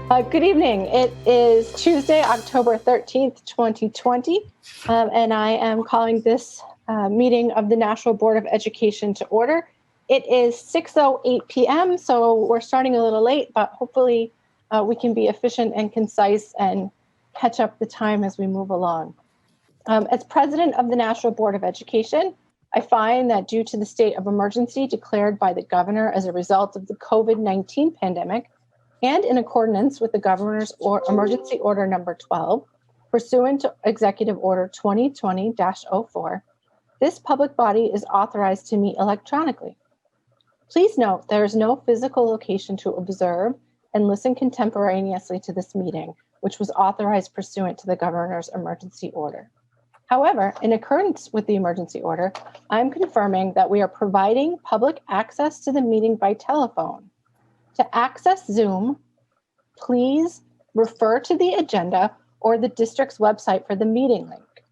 Good evening. It is Tuesday, October 13th, 2020, and I am calling this meeting of the Nashua Board of Education to order. It is 6:08 p.m., so we're starting a little late, but hopefully we can be efficient and concise and catch up the time as we move along. As president of the Nashua Board of Education, I find that due to the state of emergency declared by the governor as a result of the COVID-19 pandemic, and in accordance with the governor's emergency order number 12, pursuant to Executive Order 2020-04, this public body is authorized to meet electronically. Please note there is no physical location to observe and listen contemporaneously to this meeting, which was authorized pursuant to the governor's emergency order. However, in accordance with the emergency order, I'm confirming that we are providing public access to the meeting by telephone. To access Zoom, please refer to the agenda or the district's website for the meeting link.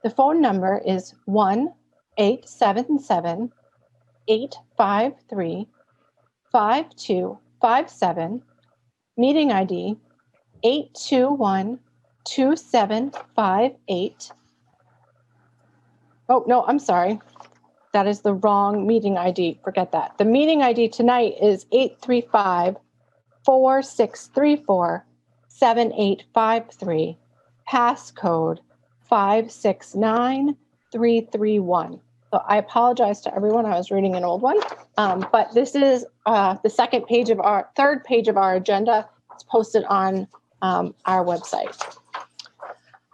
The phone number is 1-877-853-5257, meeting ID 821-2758. Oh, no, I'm sorry. That is the wrong meeting ID. Forget that. The meeting ID tonight is 835-4634-7853, passcode 569331. So I apologize to everyone. I was reading an old one, but this is the third page of our agenda. It's posted on our website.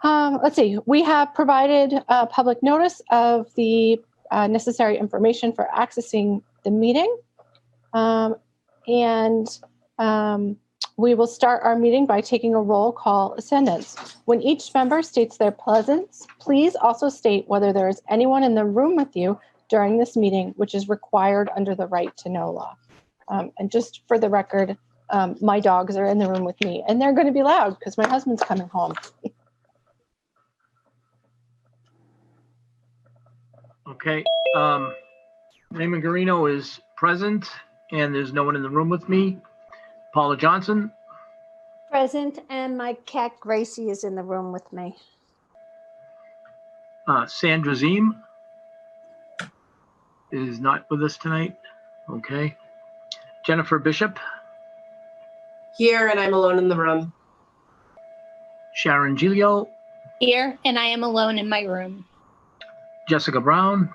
Let's see. We have provided public notice of the necessary information for accessing the meeting. We will start our meeting by taking a roll call attendance. When each member states their presence, please also state whether there is anyone in the room with you during this meeting, which is required under the right to know law. And just for the record, my dogs are in the room with me, and they're going to be loud because my husband's coming home. Okay, Raymond Garino is present, and there's no one in the room with me. Paula Johnson. Present, and my cat Gracie is in the room with me. Sandra Ziem is not with us tonight. Okay. Jennifer Bishop. Here, and I'm alone in the room. Sharon Giglio. Here, and I am alone in my room. Jessica Brown.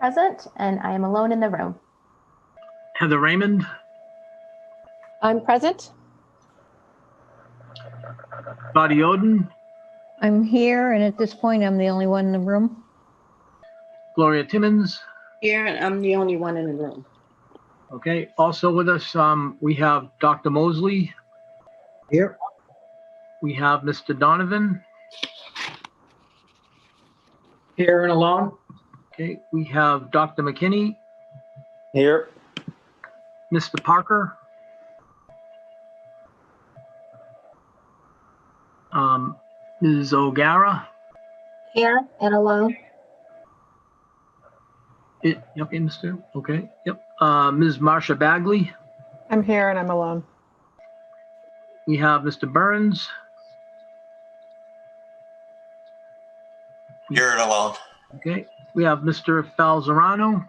Present, and I am alone in the room. Heather Raymond. I'm present. Dotty Oden. I'm here, and at this point, I'm the only one in the room. Gloria Timmons. Here, and I'm the only one in the room. Okay. Also with us, we have Dr. Mosley. Here. We have Mr. Donovan. Here and alone. Okay. We have Dr. McKinney. Here. Mr. Parker. Ms. O'Gara. Here and alone. Okay, Mr. Okay, yep. Ms. Marsha Bagley. I'm here and I'm alone. We have Mr. Burns. Here and alone. Okay. We have Mr. Falzarano.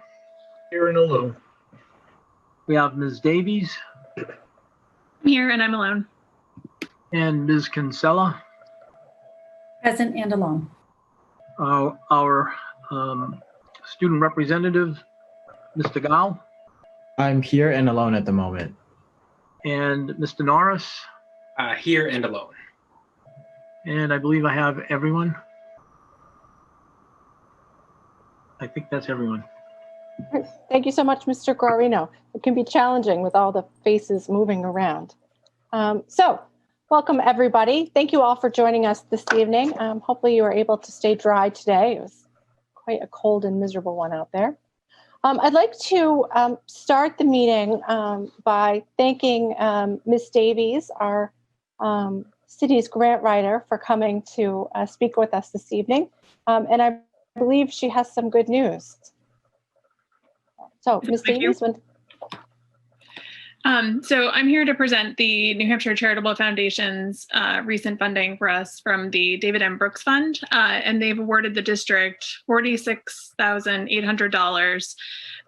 Here and alone. We have Ms. Davies. I'm here and I'm alone. And Ms. Kinsella. Present and alone. Our student representative, Mr. Gall. I'm here and alone at the moment. And Mr. Norris. Here and alone. And I believe I have everyone. I think that's everyone. Thank you so much, Mr. Guarino. It can be challenging with all the faces moving around. So welcome, everybody. Thank you all for joining us this evening. Hopefully you were able to stay dry today. It was quite a cold and miserable one out there. I'd like to start the meeting by thanking Ms. Davies, our city's grant writer, for coming to speak with us this evening. And I believe she has some good news. So, Ms. Davies, So I'm here to present the New Hampshire Charitable Foundation's recent funding for us from the David M. Brooks Fund, and they've awarded the district $46,800.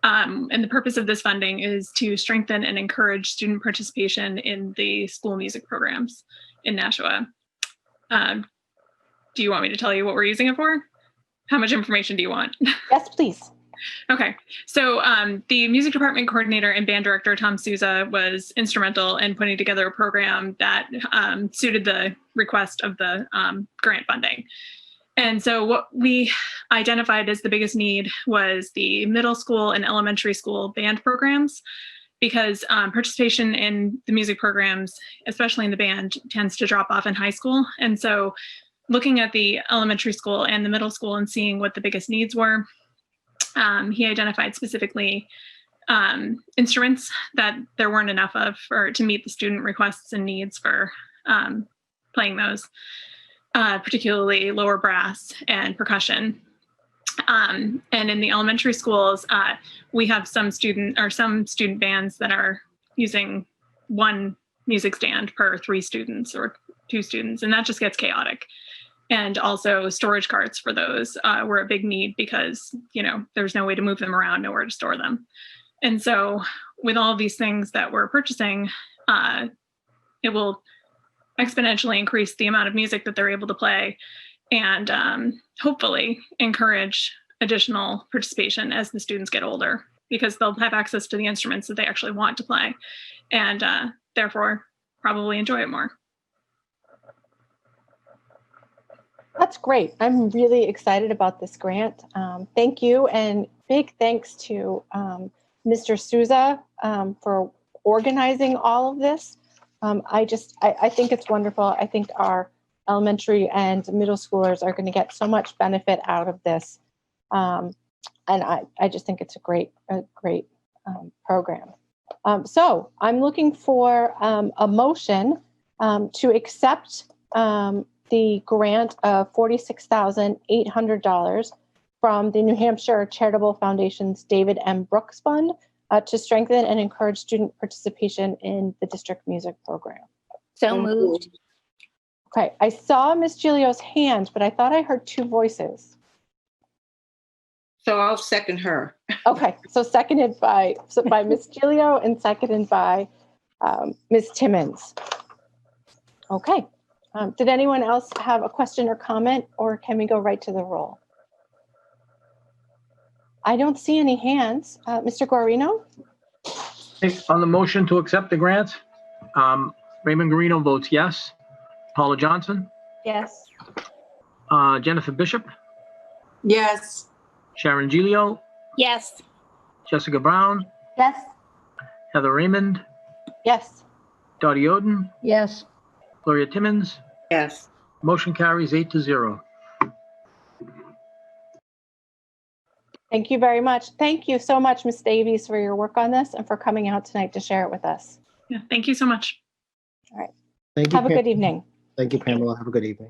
And the purpose of this funding is to strengthen and encourage student participation in the school music programs in Nashua. Do you want me to tell you what we're using it for? How much information do you want? Yes, please. Okay, so the music department coordinator and band director, Tom Souza, was instrumental in putting together a program that suited the request of the grant funding. And so what we identified as the biggest need was the middle school and elementary school band programs, because participation in the music programs, especially in the band, tends to drop off in high school. And so looking at the elementary school and the middle school and seeing what the biggest needs were, he identified specifically instruments that there weren't enough of to meet the student requests and needs for playing those, particularly lower brass and percussion. And in the elementary schools, we have some student bands that are using one music stand per 3 students or 2 students, and that just gets chaotic. And also storage carts for those were a big need because, there's no way to move them around, nowhere to store them. And so with all of these things that we're purchasing, it will exponentially increase the amount of music that they're able to play and hopefully encourage additional participation as the students get older, because they'll have access to the instruments that they actually want to play and therefore probably enjoy it more. That's great. I'm really excited about this grant. Thank you. And big thanks to Mr. Souza for organizing all of this. I think it's wonderful. I think our elementary and middle schoolers are going to get so much benefit out of this. And I just think it's a great program. So I'm looking for a motion to accept the grant of $46,800 from the New Hampshire Charitable Foundation's David M. Brooks Fund to strengthen and encourage student participation in the district music program. So moved. Okay, I saw Miss Gilio's hand, but I thought I heard 2 voices. So I'll second her. Okay, so seconded by Miss Gilio and seconded by Ms. Timmons. Okay. Did anyone else have a question or comment, or can we go right to the roll? I don't see any hands. Mr. Guarino? Okay, on the motion to accept the grant, Raymond Guarino votes yes. Paula Johnson, Yes. Jennifer Bishop, Yes. Sharon Gilio, Yes. Jessica Brown, Yes. Heather Raymond, Yes. Dotty Oden, Yes. Gloria Timmons. Yes. Motion carries 8-0. Thank you very much. Thank you so much, Ms. Davies, for your work on this and for coming out tonight to share it with us. Yeah, thank you so much. All right. Thank you. Have a good evening. Thank you, Pamela. Have a good evening.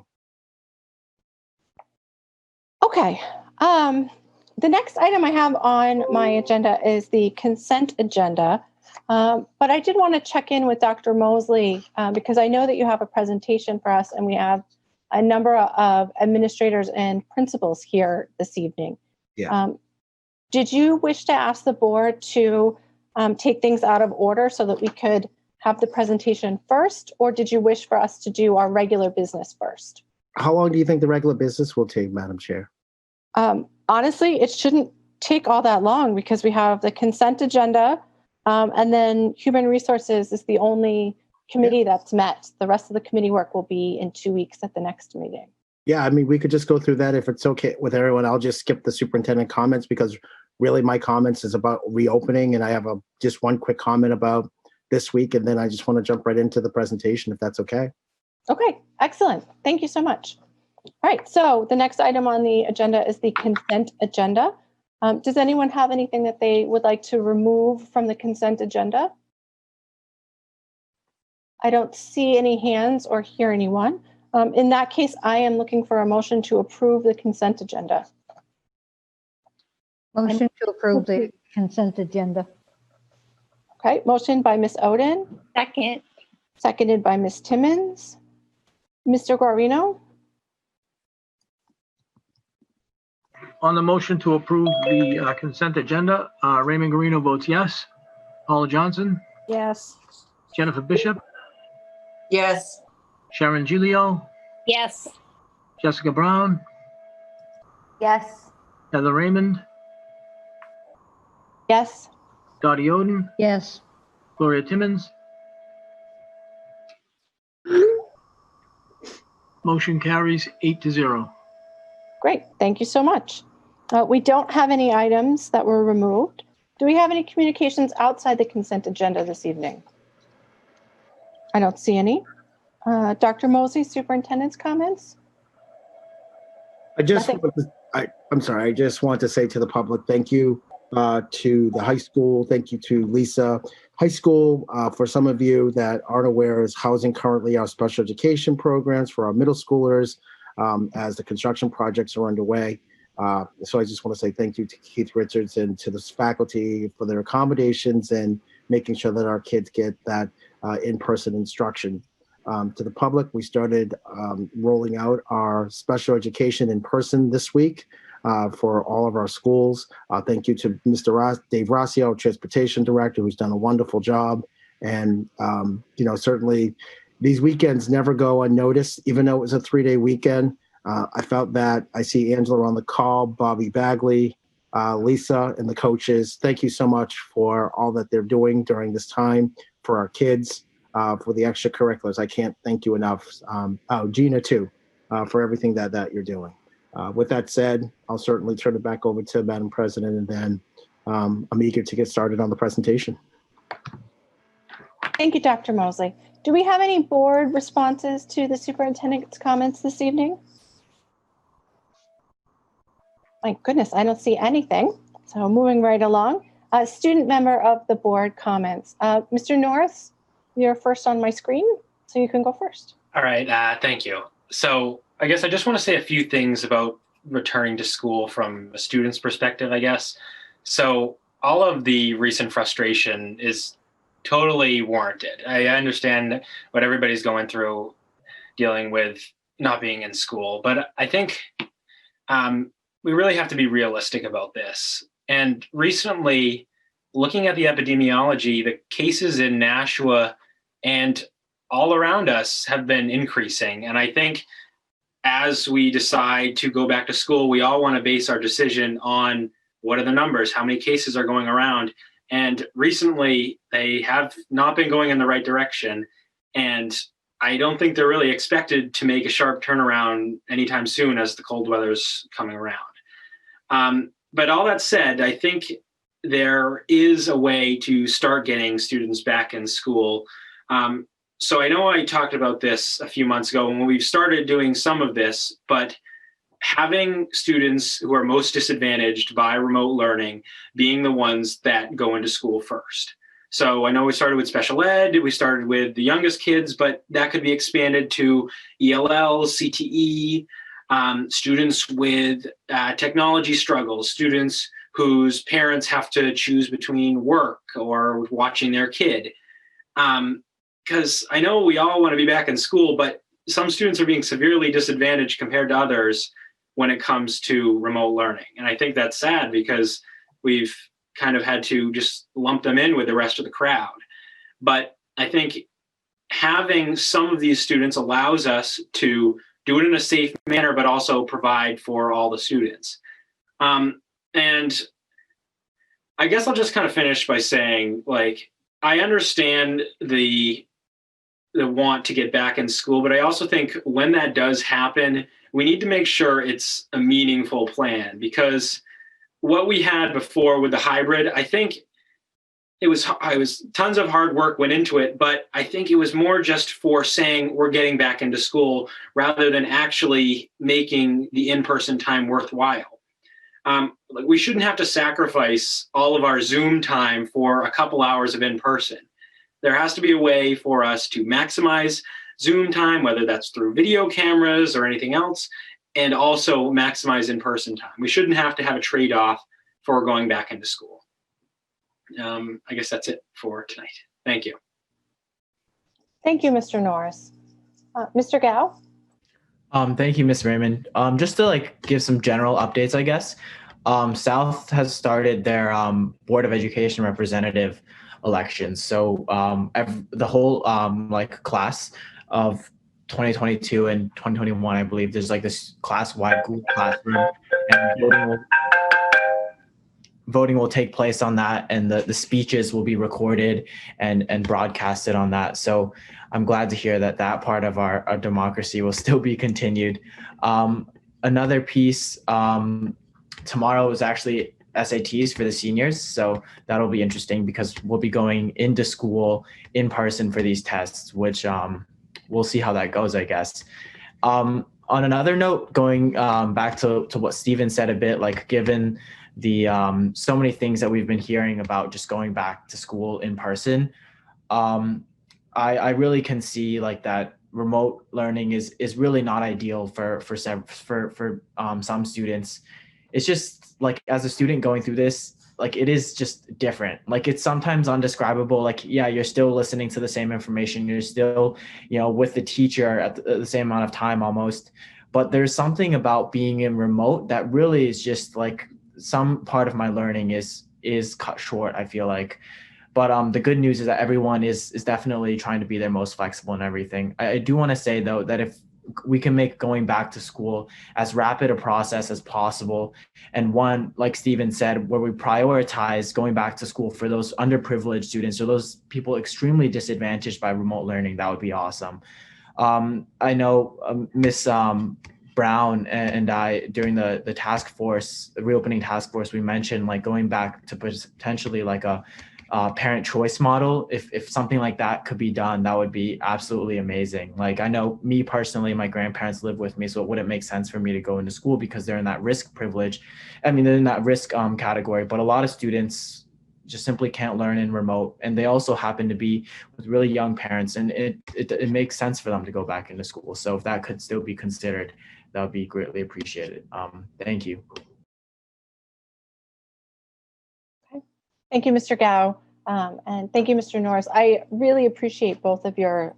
Okay. The next item I have on my agenda is the consent agenda. But I did want to check in with Dr. Mosley because I know that you have a presentation for us and we have a number of administrators and principals here this evening. Yeah. Did you wish to ask the board to take things out of order so that we could have the presentation first, or did you wish for us to do our regular business first? How long do you think the regular business will take, Madam Chair? Honestly, it shouldn't take all that long because we have the consent agenda, and then Human Resources is the only committee that's met. The rest of the committee work will be in 2 weeks at the next meeting. Yeah, I mean, we could just go through that if it's okay with everyone. I'll just skip the superintendent comments because really my comments is about reopening, and I have just one quick comment about this week, and then I just want to jump right into the presentation if that's okay. Okay, excellent. Thank you so much. All right, so the next item on the agenda is the consent agenda. Does anyone have anything that they would like to remove from the consent agenda? I don't see any hands or hear anyone. In that case, I am looking for a motion to approve the consent agenda. Motion to approve the consent agenda. Okay, motion by Ms. Oden, Second. seconded by Ms. Timmons. Mr. Guarino? On the motion to approve the consent agenda, Raymond Garino votes yes. Paula Johnson, Yes. Jennifer Bishop, Yes. Sharon Gilio, Yes. Jessica Brown, Yes. Heather Raymond, Yes. Dotty Oden, Yes. Gloria Timmons. Motion carries 8-0. Great, thank you so much. We don't have any items that were removed. Do we have any communications outside the consent agenda this evening? I don't see any. Dr. Mosley, superintendent's comments? Nothing. I'm sorry. I just want to say to the public, thank you to the high school. Thank you to Lisa. High school, for some of you that aren't aware, is housing currently our special education programs for our middle schoolers as the construction projects are underway. So I just want to say thank you to Keith Richards and to the faculty for their accommodations and making sure that our kids get that in-person instruction. To the public, we started rolling out our special education in person this week for all of our schools. Thank you to Mr. Dave Rossio, Transportation Director, who's done a wonderful job. And, certainly these weekends never go unnoticed, even though it was a 3-day weekend. I felt that I see Angela on the call, Bobby Bagley, Lisa, and the coaches. Thank you so much for all that they're doing during this time for our kids, for the extracurriculars. I can't thank you enough. Gina, too, for everything that you're doing. With that said, I'll certainly turn it back over to Madam President, and then I'm eager to get started on the presentation. Thank you, Dr. Mosley. Do we have any board responses to the superintendent's comments this evening? My goodness, I don't see anything. So moving right along. Student member of the board comments. Mr. Norris, you're first on my screen, so you can go first. All right, thank you. So I guess I just want to say a few things about returning to school from a student's perspective, I guess. So all of the recent frustration is totally warranted. I understand what everybody's going through dealing with not being in school, but I think we really have to be realistic about this. And recently, looking at the epidemiology, the cases in Nashua and all around us have been increasing. And I think as we decide to go back to school, we all want to base our decision on what are the numbers, how many cases are going around. And recently, they have not been going in the right direction. And I don't think they're really expected to make a sharp turnaround anytime soon as the cold weather's coming around. But all that said, I think there is a way to start getting students back in school. So I know I talked about this a few months ago when we've started doing some of this, but having students who are most disadvantaged by remote learning being the ones that go into school first. So I know we started with special ed, we started with the youngest kids, but that could be expanded to ELL, CTE, students with technology struggles, students whose parents have to choose between work or watching their kid. Because I know we all want to be back in school, but some students are being severely disadvantaged compared to others when it comes to remote learning. And I think that's sad because we've kind of had to just lump them in with the rest of the crowd. But I think having some of these students allows us to do it in a safe manner, but also provide for all the students. And I guess I'll just kind of finish by saying, like, I understand the want to get back in school, but I also think when that does happen, we need to make sure it's a meaningful plan, because what we had before with the hybrid, I think it was tons of hard work went into it, but I think it was more just for saying we're getting back into school rather than actually making the in-person time worthwhile. We shouldn't have to sacrifice all of our Zoom time for a couple hours of in-person. There has to be a way for us to maximize Zoom time, whether that's through video cameras or anything else, and also maximize in-person time. We shouldn't have to have a trade-off for going back into school. I guess that's it for tonight. Thank you. Thank you, Mr. Norris. Mr. Gao? Thank you, Ms. Raymond. Just to like give some general updates, I guess. South has started their Board of Education representative elections. So the whole like class of 2022 and 2021, I believe there's like this class-wide Google Classroom, and voting will take place on that, and the speeches will be recorded and broadcasted on that. So I'm glad to hear that that part of our democracy will still be continued. Another piece, tomorrow is actually SATs for the seniors. So that'll be interesting because we'll be going into school in person for these tests, which we'll see how that goes, I guess. On another note, going back to what Stephen said a bit, like given the so many things that we've been hearing about just going back to school in person, I really can see like that remote learning is really not ideal for some students. It's just like, as a student going through this, like it is just different. Like it's sometimes undescribable. Like, yeah, you're still listening to the same information. You're still, with the teacher at the same amount of time almost. But there's something about being in remote that really is just like some part of my learning is cut short, I feel like. But the good news is that everyone is definitely trying to be their most flexible and everything. I do want to say though, that if we can make going back to school as rapid a process as possible, and one, like Stephen said, where we prioritize going back to school for those underprivileged students or those people extremely disadvantaged by remote learning, that would be awesome. I know Miss Brown and I, during the task force, the reopening task force, we mentioned like going back to potentially like a parent choice model. If something like that could be done, that would be absolutely amazing. Like I know me personally, my grandparents live with me, so it wouldn't make sense for me to go into school because they're in that risk privilege. I mean, they're in that risk category, but a lot of students just simply can't learn in remote. And they also happen to be with really young parents, and it makes sense for them to go back into school. So if that could still be considered, that would be greatly appreciated. Thank you. Thank you, Mr. Gao. And thank you, Mr. Norris. I really appreciate both of your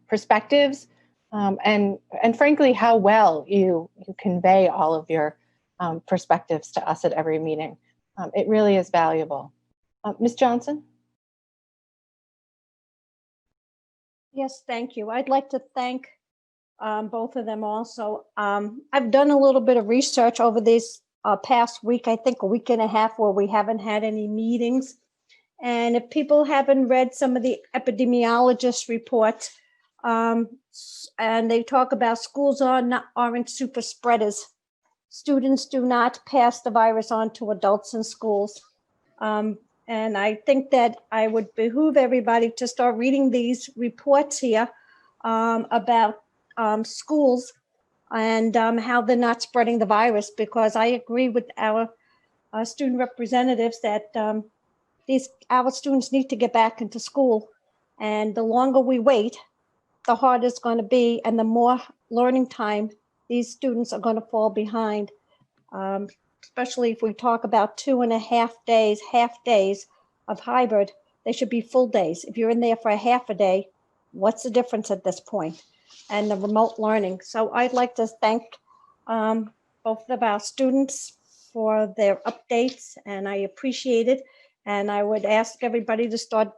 perspectives and frankly, how well you convey all of your perspectives to us at every meeting. It really is valuable. Ms. Johnson? Yes, thank you. I'd like to thank both of them also. I've done a little bit of research over this past week, I think a week and a half, where we haven't had any meetings. And if people haven't read some of the epidemiologist reports, and they talk about schools aren't super spreaders. Students do not pass the virus on to adults in schools. And I think that I would behoove everybody to start reading these reports here about schools and how they're not spreading the virus, because I agree with our student representatives that our students need to get back into school. And the longer we wait, the harder it's going to be, and the more learning time these students are going to fall behind. Especially if we talk about 2.5 days, half days of hybrid, they should be full days. If you're in there for a half a day, what's the difference at this point? And the remote learning. So I'd like to thank both of our students for their updates, and I appreciate it. And I would ask everybody to start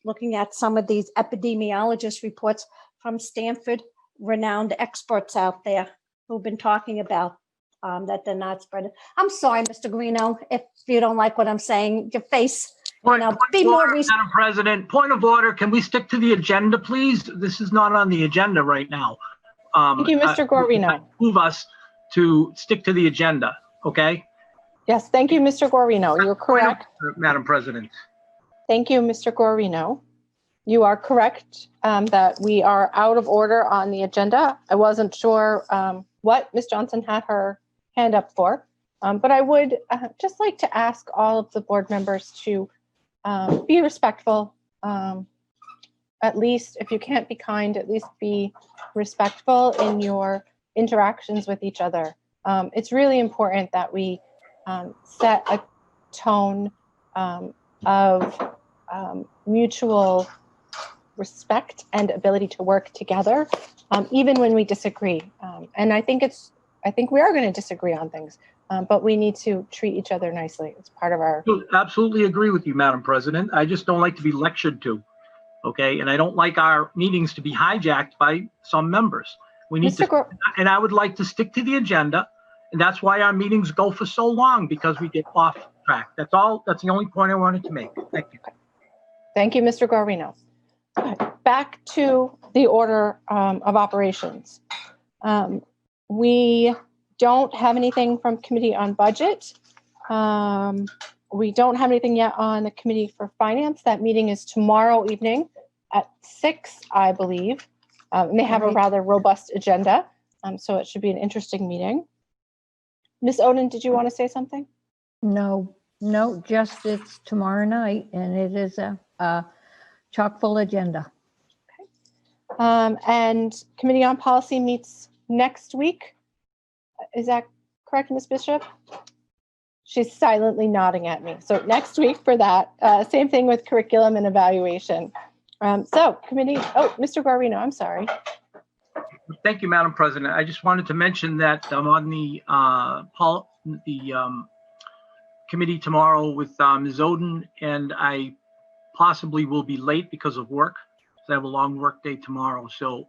looking at some of these epidemiologist reports from Stanford, renowned experts out there who've been talking about that they're not spreading. I'm sorry, Mr. Greeno, if you don't like what I'm saying, your face, be more reasonable. Madam President, point of order. Can we stick to the agenda, please? This is not on the agenda right now. Thank you, Mr. Guarino. Move us to stick to the agenda, okay? Yes, thank you, Mr. Guarino. You're correct. Madam President. Thank you, Mr. Guarino. You are correct that we are out of order on the agenda. I wasn't sure what Ms. Johnson had her hand up for, but I would just like to ask all of the board members to be respectful. At least, if you can't be kind, at least be respectful in your interactions with each other. It's really important that we set a tone of mutual respect and ability to work together, even when we disagree. And I think we are going to disagree on things, but we need to treat each other nicely. It's part of our. Absolutely agree with you, Madam President. I just don't like to be lectured to. Okay, and I don't like our meetings to be hijacked by some members. We need to, and I would like to stick to the agenda, and that's why our meetings go for so long, because we get off track. That's all. That's the only point I wanted to make. Thank you. Thank you, Mr. Guarino. Back to the order of operations. We don't have anything from Committee on Budget. We don't have anything yet on the Committee for Finance. That meeting is tomorrow evening at 6, I believe. And they have a rather robust agenda, so it should be an interesting meeting. Ms. Oden, did you want to say something? No, just it's tomorrow night, and it is a chock full agenda. Okay. And Committee on Policy meets next week. Is that correct, Ms. Bishop? She's silently nodding at me. So next week for that. Same thing with curriculum and evaluation. So committee, Mr. Guarino, I'm sorry. Thank you, Madam President. I just wanted to mention that I'm on the committee tomorrow with Ms. Oden, and I possibly will be late because of work. So I have a long work day tomorrow. So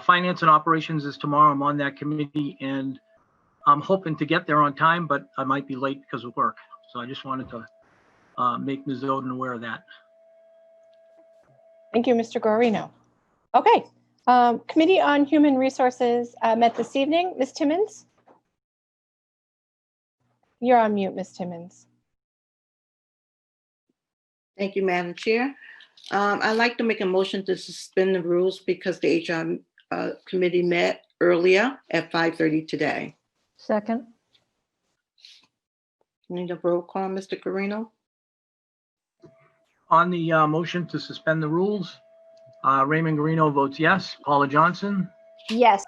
Finance and Operations is tomorrow. I'm on that committee, and I'm hoping to get there on time, but I might be late because of work. So I just wanted to make Ms. Oden aware of that. Thank you, Mr. Guarino. Okay, Committee on Human Resources met this evening. Ms. Timmons? You're on mute, Ms. Timmons. Thank you, Madam Chair. I'd like to make a motion to suspend the rules because the HR committee met earlier at 5:30 today. Second. Need a roll call, Mr. Guarino? On the motion to suspend the rules, Raymond Guarino votes yes. Paula Johnson, Yes.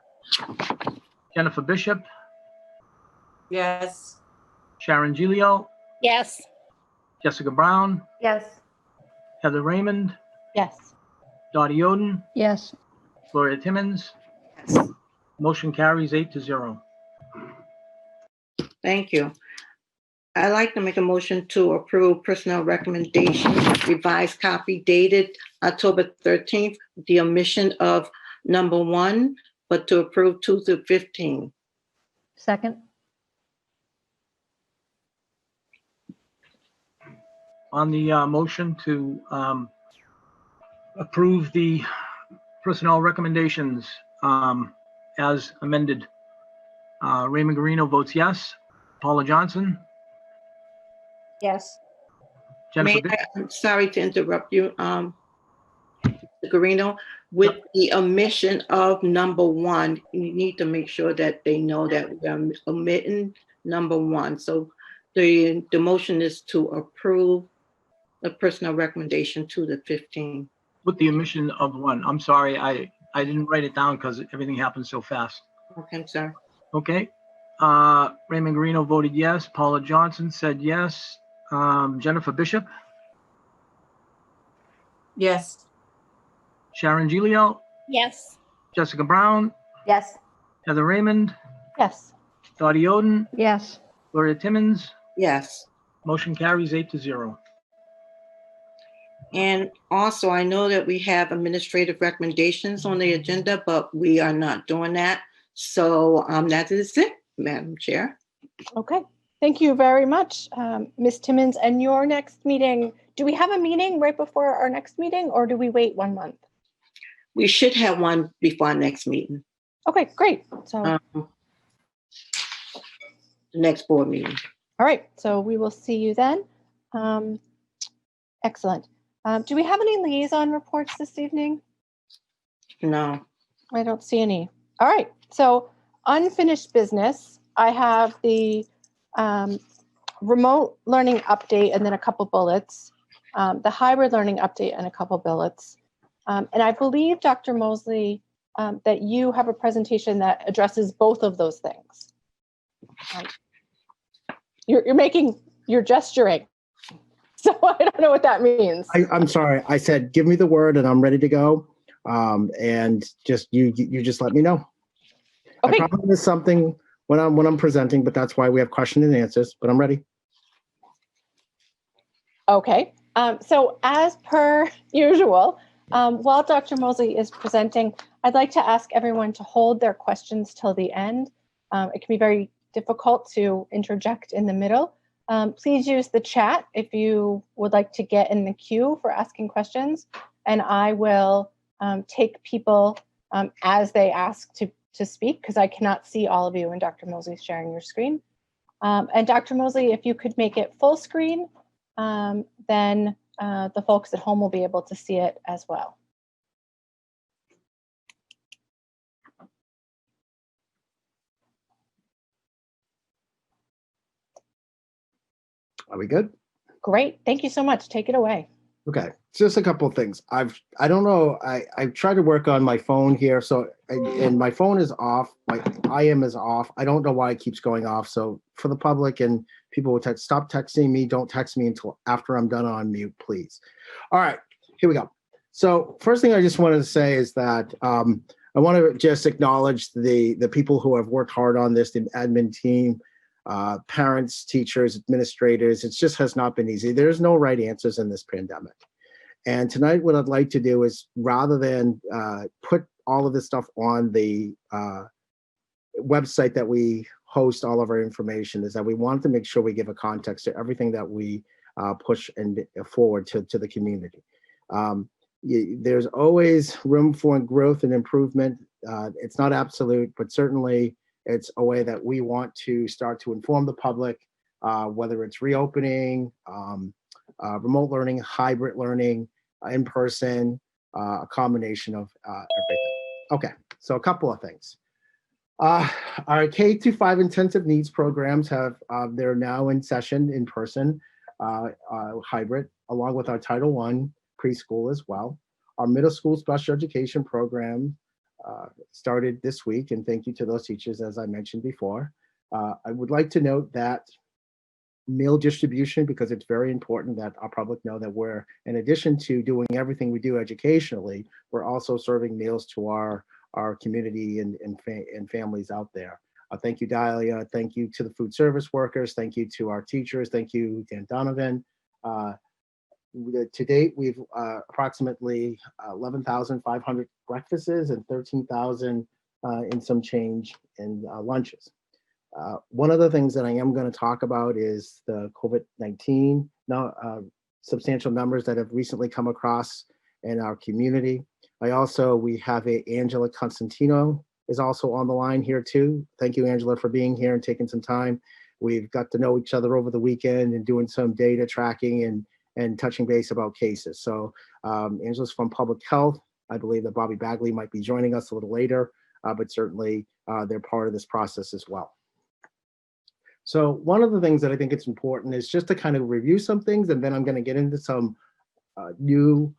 Jennifer Bishop, Yes. Sharon Gilio, Yes. Jessica Brown, Yes. Heather Raymond, Yes. Dotty Oden, Yes. Gloria Timmons. Yes. Motion carries 8-0. Thank you. I'd like to make a motion to approve personnel recommendations, revised copy dated October 13th, the omission of number 1, but to approve 2 through 15. Second. On the motion to approve the personnel recommendations as amended, Raymond Guarino votes yes. Paula Johnson, Yes. Jennifer I'm sorry to interrupt you, Mr. Guarino. With the omission of number 1, you need to make sure that they know that we are omitting number 1. So the motion is to approve the personnel recommendation 2 to 15. with the omission of 1. I'm sorry, I didn't write it down because everything happened so fast. Okay, I'm sorry. Okay. Raymond Guarino voted yes. Paula Johnson said yes. Jennifer Bishop, Yes. Sharon Gilio, Yes. Jessica Brown, Yes. Heather Raymond, Yes. Dotty Oden, Yes. Gloria Timmons. Yes. Motion carries 8-0. And also, I know that we have administrative recommendations on the agenda, but we are not doing that. So that is it, Madam Chair. Okay. Thank you very much, Ms. Timmons. And your next meeting, do we have a meeting right before our next meeting, or do we wait 1 month? We should have one before our next meeting, Okay, great. So, the next board meeting. all right. So we will see you then. Excellent. Do we have any liaison reports this evening? No. I don't see any. All right. So unfinished business. I have the remote learning update and then a couple bullets, the hybrid learning update and a couple bullets. And I believe, Dr. Mosley, that you have a presentation that addresses both of those things. You're gesturing. So I don't know what that means. I'm sorry. I said, give me the word and I'm ready to go. And just you just let me know. Okay. I promise something when I'm presenting, but that's why we have question and answers, but I'm ready. Okay. So as per usual, while Dr. Mosley is presenting, I'd like to ask everyone to hold their questions till the end. It can be very difficult to interject in the middle. Please use the chat if you would like to get in the queue for asking questions, and I will take people as they ask to speak, because I cannot see all of you when Dr. Mosley is sharing your screen. And Dr. Mosley, if you could make it full screen, then the folks at home will be able to see it as well. Are we good? Great. Thank you so much. Take it away. Okay, just a couple of things. I don't know. I've tried to work on my phone here, and my phone is off. My IM is off. I don't know why it keeps going off. So for the public and people who text, stop texting me. Don't text me until after I'm done on mute, please. All right, here we go. So first thing I just wanted to say is that I want to just acknowledge the people who have worked hard on this, the admin team, parents, teachers, administrators. It just has not been easy. There's no right answers in this pandemic. And tonight, what I'd like to do is, rather than put all of this stuff on the website that we host all of our information, is that we wanted to make sure we give a context to everything that we push and forward to the community. There's always room for growth and improvement. It's not absolute, but certainly it's a way that we want to start to inform the public, whether it's reopening, remote learning, hybrid learning, in person, a combination of everything. Okay, so a couple of things. Our K-5 intensive needs programs they're now in session in person, hybrid, along with our Title I preschool as well. Our middle school special education program started this week, and thank you to those teachers, as I mentioned before. I would like to note that meal distribution, because it's very important that our public know that we're, in addition to doing everything we do educationally, we're also serving meals to our community and families out there. Thank you, Dahlia. Thank you to the food service workers. Thank you to our teachers. Thank you, Dan Donovan. To date, we've approximately 11,500 breakfasts and 13,000 in some change in lunches. One of the things that I am going to talk about is the COVID-19 substantial numbers that have recently come across in our community. We have Angela Constantino is also on the line here too. Thank you, Angela, for being here and taking some time. We've got to know each other over the weekend and doing some data tracking and touching base about cases. So Angela's from public health. I believe that Bobby Bagley might be joining us a little later, but certainly they're part of this process as well. So one of the things that I think it's important is just to kind of review some things, and then I'm going to get into some new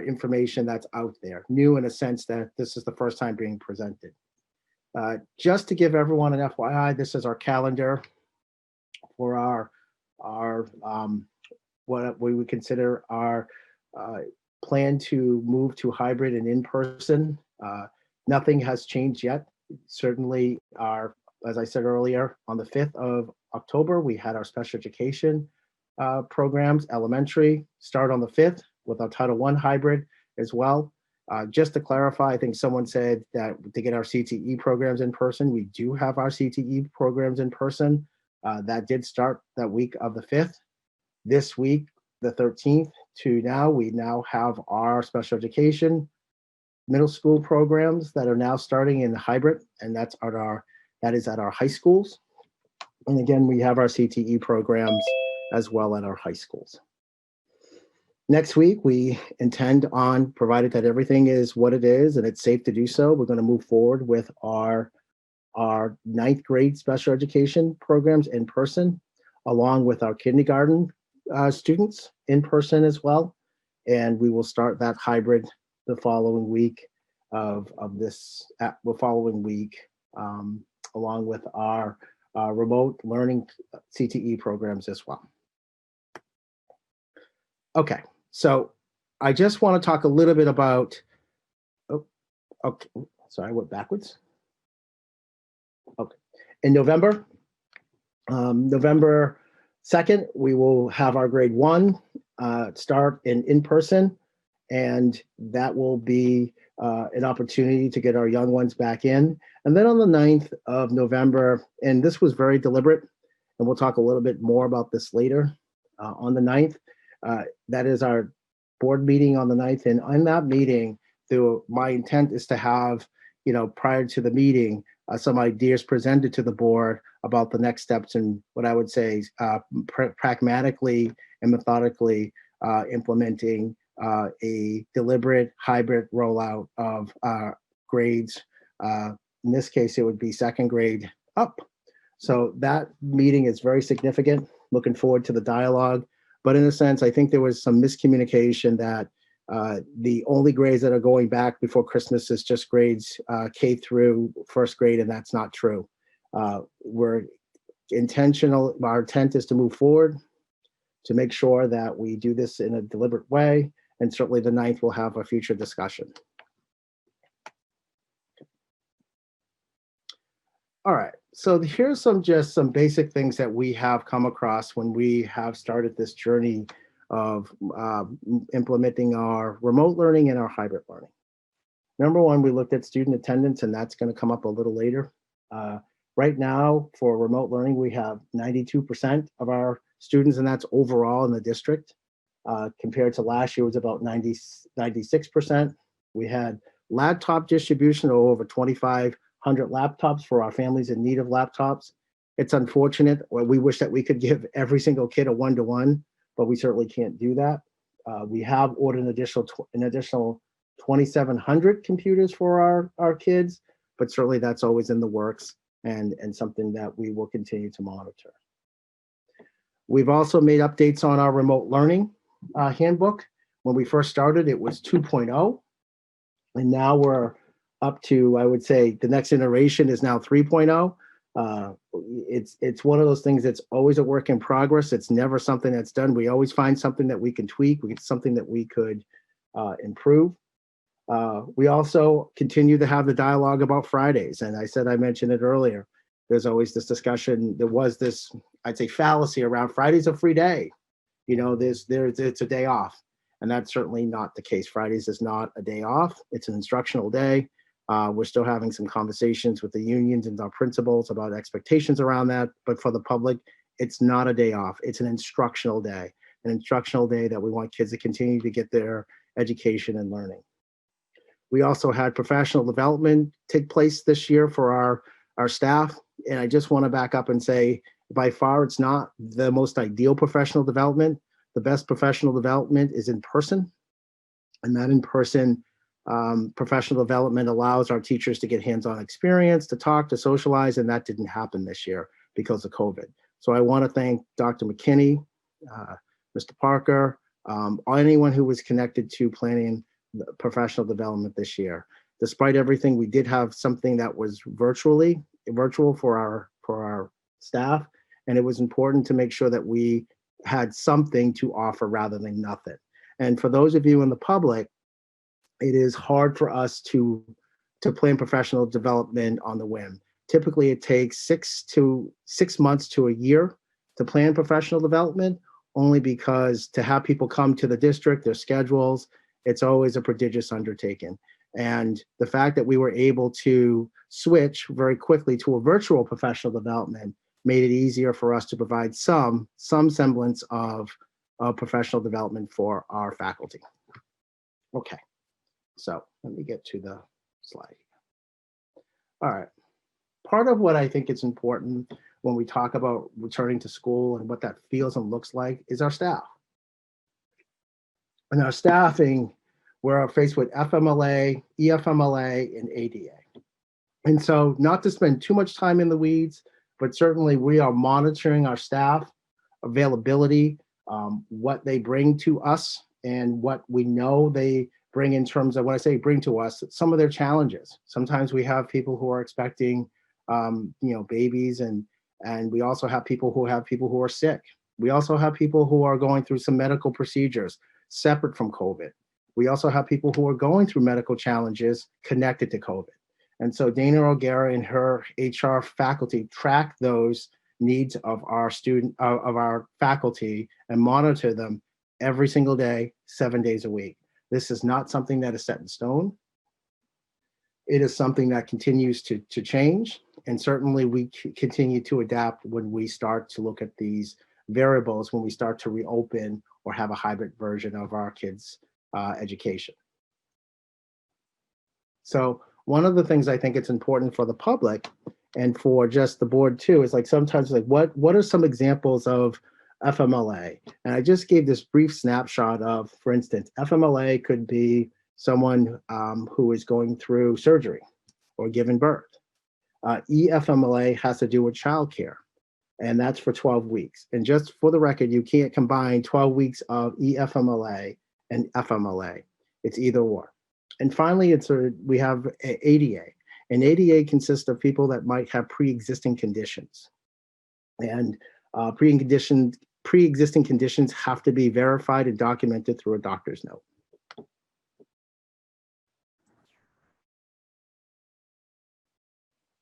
information that's out there, new in a sense that this is the first time being presented. Just to give everyone an FYI, this is our calendar for our what we would consider our plan to move to hybrid and in-person. Nothing has changed yet. Certainly as I said earlier, on the 5th of October, we had our special education programs, elementary, start on the 5th with our Title I hybrid as well. Just to clarify, I think someone said that to get our CTE programs in person, we do have our CTE programs in person. That did start that week of the 5th. This week, the 13th to now, we now have our special education middle school programs that are now starting in hybrid, and that is at our high schools. And again, we have our CTE programs as well at our high schools. Next week, we intend on, provided that everything is what it is and it's safe to do so, we're going to move forward with our 9th grade special education programs in person, along with our kindergarten students in person as well. And we will start that hybrid the following week along with our remote learning CTE programs as well. Okay, so I just want to talk a little bit about, oh, okay, sorry, I went backwards. Okay, in November, November 2nd, we will have our grade 1 start in person, and that will be an opportunity to get our young ones back in. And then on the 9th of November, and this was very deliberate, and we'll talk a little bit more about this later, on the 9th, that is our board meeting on the 9th. And on that meeting, my intent is to have, prior to the meeting, some ideas presented to the board about the next steps and what I would say pragmatically and methodically implementing a deliberate hybrid rollout of grades. In this case, it would be 2nd grade up. So that meeting is very significant. Looking forward to the dialogue. But in a sense, I think there was some miscommunication that the only grades that are going back before Christmas is just grades K through 1st grade, and that's not true. We're intentional. Our intent is to move forward to make sure that we do this in a deliberate way, and certainly the 9th will have a future discussion. All right, so here's some basic things that we have come across when we have started this journey of implementing our remote learning and our hybrid learning. Number one, we looked at student attendance, and that's going to come up a little later. Right now, for remote learning, we have 92% of our students, and that's overall in the district. Compared to last year, it was about 96%. We had laptop distribution of over 2,500 laptops for our families in need of laptops. It's unfortunate. We wish that we could give every single kid a one-to-one, but we certainly can't do that. We have ordered an additional 2,700 computers for our kids, but certainly that's always in the works and something that we will continue to monitor. We've also made updates on our remote learning handbook. When we first started, it was 2.0, and now we're up to, I would say, the next iteration is now 3.0. It's one of those things that's always a work in progress. It's never something that's done. We always find something that we can tweak. Something that we could improve. We also continue to have the dialogue about Fridays. And I mentioned it earlier. There's always this discussion. There was this, I'd say, fallacy around Friday's a free day. It's a day off. And that's certainly not the case. Fridays is not a day off. It's an instructional day. We're still having some conversations with the unions and our principals about expectations around that. But for the public, it's not a day off. It's an instructional day that we want kids to continue to get their education and learning. We also had professional development take place this year for our staff. And I just want to back up and say, by far, it's not the most ideal professional development. The best professional development is in person. And that in-person professional development allows our teachers to get hands-on experience, to talk, to socialize, and that didn't happen this year because of COVID. So I want to thank Dr. McKinney, Mr. Parker, anyone who was connected to planning professional development this year. Despite everything, we did have something that was virtual for our staff, and it was important to make sure that we had something to offer rather than nothing. And for those of you in the public, it is hard for us to plan professional development on the whim. Typically, it takes 6 months to a year to plan professional development, only because to have people come to the district, their schedules, it's always a prodigious undertaking. And the fact that we were able to switch very quickly to a virtual professional development made it easier for us to provide some semblance of professional development for our faculty. Okay, so let me get to the slide. All right, part of what I think is important when we talk about returning to school and what that feels and looks like is our staff. And our staffing, we're faced with FMLA, EFMLA, and ADA. And so not to spend too much time in the weeds, but certainly we are monitoring our staff availability, what they bring to us and what we know they bring in terms of, when I say bring to us, some of their challenges. Sometimes we have people who are expecting, babies, and we also have people who are sick. We also have people who are going through some medical procedures separate from COVID. We also have people who are going through medical challenges connected to COVID. And so Dana O'Gara and her HR faculty track those needs of our of our faculty and monitor them every single day, 7 days a week. This is not something that is set in stone. It is something that continues to change. And certainly we continue to adapt when we start to look at these variables, when we start to reopen or have a hybrid version of our kids' education. So one of the things I think it's important for the public and for just the board too is like sometimes like what are some examples of FMLA? And I just gave this brief snapshot of, for instance, FMLA could be someone who is going through surgery or giving birth. EFMLA has to do with childcare, and that's for 12 weeks. And just for the record, you can't combine 12 weeks of EFMLA and FMLA. It's either or. And finally, we have ADA. And ADA consists of people that might have pre-existing conditions. And pre-existing conditions have to be verified and documented through a doctor's note.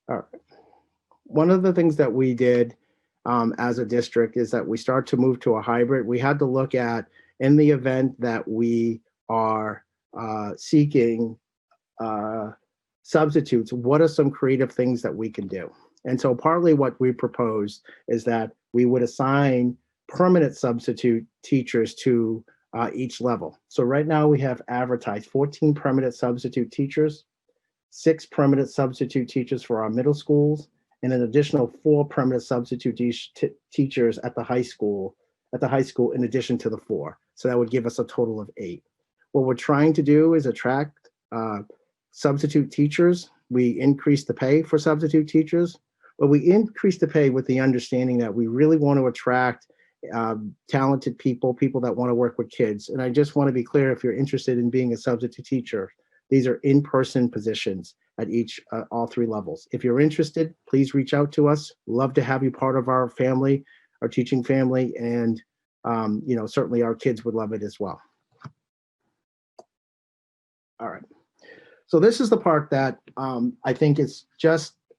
All right. One of the things that we did as a district is that we start to move to a hybrid. We had to look at, in the event that we are seeking substitutes, what are some creative things that we can do? And so partly what we proposed is that we would assign permanent substitute teachers to each level. So right now we have advertised 14 permanent substitute teachers, 6 permanent substitute teachers for our middle schools, and an additional 4 permanent substitute teachers at the high school in addition to the 4. So that would give us a total of 8. What we're trying to do is attract substitute teachers. We increase the pay for substitute teachers, but we increase the pay with the understanding that we really want to attract talented people that want to work with kids. And I just want to be clear, if you're interested in being a substitute teacher, these are in-person positions at all 3 levels. If you're interested, please reach out to us. Love to have you part of our family, our teaching family, and certainly our kids would love it as well. All right. So this is the part that I think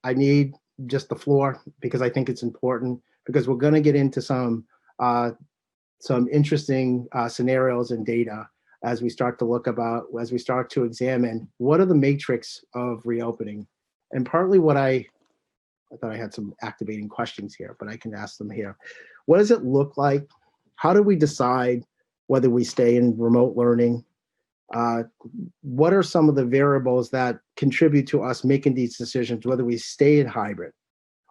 I need just the floor because I think it's important, because we're going to get into some interesting scenarios and data as we start to examine what are the matrix of reopening. And partly what I thought I had some activating questions here, but I can ask them here. What does it look like? How do we decide whether we stay in remote learning? What are some of the variables that contribute to us making these decisions, whether we stay in hybrid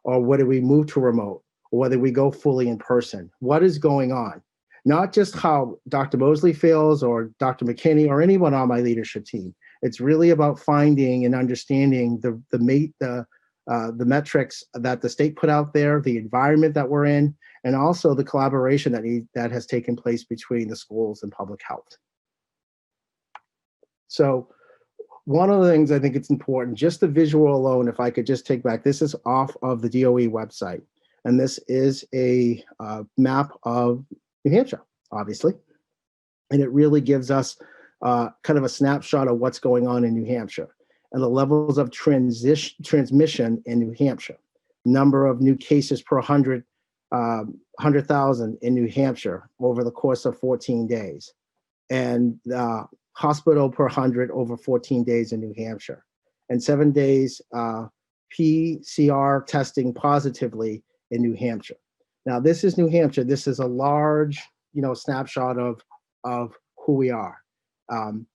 or whether we move to remote or whether we go fully in person? What is going on? Not just how Dr. Mosley feels or Dr. McKinney or anyone on my leadership team. It's really about finding and understanding the metrics that the state put out there, the environment that we're in, and also the collaboration that has taken place between the schools and public health. So one of the things I think it's important, just the visual alone, if I could just take back, this is off of the DOE website. And this is a map of New Hampshire, obviously. And it really gives us kind of a snapshot of what's going on in New Hampshire and the levels of transmission in New Hampshire, number of new cases per 100,000 in New Hampshire over the course of 14 days, and hospital per 100 over 14 days in New Hampshire, and 7 days PCR testing positively in New Hampshire. Now, this is New Hampshire. This is a large, snapshot of who we are and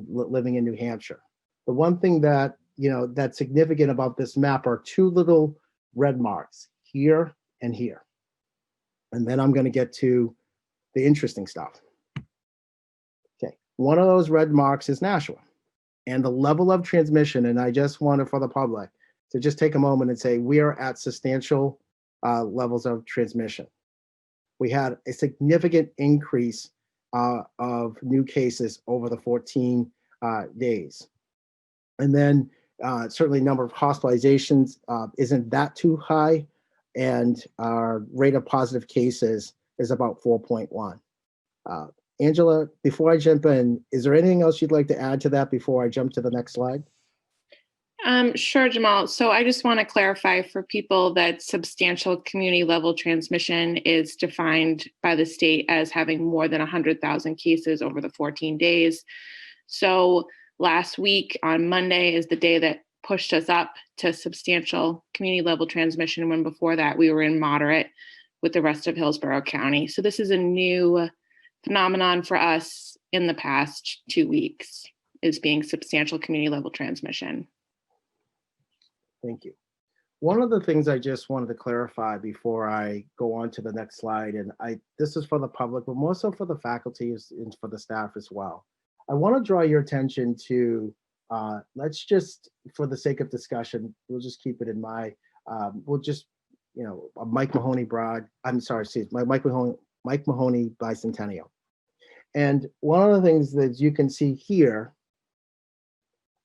living in New Hampshire. The one thing that, that's significant about this map are 2 little red marks here and here. And then I'm going to get to the interesting stuff. Okay, one of those red marks is Nashua, and the level of transmission. And I just wanted for the public to just take a moment and say we are at substantial levels of transmission. We had a significant increase of new cases over the 14 days. And then certainly number of hospitalizations isn't that too high, and our rate of positive cases is about 4.1. Angela, before I jump in, is there anything else you'd like to add to that before I jump to the next slide? Sure, Jamal. So I just want to clarify for people that substantial community level transmission is defined by the state as having more than 100,000 cases over the 14 days. So last week on Monday is the day that pushed us up to substantial community level transmission, when before that we were in moderate with the rest of Hillsborough County. So this is a new phenomenon for us in the past 2 weeks, is being substantial community level transmission. Thank you. One of the things I just wanted to clarify before I go on to the next slide, and this is for the public, but more so for the faculty and for the staff as well. I want to draw your attention to, let's just, for the sake of discussion, we'll just keep it in my, we'll just, Mike Mahoney Mike Mahoney Bicentennial. And one of the things that you can see here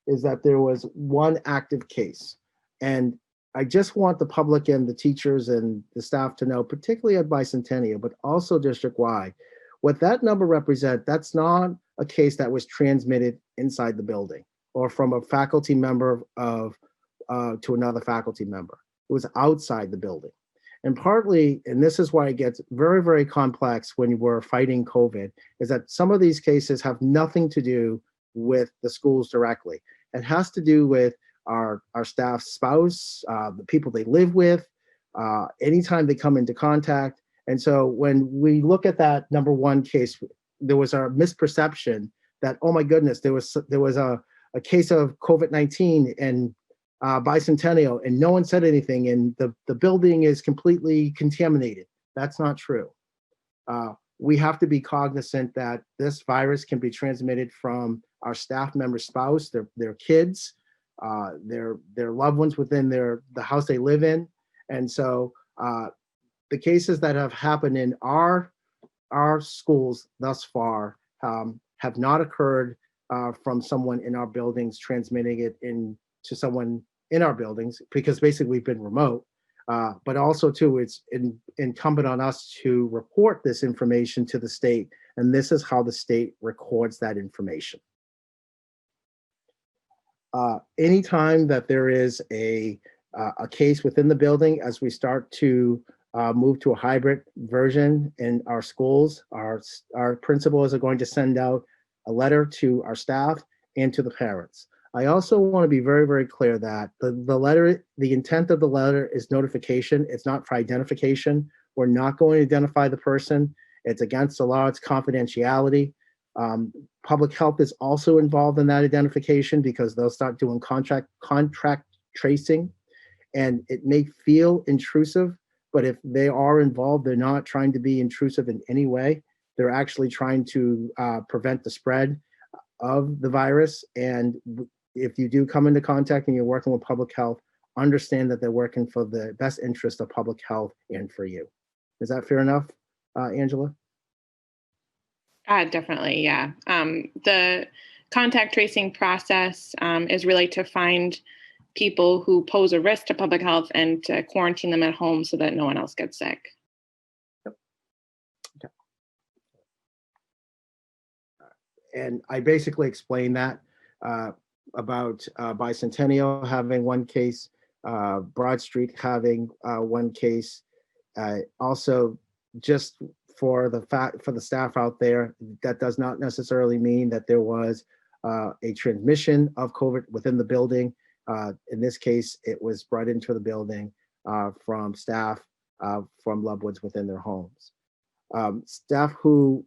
is that there was one active case. And I just want the public and the teachers and the staff to know, particularly at Bicentennial, but also district-wide, what that number represents, that's not a case that was transmitted inside the building or from a faculty member to another faculty member. It was outside the building. And partly, and this is why it gets very, very complex when we're fighting COVID, is that some of these cases have nothing to do with the schools directly. It has to do with our staff's spouse, the people they live with, anytime they come into contact. And so when we look at that number one case, there was a misperception that, oh my goodness, there was a case of COVID-19 and Bicentennial and no one said anything and the building is completely contaminated. That's not true. We have to be cognizant that this virus can be transmitted from our staff member's spouse, their kids, their loved ones within the house they live in. And so the cases that have happened in our schools thus far have not occurred from someone in our buildings transmitting it to someone in our buildings, because basically we've been remote. But also too, it's incumbent on us to report this information to the state, and this is how the state records that information. Anytime that there is a case within the building, as we start to move to a hybrid version in our schools, our principals are going to send out a letter to our staff and to the parents. I also want to be very, very clear that the intent of the letter is notification. It's not for identification. We're not going to identify the person. It's against the law. It's confidentiality. Public health is also involved in that identification because they'll start doing contract tracing, and it may feel intrusive, but if they are involved, they're not trying to be intrusive in any way. They're actually trying to prevent the spread of the virus. And if you do come into contact and you're working with public health, understand that they're working for the best interest of public health and for you. Is that fair enough, Angela? Definitely, yeah. The contact tracing process is really to find people who pose a risk to public health and to quarantine them at home so that no one else gets sick. Yep. Okay. And I basically explained that about Bicentennial having one case, Broad Street having one case. Also, just for the staff out there, that does not necessarily mean that there was a transmission of COVID within the building. In this case, it was brought into the building from staff from loved ones within their homes. Staff who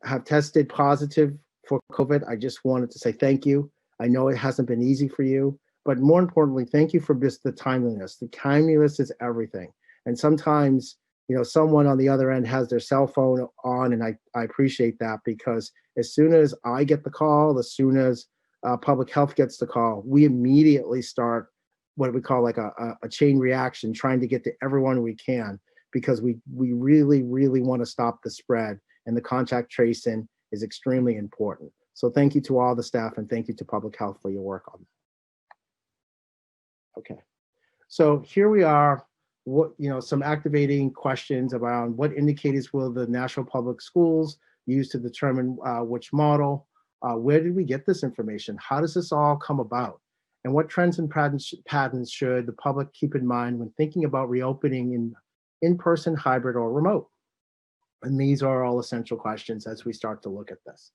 have tested positive for COVID, I just wanted to say thank you. I know it hasn't been easy for you, but more importantly, thank you for just the timeliness. The timeliness is everything. And sometimes, someone on the other end has their cell phone on, and I appreciate that, because as soon as I get the call, as soon as public health gets the call, we immediately start what we call like a chain reaction, trying to get to everyone we can, because we really, really want to stop the spread, and the contact tracing is extremely important. So thank you to all the staff, and thank you to public health for your work on that. Okay, so here we are some activating questions around what indicators will the National Public Schools use to determine which model, where did we get this information? How does this all come about? And what trends and patterns should the public keep in mind when thinking about reopening in-person, hybrid, or remote? And these are all essential questions as we start to look at this.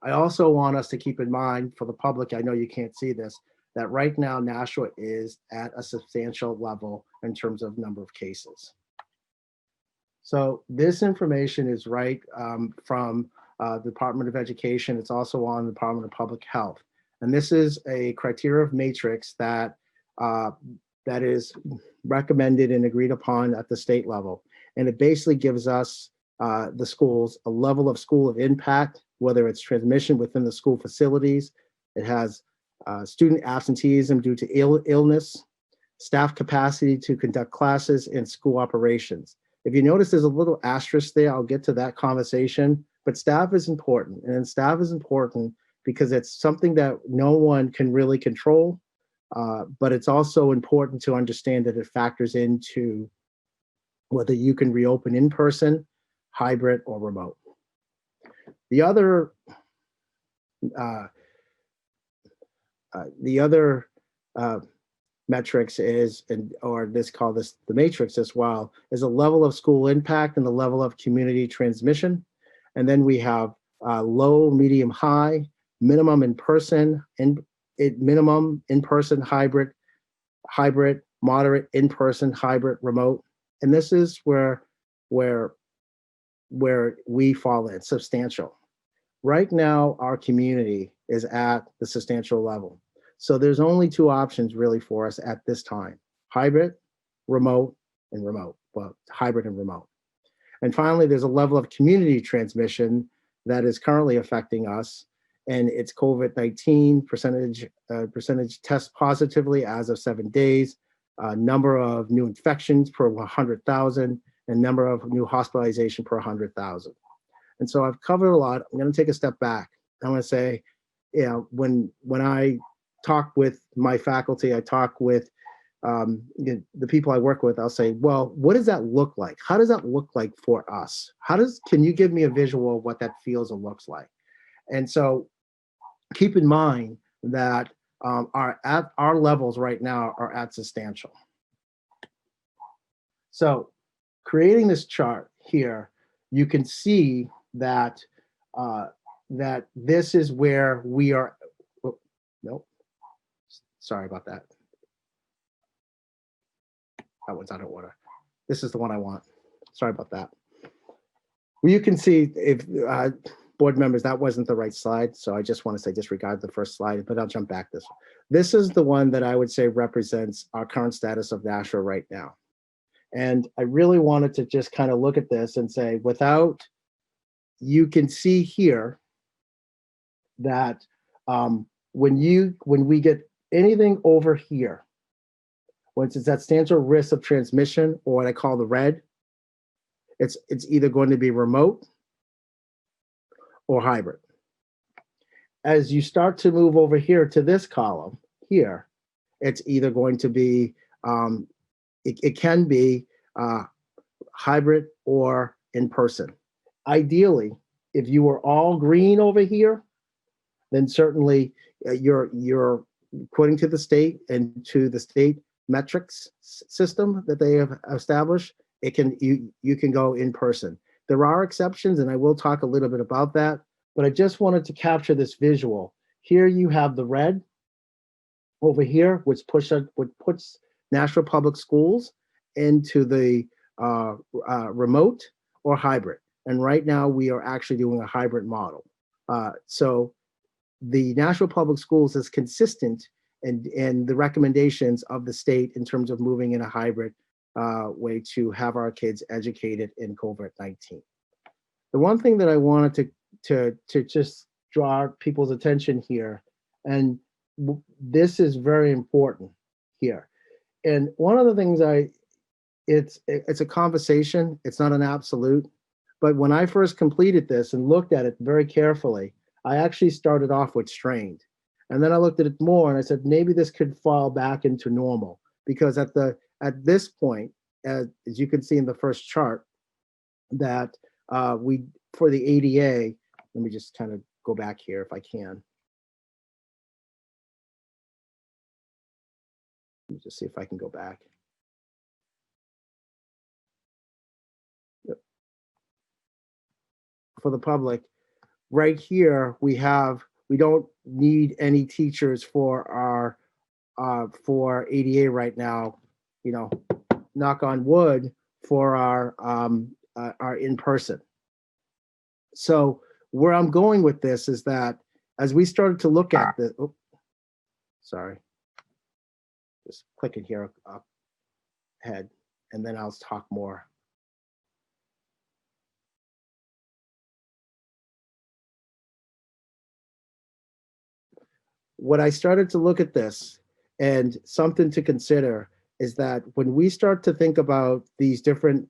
I also want us to keep in mind for the public, I know you can't see this, that right now Nashua is at a substantial level in terms of number of cases. So this information is right from the Department of Education. It's also on the Department of Public Health. And this is a criteria of matrix that that is recommended and agreed upon at the state level. And it basically gives us, the schools, a level of school of impact, whether it's transmission within the school facilities. It has student absenteeism due to illness, staff capacity to conduct classes, and school operations. If you notice, there's a little asterisk there. I'll get to that conversation, but staff is important. And staff is important because it's something that no one can really control, but it's also important to understand that it factors into whether you can reopen in person, hybrid, or remote. The other metrics is, or call this the matrix as well, is a level of school impact and the level of community transmission. And then we have low, medium, high, minimum in person, minimum in person, hybrid, moderate in person, hybrid, remote. And this is where we fall in, substantial. Right now, our community is at the substantial level. So there's only two options really for us at this time: hybrid, remote, and remote. Well, hybrid and remote. And finally, there's a level of community transmission that is currently affecting us, and it's COVID-19 percentage test positively as of 7 days, number of new infections per 100,000, and number of new hospitalization per 100,000. And so I've covered a lot. I'm going to take a step back. I'm going to say, when I talk with my faculty, I talk with the people I work with, I'll say, well, what does that look like? How does that look like for us? Can you give me a visual of what that feels and looks like? And so keep in mind that our levels right now are at substantial. So creating this chart here, you can see that that this is where we are. Oh, nope, sorry about that. That one's out of order. This is the one I want. Sorry about that. Well, you can see, if board members, that wasn't the right slide. So I just want to say disregard the first slide, but I'll jump back this one. This is the one that I would say represents our current status of Nashua right now. And I really wanted to just kind of look at this and say, you can see here that when we get anything over here, once it's that substantial risk of transmission, or what I call the red, it's either going to be remote or hybrid. As you start to move over here to this column here, it's either going to be, it can be hybrid or in person. Ideally, if you were all green over here, then certainly you're according to the state and to the state metrics system that they have established, you can go in person. There are exceptions, and I will talk a little bit about that, but I just wanted to capture this visual. Here you have the red over here, which puts Nashua Public Schools into the remote or hybrid. And right now we are actually doing a hybrid model. So the Nashua Public Schools is consistent in the recommendations of the state in terms of moving in a hybrid way to have our kids educated in COVID-19. The one thing that I wanted to just draw people's attention here, and this is very important here. And one of the things it's a conversation, it's not an absolute, but when I first completed this and looked at it very carefully, I actually started off with strained. And then I looked at it more and I said, maybe this could fall back into normal, because at this point, as you can see in the first chart, that for the ADA, let me just kind of go back here if I can. Let me just see if I can go back. Yep. For the public, right here, we don't need any teachers for our for ADA right now, you know, knock on wood, for our in-person. So where I'm going with this is that as we started to look at the, oh, sorry, just clicking here up ahead, and then I'll talk more. When I started to look at this, and something to consider is that when we start to think about these different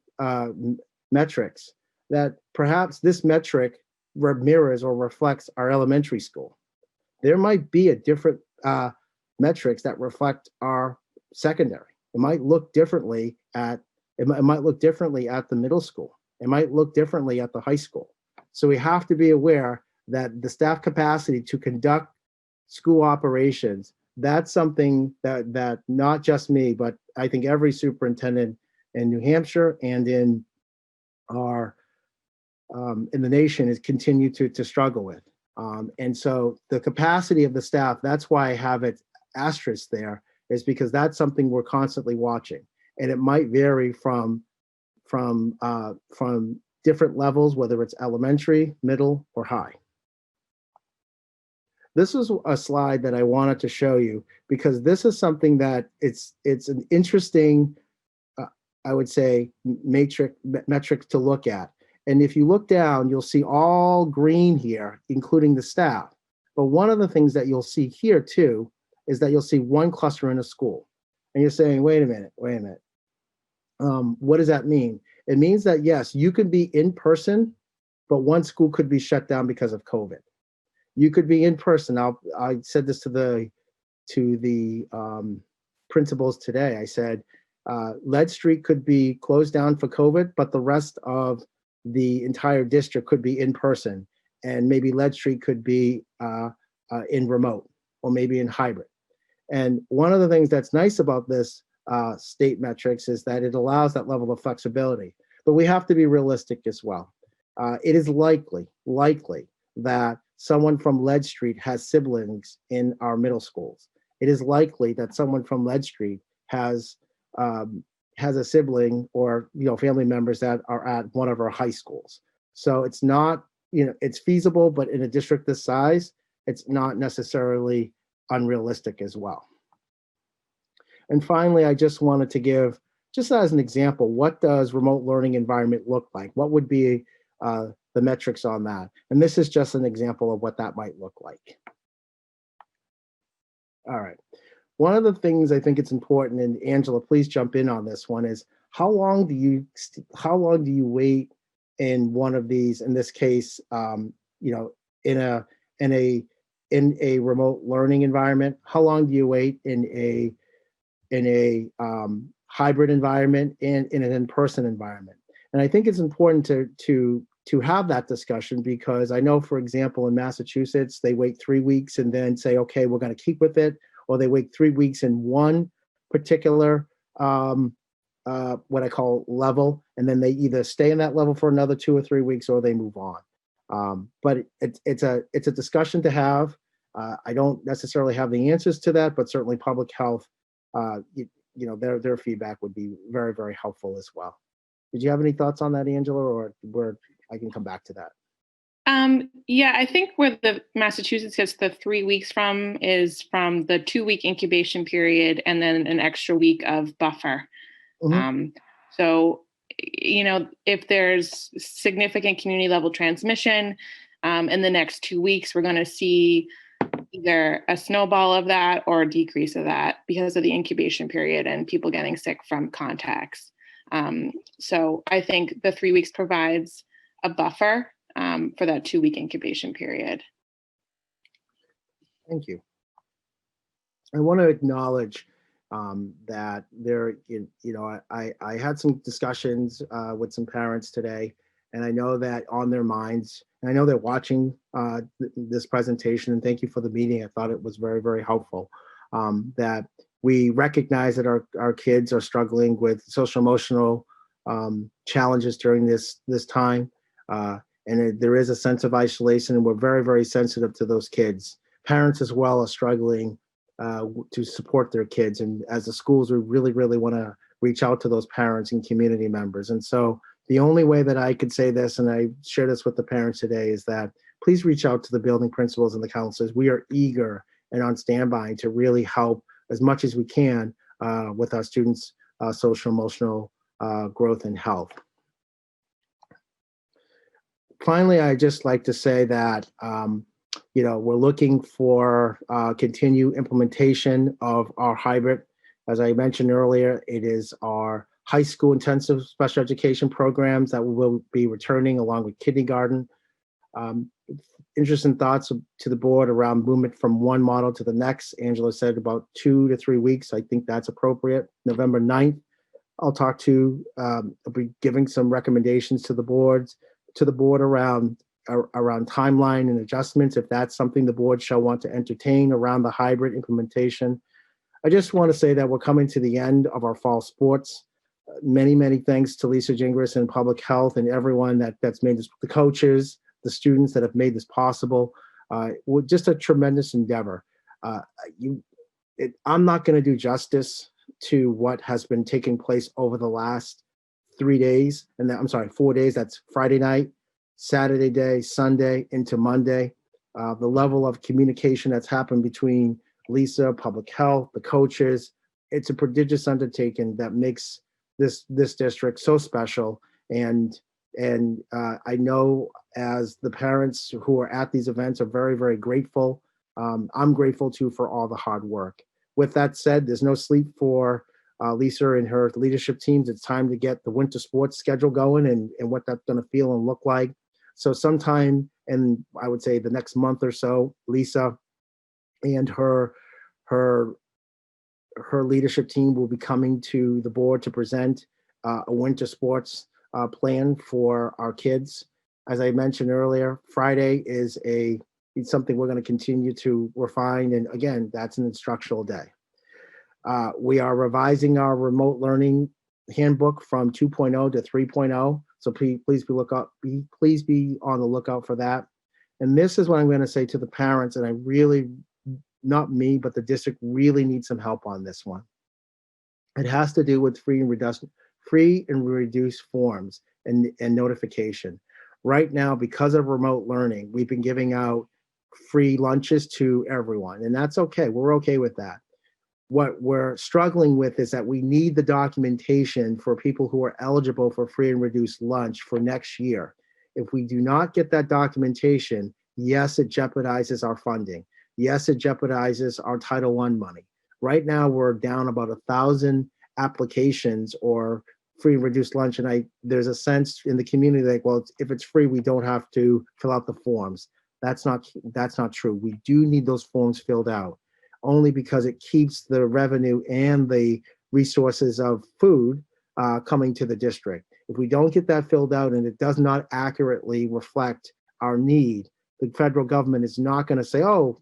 metrics, that perhaps this metric mirrors or reflects our elementary school. There might be a different metrics that reflect our secondary. It might look differently at it might look differently at the middle school. It might look differently at the high school. So we have to be aware that the staff capacity to conduct school operations, that's something that not just me, but I think every superintendent in New Hampshire and in our in the nation is continue to struggle with. And so the capacity of the staff, that's why I have it asterisk there, is because that's something we're constantly watching. And it might vary from different levels, whether it's elementary, middle, or high. This is a slide that I wanted to show you because this is something that it's an interesting, I would say, metric to look at. And if you look down, you'll see all green here, including the staff. But one of the things that you'll see here too is that you'll see one cluster in a school. And you're saying, wait a minute. What does that mean? It means that, yes, you could be in person, but one school could be shut down because of COVID. You could be in person. I said this to the principals today. I said, Lead Street could be closed down for COVID, but the rest of the entire district could be in person, and maybe Lead Street could be in remote or maybe in hybrid. And one of the things that's nice about this state metrics is that it allows that level of flexibility, but we have to be realistic as well. It is likely that someone from Lead Street has siblings in our middle schools. It is likely that someone from Lead Street has a sibling or family members that are at one of our high schools. So it's not, it's feasible, but in a district this size, it's not necessarily unrealistic as well. And finally, I just wanted to give, just as an example, what does remote learning environment look like? What would be the metrics on that? And this is just an example of what that might look like. All right. One of the things I think it's important, and Angela, please jump in on this one, is how long do you wait in one of these? In this case, in a remote learning environment, how long do you wait in a hybrid environment and in an in-person environment? And I think it's important to have that discussion, because I know, for example, in Massachusetts, they wait 3 weeks and then say, okay, we're going to keep with it. Or they wait 3 weeks in one particular, what I call level, and then they either stay in that level for another 2 or 3 weeks, or they move on. But it's a discussion to have. I don't necessarily have the answers to that, but certainly public health, their feedback would be very, very helpful as well. Did you have any thoughts on that, Angela, or where I can come back to that? Yeah, I think where the Massachusetts gets the 3 weeks from is from the 2-week incubation period and then an extra week of buffer. Mm-hmm. So, if there's significant community level transmission in the next 2 weeks, we're going to see either a snowball of that or a decrease of that because of the incubation period and people getting sick from contacts. So I think the 3 weeks provides a buffer for that 2-week incubation period. Thank you. I want to acknowledge that there, I had some discussions with some parents today, and I know that on their minds, and I know they're watching this presentation, and thank you for the meeting. I thought it was very, very helpful. That we recognize that our kids are struggling with social emotional challenges during this time. And there is a sense of isolation, and we're very, very sensitive to those kids. Parents as well are struggling to support their kids. And as the schools, we really, really want to reach out to those parents and community members. And so the only way that I could say this, and I share this with the parents today, is that please reach out to the building principals and the counselors. We are eager and on standby to really help as much as we can with our students' social emotional growth and health. Finally, I'd just like to say that we're looking for continued implementation of our hybrid. As I mentioned earlier, it is our high school intensive special education programs that we will be returning along with kindergarten. Interesting thoughts to the board around movement from one model to the next. Angela said about 2 to 3 weeks. I think that's appropriate. November 9th, I'll be giving some recommendations to the board around timeline and adjustments, if that's something the board shall want to entertain around the hybrid implementation. I just want to say that we're coming to the end of our fall sports. Many, many thanks to Lisa Gingras and Public Health and everyone that's made this, the coaches, the students that have made this possible. Just a tremendous endeavor. I'm not going to do justice to what has been taking place over the last 4 days. That's Friday night, Saturday day, Sunday into Monday. The level of communication that's happened between Lisa, Public Health, the coaches, it's a prodigious undertaking that makes this district so special. And I know as the parents who are at these events are very, very grateful. I'm grateful too for all the hard work. With that said, there's no sleep for Lisa and her leadership teams. It's time to get the winter sports schedule going and what that's going to feel and look like. So sometime in, I would say, the next month or so, Lisa and her leadership team will be coming to the board to present a winter sports plan for our kids. As I mentioned earlier, Friday is something we're going to continue to refine. And again, that's an instructional day. We are revising our remote learning handbook from 2.0 to 3.0. So please be on the lookout for that. And this is what I'm going to say to the parents, and I really, not me, but the district really needs some help on this one. It has to do with free and reduced forms and notification. Right now, because of remote learning, we've been giving out free lunches to everyone, and that's okay. We're okay with that. What we're struggling with is that we need the documentation for people who are eligible for free and reduced lunch for next year. If we do not get that documentation, yes, it jeopardizes our funding. Yes, it jeopardizes our Title I money. Right now, we're down about 1,000 applications or free and reduced lunch. And there's a sense in the community like, well, if it's free, we don't have to fill out the forms. That's not true. We do need those forms filled out, only because it keeps the revenue and the resources of food coming to the district. If we don't get that filled out and it does not accurately reflect our need, the federal government is not going to say, oh,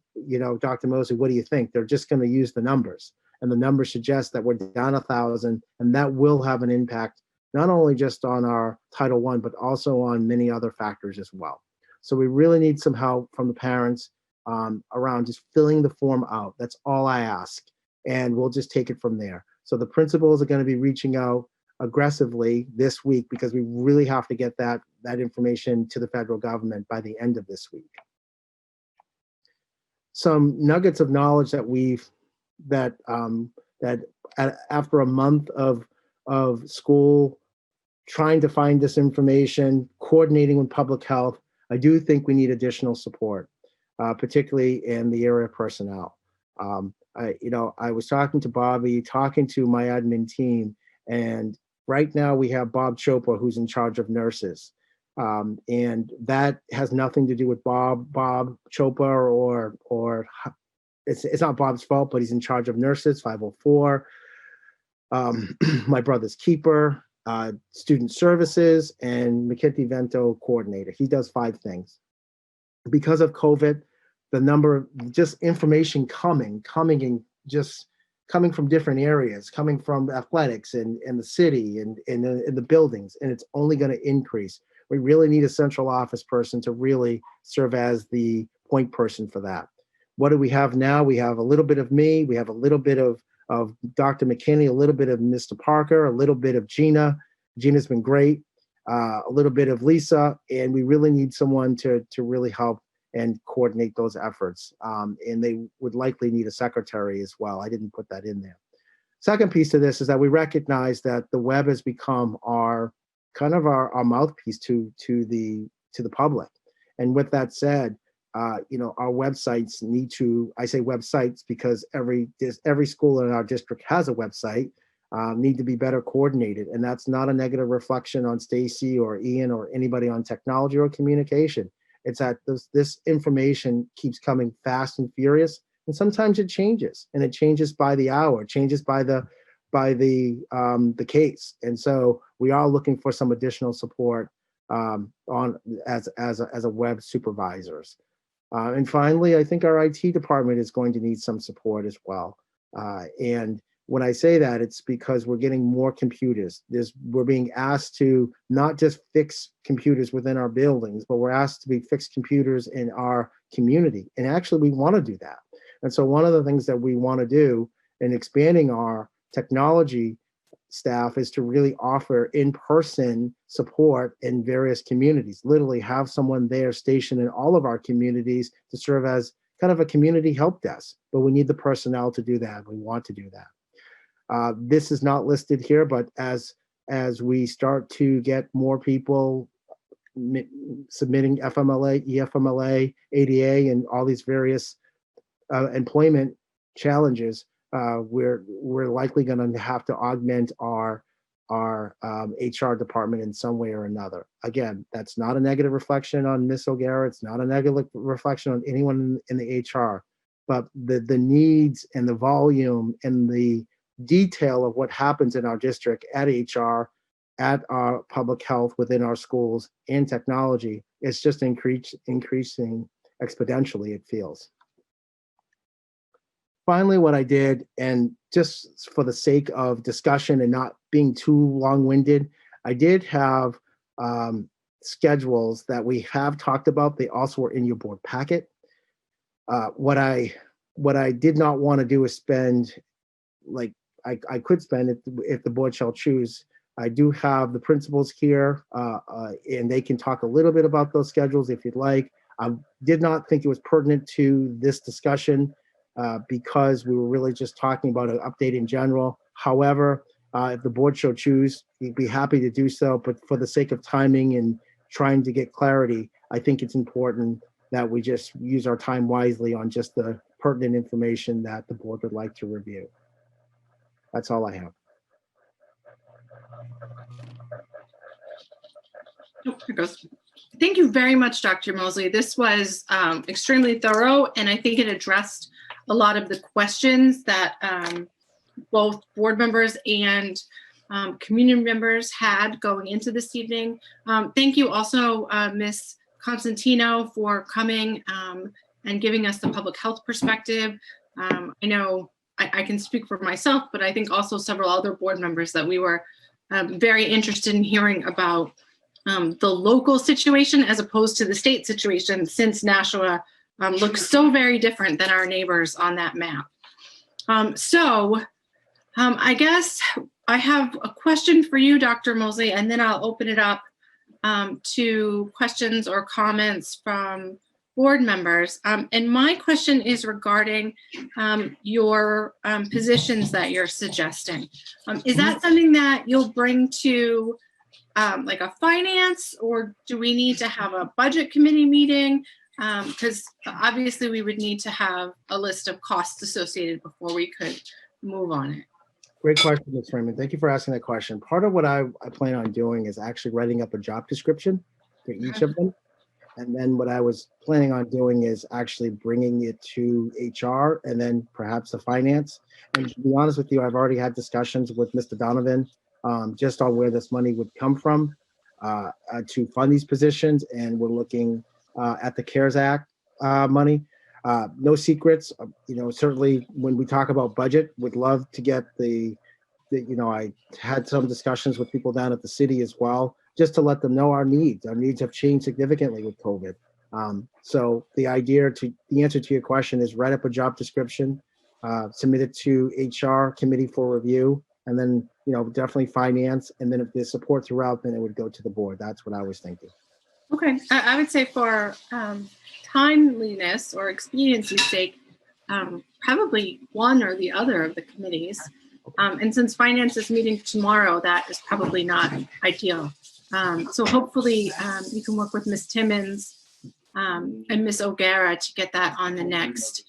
Dr. Mosley, what do you think? They're just going to use the numbers. And the numbers suggest that we're down 1,000, and that will have an impact, not only just on our Title I, but also on many other factors as well. So we really need some help from the parents around just filling the form out. That's all I ask. And we'll just take it from there. So the principals are going to be reaching out aggressively this week because we really have to get that information to the federal government by the end of this week. Some nuggets of knowledge that after a month of school trying to find this information, coordinating with public health, I do think we need additional support, particularly in the area of personnel. I was talking to Bobby, talking to my admin team, and right now we have Bob Chopra, who's in charge of nurses. And that has nothing to do with Bob Chopra or it's not Bob's fault, but he's in charge of nurses, 504. My brother's keeper, student services, and McKenty Vento coordinator. He does 5 things. Because of COVID, the number of just information coming from different areas, coming from athletics and the city and in the buildings, and it's only going to increase. We really need a central office person to really serve as the point person for that. What do we have now? We have a little bit of me, we have a little bit of Dr. McKinney, a little bit of Mr. Parker, a little bit of Gina. Gina's been great, a little bit of Lisa, and we really need someone to really help and coordinate those efforts. And they would likely need a secretary as well. I didn't put that in there. Second piece to this is that we recognize that the web has become our kind of our mouthpiece to the public. And with that said, our websites need to, I say websites because every school in our district has a website, need to be better coordinated. And that's not a negative reflection on Stacy or Ian or anybody on technology or communication. It's that this information keeps coming fast and furious, and sometimes it changes, and it changes by the hour, it changes by the case. And so we are looking for some additional support as a web supervisors. And finally, I think our IT department is going to need some support as well. And when I say that, it's because we're getting more computers. We're being asked to not just fix computers within our buildings, but we're asked to fix computers in our community. And actually, we want to do that. And so one of the things that we want to do in expanding our technology staff is to really offer in-person support in various communities, literally have someone there stationed in all of our communities to serve as kind of a community help desk. But we need the personnel to do that. We want to do that. This is not listed here, but as we start to get more people submitting FMLA, EFMLA, ADA, and all these various employment challenges, we're likely going to have to augment our HR department in some way or another. Again, that's not a negative reflection on Ms. O'Gara. It's not a negative reflection on anyone in the HR, but the needs and the volume and the detail of what happens in our district at HR, at our public health within our schools and technology, it's just increasing exponentially, it feels. Finally, what I did, and just for the sake of discussion and not being too long-winded, I did have schedules that we have talked about. They also were in your board packet. What I did not want to do is spend, like I could spend it if the board shall choose. I do have the principals here, and they can talk a little bit about those schedules if you'd like. I did not think it was pertinent to this discussion because we were really just talking about an update in general. However, if the board shall choose, we'd be happy to do so. But for the sake of timing and trying to get clarity, I think it's important that we just use our time wisely on just the pertinent information that the board would like to review. That's all I have. Oh, here goes. Thank you very much, Dr. Mosley. This was extremely thorough, and I think it addressed a lot of the questions that both board members and community members had going into this evening. Thank you also, Ms. Constantino, for coming and giving us the public health perspective. I know I can speak for myself, but I think also several other board members that we were very interested in hearing about the local situation as opposed to the state situation, since Nashua looks so very different than our neighbors on that map. I guess I have a question for you, Dr. Mosley, and then I'll open it up to questions or comments from board members. And my question is regarding your positions that you're suggesting. Is that something that you'll bring to like a finance, or do we need to have a budget committee meeting? Because obviously we would need to have a list of costs associated before we could move on it. Great question, Ms. Freeman. Thank you for asking that question. Part of what I plan on doing is actually writing up a job description for each of them. And then what I was planning on doing is actually bringing it to HR and then perhaps the finance. And to be honest with you, I've already had discussions with Mr. Donovan just on where this money would come from to fund these positions. And we're looking at the CARES Act money. No secrets, certainly when we talk about budget, would love to get I had some discussions with people down at the city as well, just to let them know our needs. Our needs have changed significantly with COVID. So the answer to your question is write up a job description, submit it to HR committee for review, and then, definitely finance. And then if there's support throughout, then it would go to the board. That's what I was thinking. Okay, I would say for timeliness or expediency's sake, probably one or the other of the committees. And since finance is meeting tomorrow, that is probably not ideal. So hopefully you can work with Ms. Timmons and Ms. O'Gara to get that on the next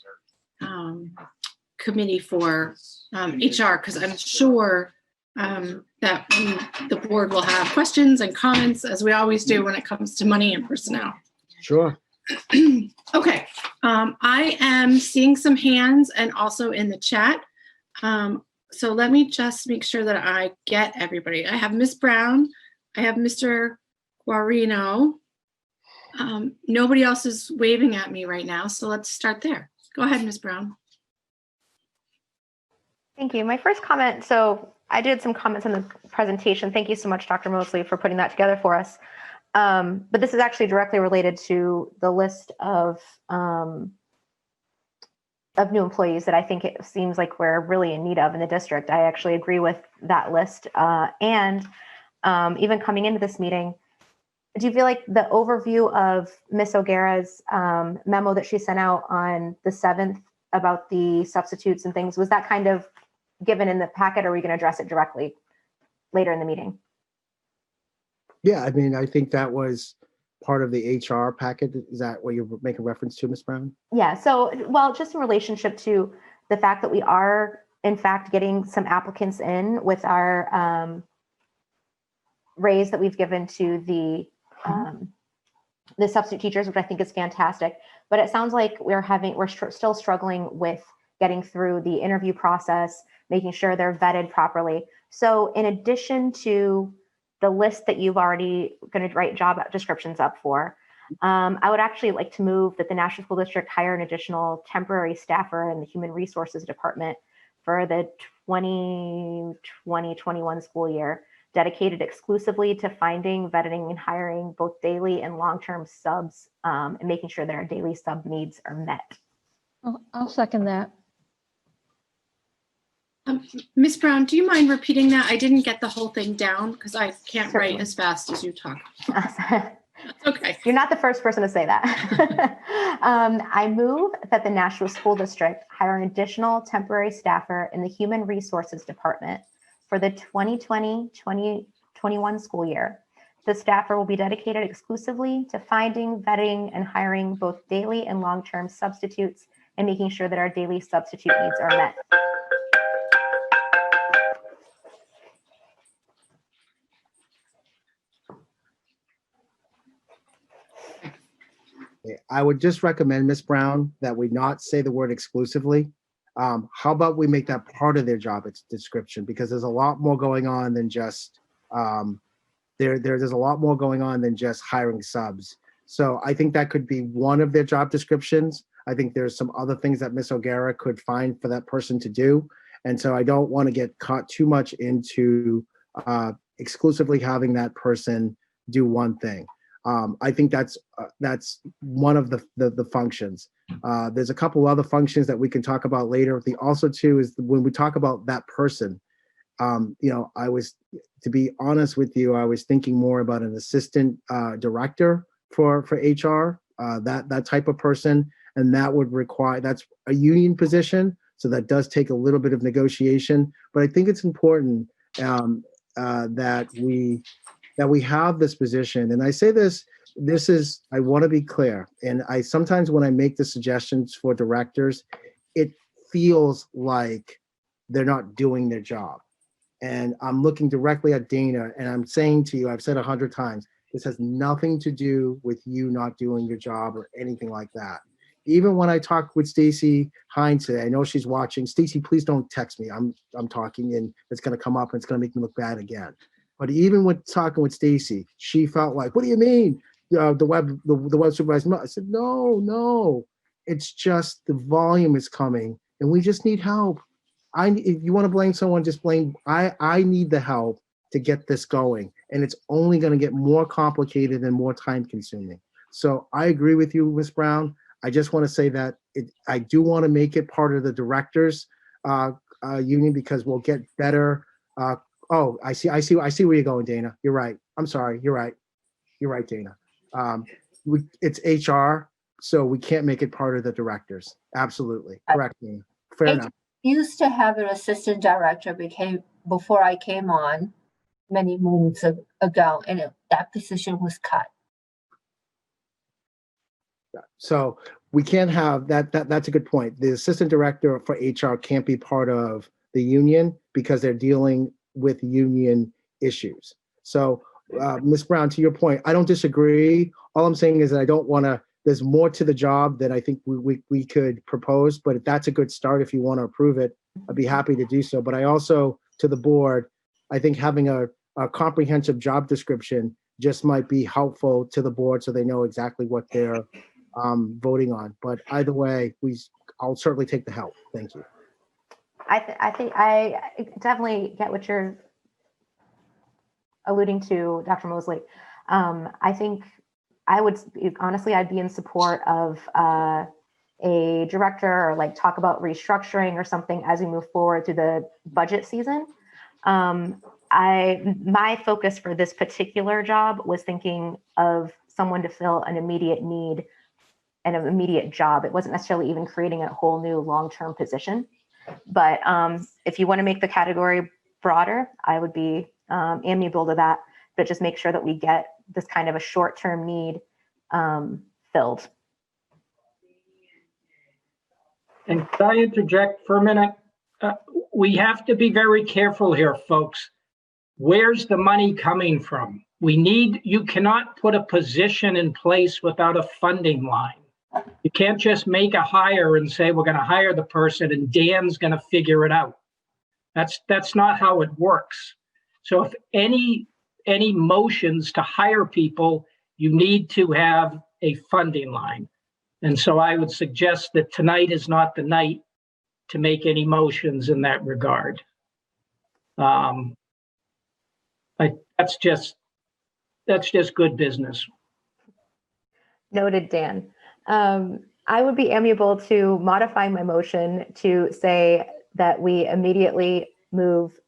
committee for HR, because I'm sure that the board will have questions and comments, as we always do when it comes to money and personnel. Sure. Okay, I am seeing some hands and also in the chat. So let me just make sure that I get everybody. I have Ms. Brown, I have Mr. Guarino. Nobody else is waving at me right now, so let's start there. Go ahead, Ms. Brown. Thank you. My first comment, so I did some comments in the presentation. Thank you so much, Dr. Mosley, for putting that together for us. But this is actually directly related to the list of new employees that I think it seems like we're really in need of in the district. I actually agree with that list. And even coming into this meeting, do you feel like the overview of Ms. O'Gara's memo that she sent out on the 7th about the substitutes and things, was that kind of given in the packet, or are we going to address it directly later in the meeting? Yeah, I mean, I think that was part of the HR packet. Is that what you're making reference to, Ms. Brown? Yeah, so, well, just in relationship to the fact that we are, in fact, getting some applicants in with our raise that we've given to the substitute teachers, which I think is fantastic. But it sounds like we're still struggling with getting through the interview process, making sure they're vetted properly. So in addition to the list that you've already going to write job descriptions up for, I would actually like to move that the Nashua School District hire an additional temporary staffer in the Human Resources Department for the 2020-21 school year, dedicated exclusively to finding, vetting, and hiring both daily and long-term subs, and making sure that our daily sub needs are met. I'll second that. Ms. Brown, do you mind repeating that? I didn't get the whole thing down because I can't Certainly. write as fast as you talk. Okay. You're not the first person to say that. I move that the Nashua School District hire an additional temporary staffer in the Human Resources Department for the 2020-2021 school year. The staffer will be dedicated exclusively to finding, vetting, and hiring both daily and long-term substitutes and making sure that our daily substitute needs are met. I would just recommend, Ms. Brown, that we not say the word exclusively. How about we make that part of their job description, because there's a lot more going on than just there's a lot more going on than just hiring subs. So I think that could be one of their job descriptions. I think there's some other things that Ms. O'Gara could find for that person to do. And so I don't want to get caught too much into exclusively having that person do one thing. I think that's one of the functions. There's a couple other functions that we can talk about later. The also too is when we talk about that person, to be honest with you, I was thinking more about an assistant director for HR, that type of person, and that would require, that's a union position, so that does take a little bit of negotiation. But I think it's important that we have this position. And I say this is, I want to be clear. And I sometimes when I make the suggestions for directors, it feels like they're not doing their job. And I'm looking directly at Dana and I'm saying to you, I've said 100 times, This has nothing to do with you not doing your job or anything like that. Even when I talked with Stacy Hines today, I know she's watching. Stacy, please don't text me. I'm talking and it's going to come up and it's going to make me look bad again. But even with talking with Stacy, she felt like, what do you mean? The web supervisor. I said, no. It's just the volume is coming and we just need help. If you want to blame someone, just blame. I need the help to get this going. And it's only going to get more complicated and more time consuming. So I agree with you, Ms. Brown. I just want to say that I do want to make it part of the directors union because we'll get better. I see where you're going, Dana. You're right. I'm sorry. You're right, Dana. It's HR, so we can't make it part of the directors. Absolutely. Correct, Dana. Fair enough. Used to have an assistant director before I came on many moons ago, and that position was cut. So we can't have that. That's a good point. The assistant director for HR can't be part of the union because they're dealing with union issues. So, Ms. Brown, to your point, I don't disagree. All I'm saying is that I don't want to. There's more to the job that I think we could propose. But if that's a good start, if you want to approve it, I'd be happy to do so. But I also, to the board, I think having a comprehensive job description just might be helpful to the board so they know exactly what they're voting on. But either way, I'll certainly take the help. Thank you. I think I definitely get what you're alluding to, Dr. Mosley. I think I'd be in support of a director or like talk about restructuring or something as we move forward through the budget season. My focus for this particular job was thinking of someone to fill an immediate need and an immediate job. It wasn't necessarily even creating a whole new long-term position. But if you want to make the category broader, I would be amiable to that, but just make sure that we get this kind of a short-term need filled. And could I interject for a minute? We have to be very careful here, folks. Where's the money coming from? You cannot put a position in place without a funding line. You can't just make a hire and say, we're going to hire the person and Dan's going to figure it out. That's not how it works. So if any motions to hire people, you need to have a funding line. And so I would suggest that tonight is not the night to make any motions in that regard. That's just good business. Noted, Dan. I would be amiable to modify my motion to say that we immediately move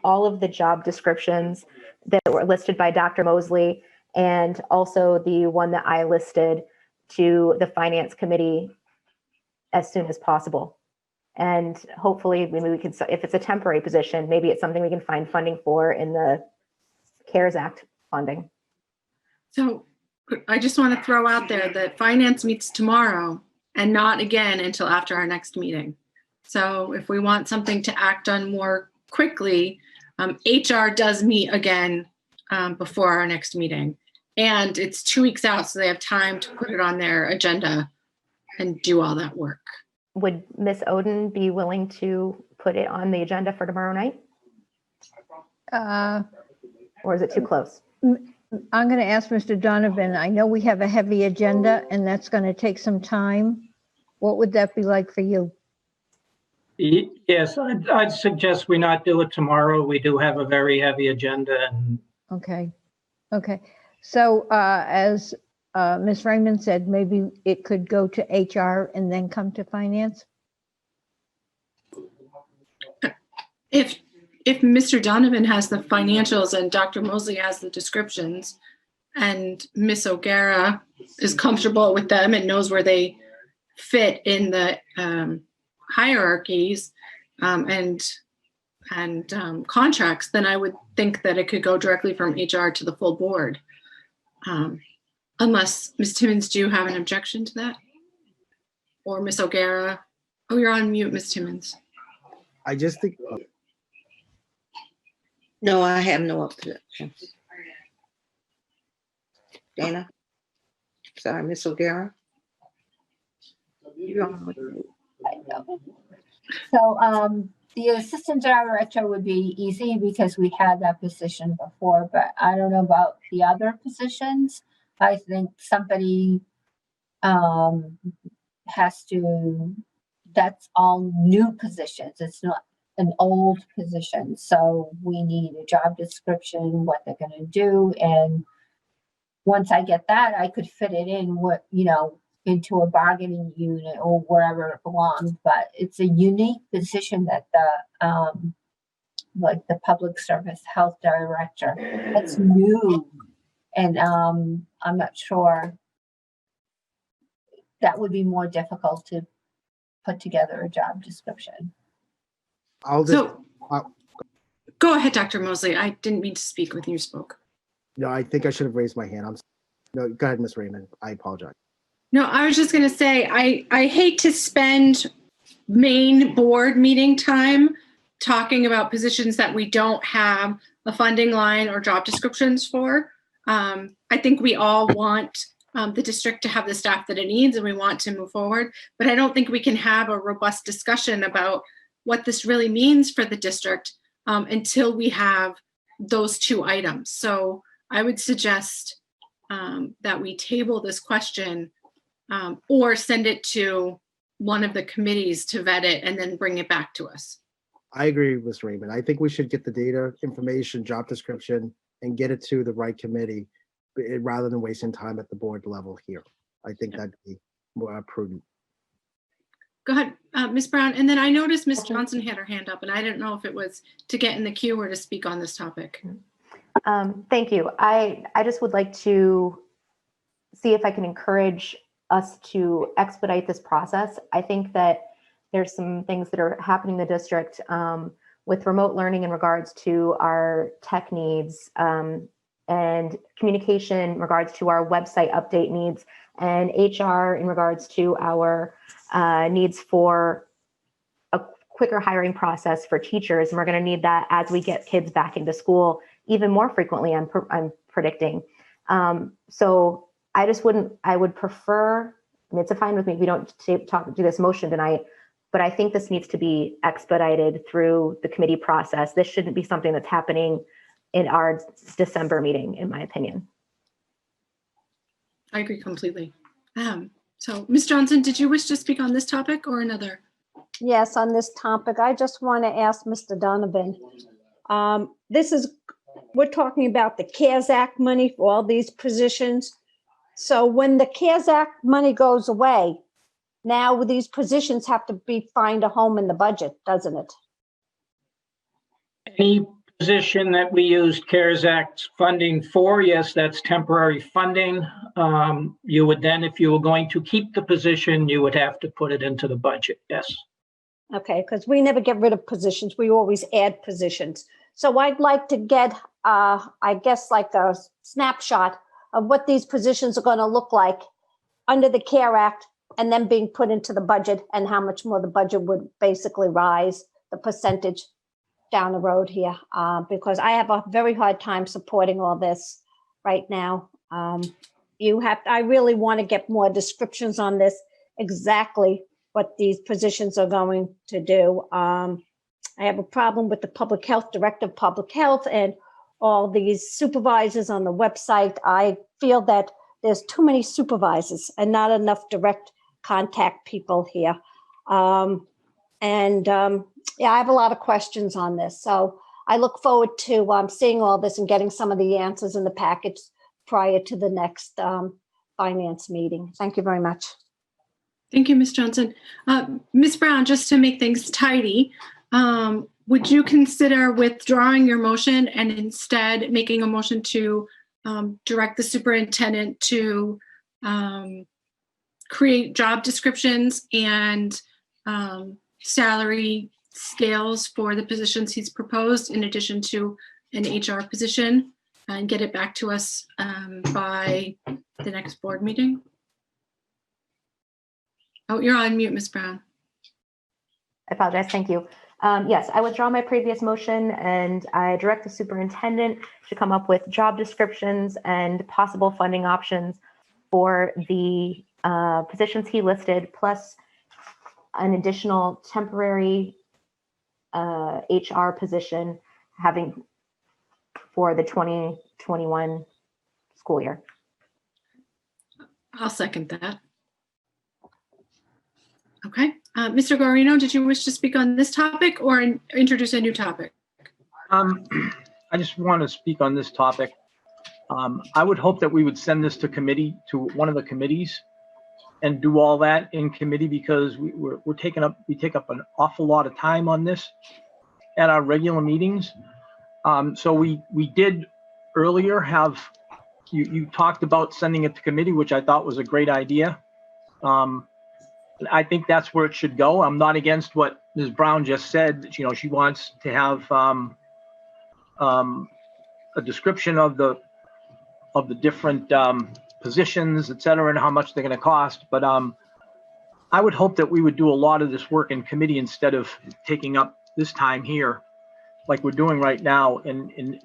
all of the job descriptions that were listed by Dr. Mosley and also the one that I listed to the Finance Committee as soon as possible. And hopefully maybe we can, if it's a temporary position, maybe it's something we can find funding for in the CARES Act funding. So I just want to throw out there that finance meets tomorrow and not again until after our next meeting. So if we want something to act on more quickly, HR does meet again before our next meeting. And it's 2 weeks out, so they have time to put it on their agenda and do all that work. Would Ms. Oden be willing to put it on the agenda for tomorrow night? Or is it too close? I'm going to ask Mr. Donovan. I know we have a heavy agenda and that's going to take some time. What would that be like for you? Yes, I'd suggest we not do it tomorrow. We do have a very heavy agenda. Okay. So as Ms. Raymond said, maybe it could go to HR and then come to finance? If Mr. Donovan has the financials and Dr. Mosley has the descriptions and Ms. O'Gara is comfortable with them and knows where they fit in the hierarchies and contracts, then I would think that it could go directly from HR to the full board. Unless Ms. Timmons, do you have an objection to that? Or Ms. O'Gara? Oh, you're on mute, Ms. Timmons. I just think. No, I have no objections. Dana? Sorry, Ms. O'Gara? You're on. So the assistant director would be easy because we had that position before, but I don't know about the other positions. I think somebody has to, that's all new positions. It's not an old position. So we need a job description, what they're going to do. And once I get that, I could fit it in what, into a bargaining unit or wherever it belongs. But it's a unique position that like the public service health director, that's new. And I'm not sure, that would be more difficult to put together a job description. Go ahead, Dr. Mosley. I didn't mean to speak when you spoke. No, I think I should have raised my hand. No, go ahead, Ms. Raymond. I apologize. No, I was just going to say, I hate to spend main board meeting time talking about positions that we don't have a funding line or job descriptions for. I think we all want the district to have the staff that it needs, and we want to move forward. But I don't think we can have a robust discussion about what this really means for the district until we have those two items. So I would suggest that we table this question or send it to one of the committees to vet it and then bring it back to us. I agree with Ms. Raymond. I think we should get the data, information, job description, and get it to the right committee rather than wasting time at the board level here. I think that'd be more prudent. Go ahead, Ms. Brown. And then I noticed Ms. Johnson had her hand up, and I didn't know if it was to get in the queue or to speak on this topic. Thank you. I just would like to see if I can encourage us to expedite this process. I think that there's some things that are happening in the district with remote learning in regards to our tech needs and communication in regards to our website update needs and HR in regards to our needs for a quicker hiring process for teachers. And we're going to need that as we get kids back into school even more frequently, I'm predicting. So I would prefer, and it's fine with me if we don't do this motion tonight, but I think this needs to be expedited through the committee process. This shouldn't be something that's happening in our December meeting, in my opinion. I agree completely. So Ms. Johnson, did you wish to speak on this topic or another? Yes, on this topic, I just want to ask Mr. Donovan. We're talking about the CARES Act money for all these positions. So when the CARES Act money goes away, now these positions have to find a home in the budget, doesn't it? Any position that we used CARES Act funding for, yes, that's temporary funding. You would then, if you were going to keep the position, you would have to put it into the budget, yes. Okay, because we never get rid of positions. We always add positions. So I'd like to get, I guess, like a snapshot of what these positions are going to look like under the CARE Act and then being put into the budget and how much more the budget would basically rise, the percentage down the road here, because I have a very hard time supporting all this right now. I really want to get more descriptions on this, exactly what these positions are going to do. I have a problem with the public health, director of public health, and all these supervisors on the website. I feel that there's too many supervisors and not enough direct contact people here. Yeah, I have a lot of questions on this. So I look forward to seeing all this and getting some of the answers in the package prior to the next finance meeting. Thank you very much. Thank you, Ms. Johnson. Ms. Brown, just to make things tidy, would you consider withdrawing your motion and instead making a motion to direct the superintendent to create job descriptions and salary scales for the positions he's proposed in addition to an HR position and get it back to us by the next board meeting? Oh, you're on mute, Ms. Brown. I apologize. Thank you. Yes, I withdraw my previous motion and I direct the superintendent to come up with job descriptions and possible funding options for the positions he listed, plus an additional temporary HR position having for the 2021 school year. I'll second that. Okay. Mr. Guarino, did you wish to speak on this topic or introduce a new topic? I just want to speak on this topic. I would hope that we would send this to committee, to one of the committees, and do all that in committee, because we take up an awful lot of time on this at our regular meetings. So we did earlier have, you talked about sending it to committee, which I thought was a great idea. I think that's where it should go. I'm not against what Ms. Brown just said. You know, she wants to have a description of the different positions, et cetera, and how much they're going to cost. But I would hope that we would do a lot of this work in committee instead of taking up this time here, like we're doing right now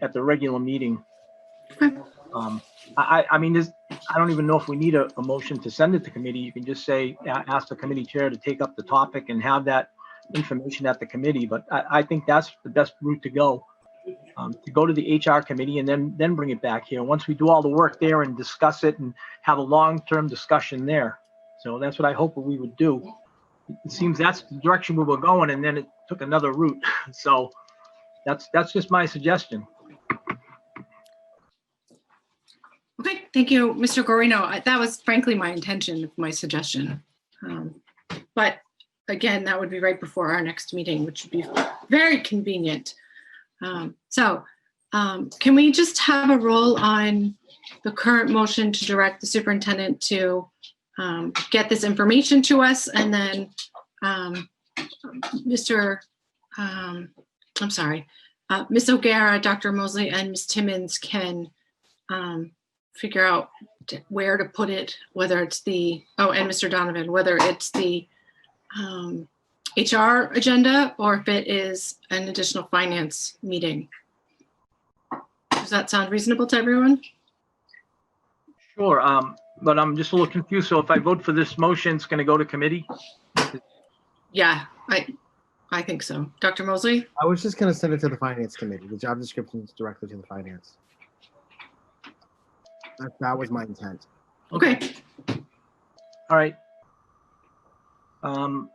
at the regular meeting. I mean, I don't even know if we need a motion to send it to committee. You can just say, ask the committee chair to take up the topic and have that information at the committee. But I think that's the best route to go to the HR committee and then bring it back here. Once we do all the work there and discuss it and have a long-term discussion there. So that's what I hope we would do. It seems that's the direction we were going, and then it took another route. So that's just my suggestion. Okay, thank you, Mr. Guarino. That was frankly my intention, my suggestion. But again, that would be right before our next meeting, which would be very convenient. Can we just have a roll on the current motion to direct the superintendent to get this information to us, and then Ms. O'Gara, Dr. Mosley, and Ms. Timmons can figure out where to put it, whether it's and Mr. Donovan, whether it's the HR agenda or if it is an additional finance meeting. Does that sound reasonable to everyone? Sure, but I'm just a little confused. So if I vote for this motion, it's going to go to committee? Yeah, I think so. Dr. Mosley? I was just going to send it to the finance committee. The job description is directly to the finance. That was my intent. Okay. All right. On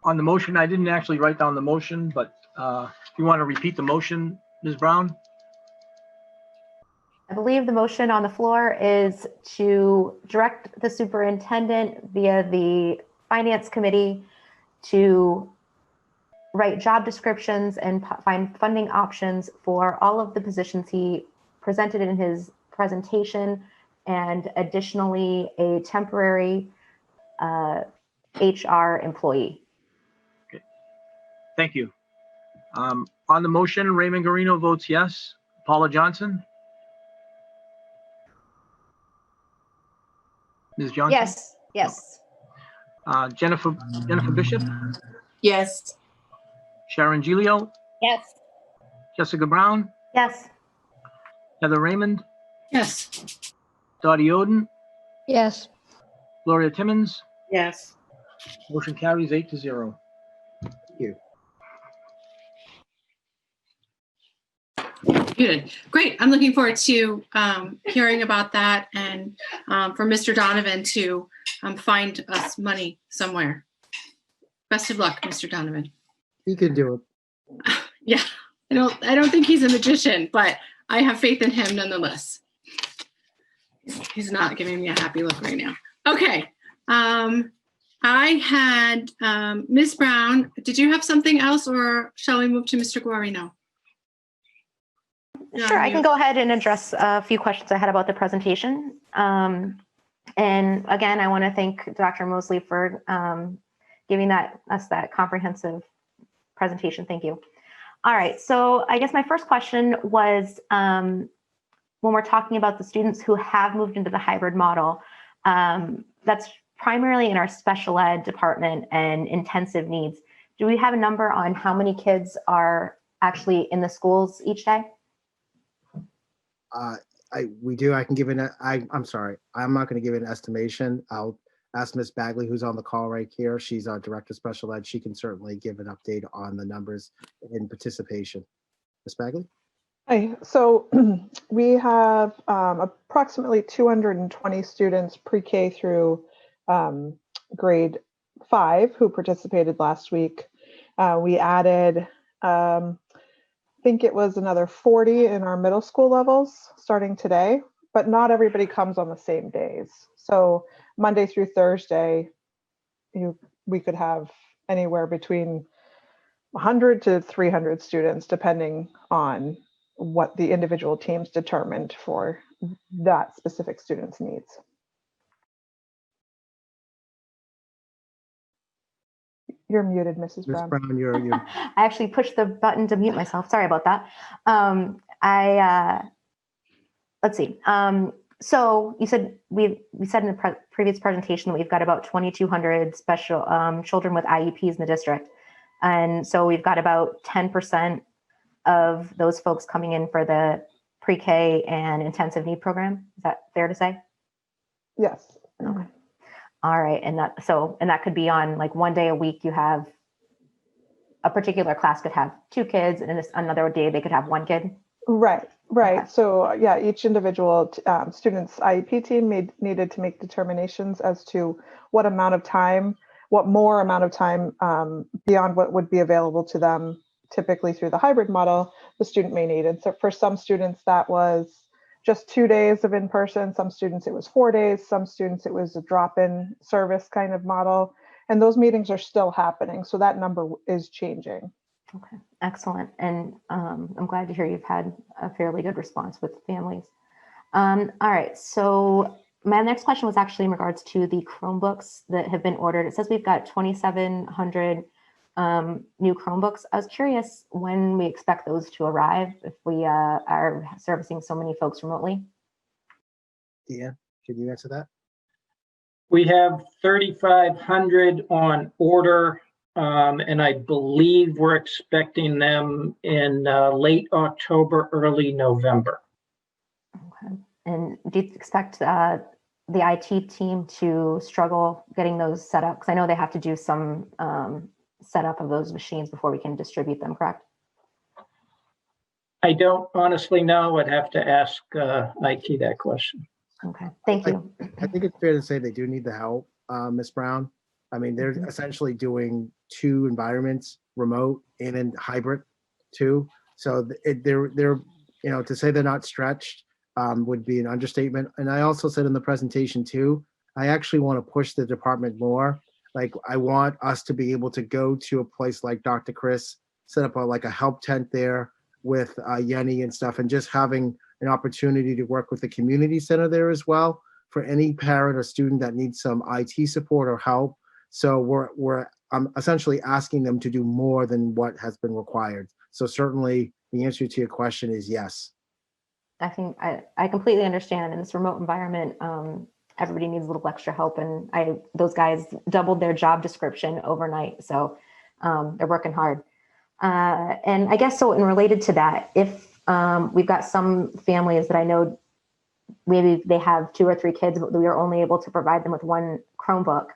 the motion, I didn't actually write down the motion, but if you want to repeat the motion, Ms. Brown? I believe the motion on the floor is to direct the superintendent via the finance committee to write job descriptions and find funding options for all of the positions he presented in his presentation, and additionally a temporary HR employee. Okay. Thank you. On the motion, Raymond Guarino votes yes. Paula Johnson? Ms. Johnson? Yes, yes. Jennifer Bishop? Yes. Sharon Gilio? Yes. Jessica Brown? Yes. Heather Raymond? Yes. Dotty Oden? Yes. Gloria Timmons? Yes. Motion carries 8-0. Thank you. Good. Great. I'm looking forward to hearing about that, and for Mr. Donovan to find us money somewhere. Best of luck, Mr. Donovan. You can do it. Yeah, I don't think he's a magician, but I have faith in him nonetheless. He's not giving me a happy look right now. Okay. I had Ms. Brown. Did you have something else, or shall we move to Mr. Guarino? Sure, I can go ahead and address a few questions I had about the presentation. And again, I want to thank Dr. Mosley for giving us that comprehensive presentation. Thank you. All right, so I guess my first question was, when we're talking about the students who have moved into the hybrid model, that's primarily in our special ed department and intensive needs. Do we have a number on how many kids are actually in the schools each day? We do. I can give I'm sorry. I'm not going to give an estimation. I'll ask Ms. Bagley, who's on the call right here. She's our Director of Special Ed. She can certainly give an update on the numbers in participation. Ms. Bagley? Hi. So we have approximately 220 students pre-K through grade 5 who participated last week. We added, I think it was another 40 in our middle school levels starting today, but not everybody comes on the same days. So Monday through Thursday, we could have anywhere between 100 to 300 students, depending on what the individual teams determined for that specific student's needs. You're muted, Mrs. Ms. Brown. Brown, you're I actually pushed the button to mute myself. Sorry about that. Let's see. So you said we said in the previous presentation that we've got about 2,200 special children with IEPs in the district. And so we've got about 10% of those folks coming in for the pre-K and intensive need program. Is that fair to say? Yes. Okay. All right. And that could be on like one day a week, you have a particular class could have 2 kids, and another day they could have 1 kid. Right. Okay. So yeah, each individual student's IEP team needed to make determinations as to what more amount of time beyond what would be available to them typically through the hybrid model the student may need. And so for some students that was just 2 days of in-person, some students it was 4 days, some students it was a drop-in service kind of model. And those meetings are still happening. So that number is changing. Okay, excellent. And I'm glad to hear you've had a fairly good response with families. All right, so my next question was actually in regards to the Chromebooks that have been ordered. It says we've got 2,700 new Chromebooks. I was curious when we expect those to arrive if we are servicing so many folks remotely. Deanne, can you answer that? We have 3,500 on order, and I believe we're expecting them in late October, early November. Okay. And do you expect the IT team to struggle getting those set up? Because I know they have to do some setup of those machines before we can distribute them, correct? I don't honestly know. I'd have to ask IT that question. Okay, thank you. I think it's fair to say they do need the help, Ms. Brown. I mean, they're essentially doing 2 environments, remote and in hybrid too. So they're to say they're not stretched would be an understatement. And I also said in the presentation too, I actually want to push the department more. Like I want us to be able to go to a place like Dr. Chris, set up a help tent there with Yenny and stuff, and just having an opportunity to work with the community center there as well for any parent or student that needs some IT support or help. So I'm essentially asking them to do more than what has been required. So certainly the answer to your question is yes. I think I completely understand in this remote environment, everybody needs a little extra help, and those guys doubled their job description overnight. So they're working hard. And I guess so, and related to that, if we've got some families that I know maybe they have 2 or 3 kids, but we are only able to provide them with 1 Chromebook.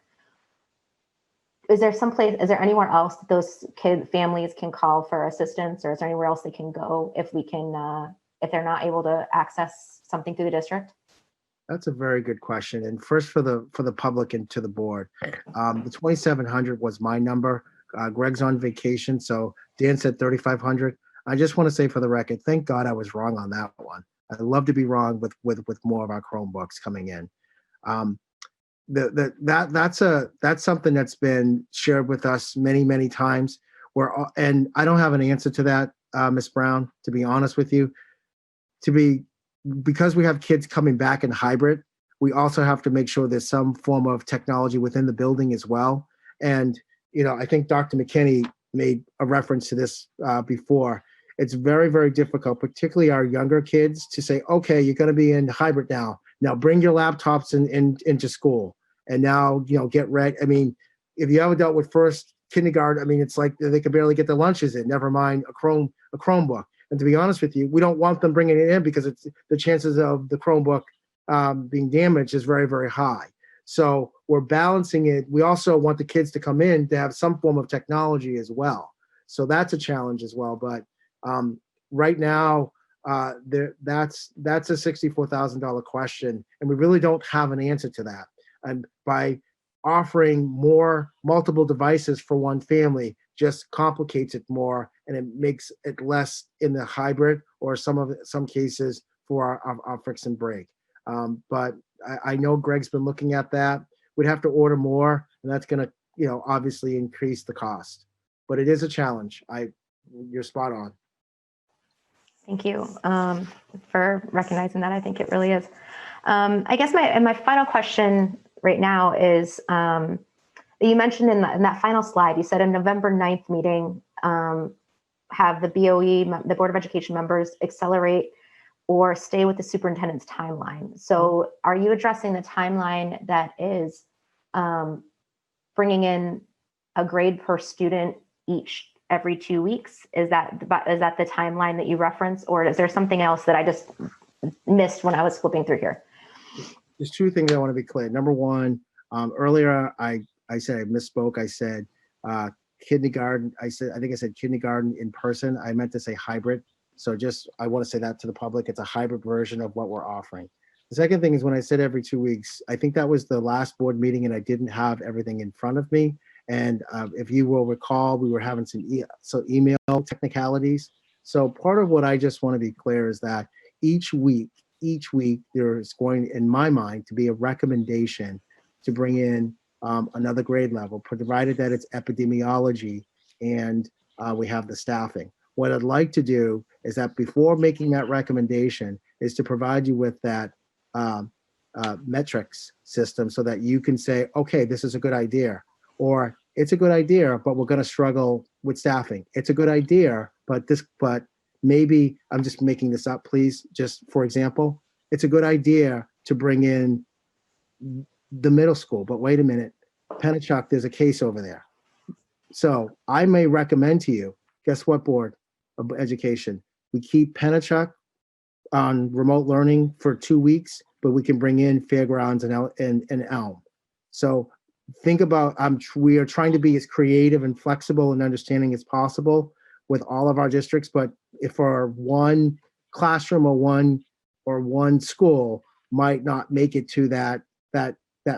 Is there anywhere else that those families can call for assistance, or is there anywhere else they can go if they're not able to access something through the district? That's a very good question. And first for the public and to the board, the 2,700 was my number. Greg's on vacation, so Dan said 3,500. I just want to say for the record, thank God I was wrong on that one. I'd love to be wrong with more of our Chromebooks coming in. That's something that's been shared with us many times. And I don't have an answer to that, Ms. Brown, to be honest with you. Because we have kids coming back in hybrid, we also have to make sure there's some form of technology within the building as well. And I think Dr. McKinney made a reference to this before. It's very difficult, particularly our younger kids, to say, okay, you're going to be in hybrid now. Now bring your laptops into school, and now get ready. I mean, if you ever dealt with first kindergarten, I mean, it's like they can barely get their lunches in, never mind a Chromebook. And to be honest with you, we don't want them bringing it in because it's the chances of the Chromebook being damaged is very, very high. So we're balancing it. We also want the kids to come in to have some form of technology as well. So that's a challenge as well. But right now, that's a $64,000 question, and we really don't have an answer to that. And by offering multiple devices for one family just complicates it more, and it makes it less in the hybrid or some cases for our fix and break. But I know Greg's been looking at that. We'd have to order more, and that's going to, obviously increase the cost. But it is a challenge. You're spot on. Thank you for recognizing that. I think it really is. I guess my final question right now is, you mentioned in that final slide, you said a November 9th meeting, have the BOE, the Board of Education members accelerate or stay with the superintendent's timeline. So are you addressing the timeline that is bringing in a grade per student every 2 weeks? Is that the timeline that you reference, or is there something else that I just missed when I was flipping through here? There's two things I want to be clear. Number one, earlier I said I misspoke. I said kindergarten. I think I said kindergarten in person. I meant to say hybrid. So I want to say that to the public. It's a hybrid version of what we're offering. The second thing is when I said every 2 weeks, I think that was the last board meeting and I didn't have everything in front of me. And if you will recall, we were having some email technicalities. So part of what I just want to be clear is that each week there is going, in my mind, to be a recommendation to bring in another grade level, provided that it's epidemiology and we have the staffing. What I'd like to do is that before making that recommendation is to provide you with that metrics system so that you can say, okay, this is a good idea, or it's a good idea, but we're going to struggle with staffing. It's a good idea, but maybe I'm just making this up, please. Just for example, it's a good idea to bring in the middle school, but wait a minute, Pennachuck, there's a case over there. So I may recommend to you, guess what, Board of Education? We keep Pennachuck on remote learning for 2 weeks, but we can bring in Fairgrounds and Elm. So think about, we are trying to be as creative and flexible and understanding as possible with all of our districts, but if for one classroom or one school might not make it to that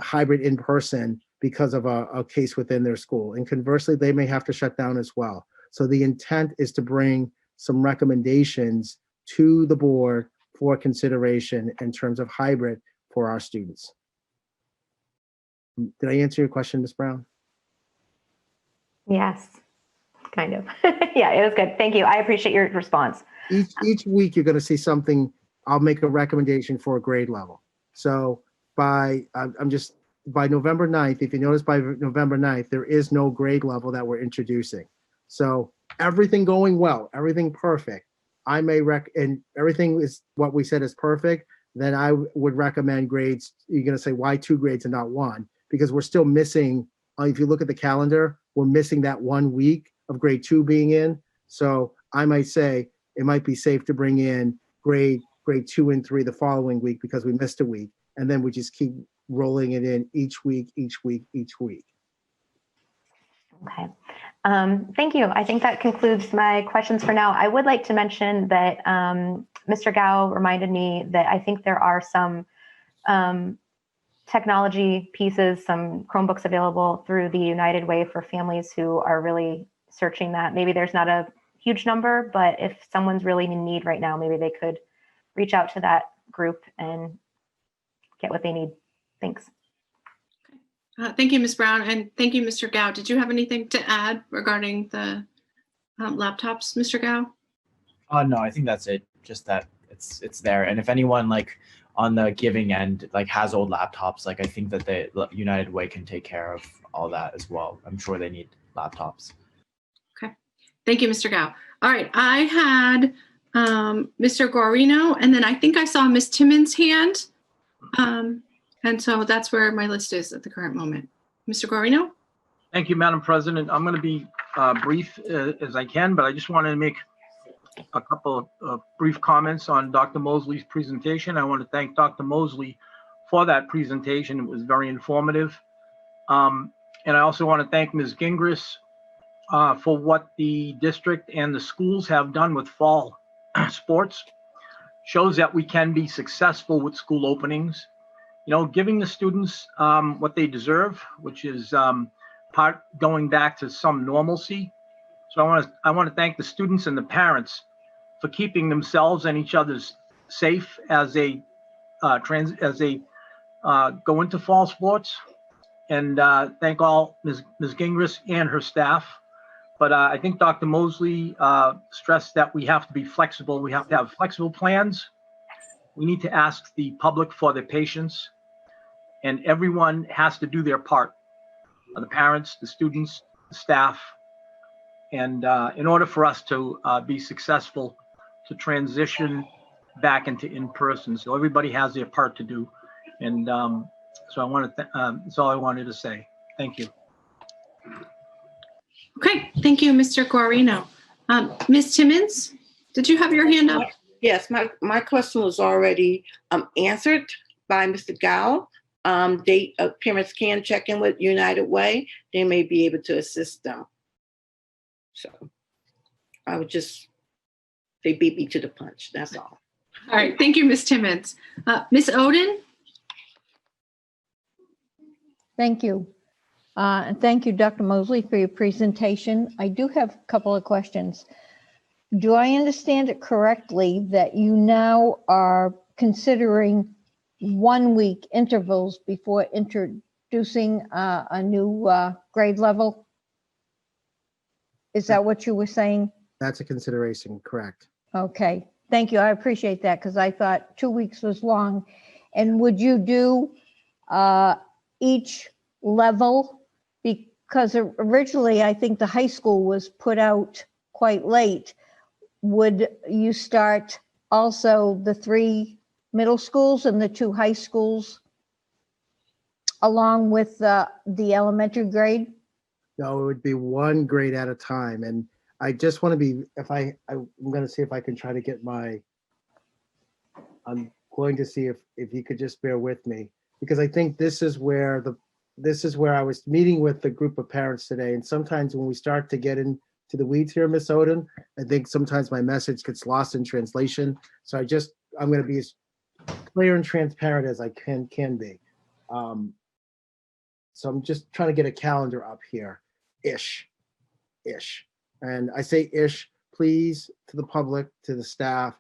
hybrid in person because of a case within their school. And conversely, they may have to shut down as well. So the intent is to bring some recommendations to the board for consideration in terms of hybrid for our students. Did I answer your question, Ms. Brown? Yes, kind of. Yeah, it was good. Thank you. I appreciate your response. Each week you're going to see something. I'll make a recommendation for a grade level. So by November 9th, if you notice by November 9th, there is no grade level that we're introducing. So everything going well, everything perfect. I may and everything is what we said is perfect. Then I would recommend grades. You're going to say, why 2 grades and not 1? Because we're still missing, if you look at the calendar, we're missing that 1 week of grade 2 being in. So I might say it might be safe to bring in grade 2 and 3 the following week because we missed a week. And then we just keep rolling it in each week. Okay. Thank you. I think that concludes my questions for now. I would like to mention that Mr. Gao reminded me that I think there are some technology pieces, some Chromebooks available through the United Way for families who are really searching that. Maybe there's not a huge number, but if someone's really in need right now, maybe they could reach out to that group and get what they need. Thanks. Thank you, Ms. Brown, and thank you, Mr. Gao. Did you have anything to add regarding the laptops, Mr. Gao? No, I think that's it. Just that it's there, and if anyone on the giving end has old laptops, I think that the United Way can take care of all that as well. I'm sure they need laptops. Okay, thank you, Mr. Gao. All right, I had Mr. Guarino, and then I think I saw Ms. Timmons' hand. And so that's where my list is at the current moment. Mr. Guarino? Thank you, Madam President. I'm going to be brief as I can, but I just wanted to make a couple of brief comments on Dr. Mosley's presentation. I want to thank Dr. Mosley for that presentation. It was very informative. And I also want to thank Ms. Gingras for what the district and the schools have done with fall sports. Shows that we can be successful with school openings. You know, giving the students what they deserve, which is part going back to some normalcy. So I want to thank the students and the parents for keeping themselves and each other's safe as they go into fall sports. And thank all Ms. Gingras and her staff. But I think Dr. Mosley stressed that we have to be flexible. We have to have flexible plans. We need to ask the public for their patience. And everyone has to do their part. The parents, the students, the staff. And in order for us to be successful, to transition back into in-person. So everybody has their part to do. And so I wanted to, that's all I wanted to say. Thank you. Okay, thank you, Mr. Guarino. Ms. Timmons, did you have your hand up? Yes, my question was already answered by Mr. Gao. Parents can check in with United Way. They may be able to assist them. So I would just, they beat me to the punch, that's all. All right, thank you, Ms. Timmons. Ms. Oden? Thank you. And thank you, Dr. Mosley, for your presentation. I do have a couple of questions. Do I understand it correctly that you now are considering 1 week intervals before introducing a new grade level? Is that what you were saying? That's a consideration, correct. Okay, thank you. I appreciate that because I thought 2 weeks was long. And would you do each level? Because originally I think the high school was put out quite late. Would you start also the 3 middle schools and the 2 high schools along with the elementary grade? No, it would be 1 grade at a time. And I just want to be, I'm going to see if I can try to get I'm going to see if you could just bear with me, because I think this is where I was meeting with the group of parents today. And sometimes when we start to get into the weeds here, Miss Oden, I think sometimes my message gets lost in translation. So I'm going to be as clear and transparent as I can be. So I'm just trying to get a calendar up here, ish. And I say ish, please, to the public, to the staff.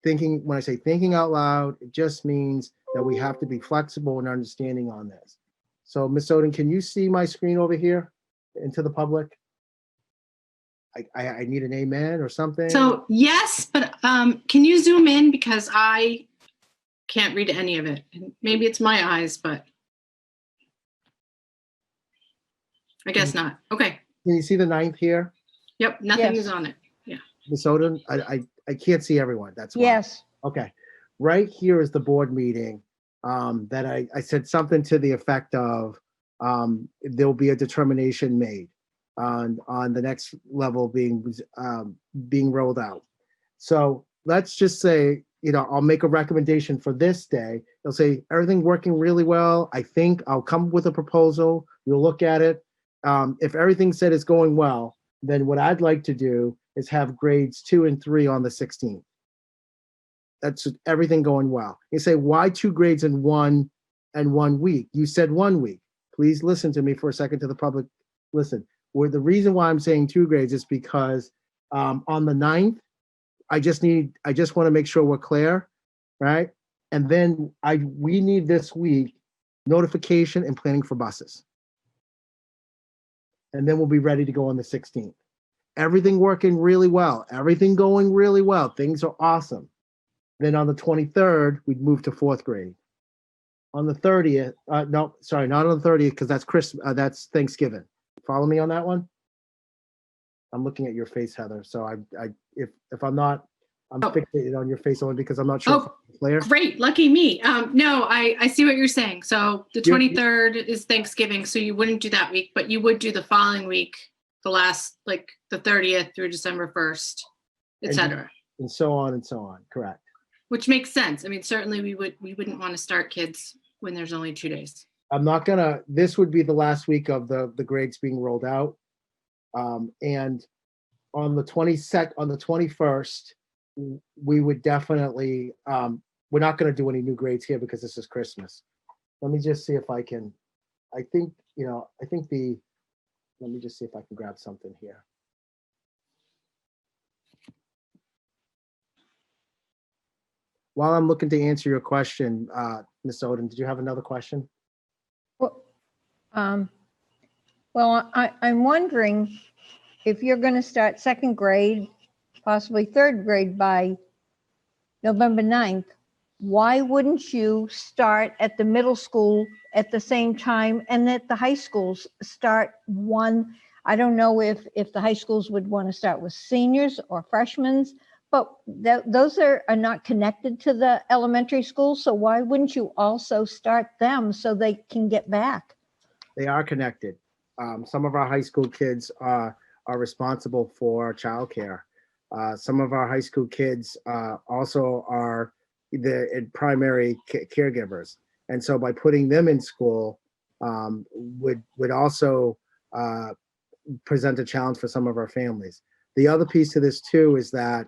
When I say thinking out loud, it just means that we have to be flexible and understanding on this. So Ms. Oden, can you see my screen over here into the public? I need an amen or something. So yes, but can you zoom in because I can't read any of it. Maybe it's my eyes, but I guess not. Okay. Can you see the 9th here? Yep, nothing is on it. Yeah. Ms. Oden, I can't see everyone. That's why. Yes. Okay. Right here is the board meeting that I said something to the effect of there'll be a determination made on the next level being rolled out. So let's just say, I'll make a recommendation for this day. They'll say everything working really well. I think I'll come with a proposal. You'll look at it. If everything said is going well, then what I'd like to do is have grades 2 and 3 on the 16th. That's everything going well. You say, why 2 grades in 1 week? You said 1 week. Please listen to me for a second, to the public. Listen, the reason why I'm saying 2 grades is because on the 9th, I just want to make sure we're clear, right? And then we need this week notification and planning for buses. And then we'll be ready to go on the 16th. Everything working really well. Everything going really well. Things are awesome. Then on the 23rd, we'd move to 4th grade. On the 30th, no, sorry, not on the 30th, because that's Christmas. That's Thanksgiving. Follow me on that one? I'm looking at your face, Heather. So if I'm not I'm fixated on your face only because I'm not sure. Oh, if Claire. great. Lucky me. No, I see what you're saying. So the You're- 23rd is Thanksgiving. So you wouldn't do that week, but you would do the following week, the last, like the 30th through December 1st, et cetera. And so on and so on. Correct. Which makes sense. I mean, certainly we wouldn't want to start kids when there's only 2 days. I'm not gonna, this would be the last week of the grades being rolled out. And on the 21st, we would definitely, we're not gonna do any new grades here because this is Christmas. Let me just see if I can, let me just see if I can grab something here. While I'm looking to answer your question, Ms. Oden, did you have another question? Well, I'm wondering if you're going to start second grade, possibly third grade by November 9th, why wouldn't you start at the middle school at the same time and at the high schools start one? I don't know if the high schools would want to start with seniors or freshmen, but those are not connected to the elementary school. So why wouldn't you also start them so they can get back? They are connected. Some of our high school kids are responsible for childcare. Some of our high school kids also are the primary caregivers. And so by putting them in school would also present a challenge for some of our families. The other piece to this too is that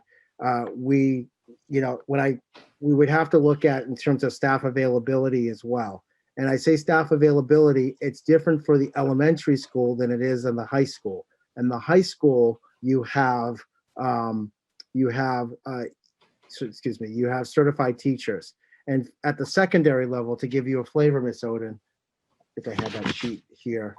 we would have to look at in terms of staff availability as well. And I say staff availability, it's different for the elementary school than it is in the high school. In the high school, you have certified teachers. And at the secondary level, to give you a flavor, Ms. Oden, if I had that sheet here.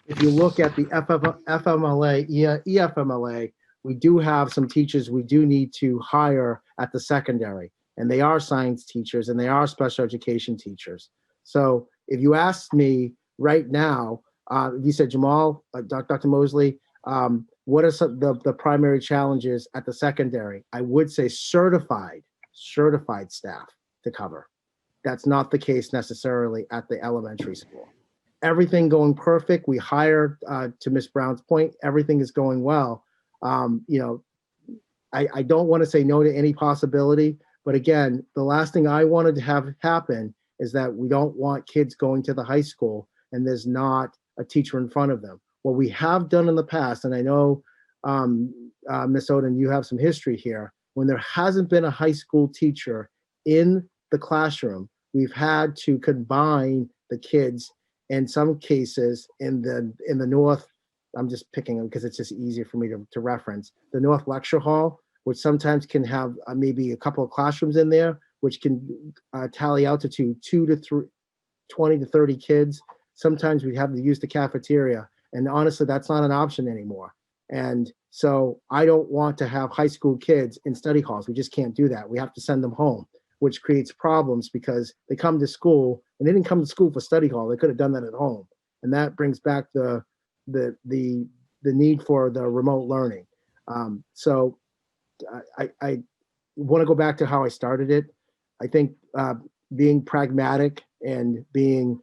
If you look at the FMLA, EFMLA, we do have some teachers we do need to hire at the secondary, and they are science teachers and they are special education teachers. So if you ask me right now, you said, Jamal, Dr. Mosley, what are some the primary challenges at the secondary? I would say certified staff to cover. That's not the case necessarily at the elementary school. Everything going perfect. We hired, to Ms. Brown's point, everything is going well. I don't want to say no to any possibility, but again, the last thing I wanted to have happen is that we don't want kids going to the high school and there's not a teacher in front of them. What we have done in the past, and I know, Ms. Oden, you have some history here, when there hasn't been a high school teacher in the classroom, we've had to combine the kids. In some cases, in the North, I'm just picking them because it's just easier for me to reference, the North Lecture Hall, which sometimes can have maybe a couple of classrooms in there, which can tally out to 20 to 30 kids. Sometimes we have to use the cafeteria. And honestly, that's not an option anymore. And so I don't want to have high school kids in study halls. We just can't do that. We have to send them home, which creates problems because they come to school and they didn't come to school for study hall. They could have done that at home. And that brings back the need for the remote learning. So I want to go back to how I started it. I think being pragmatic and being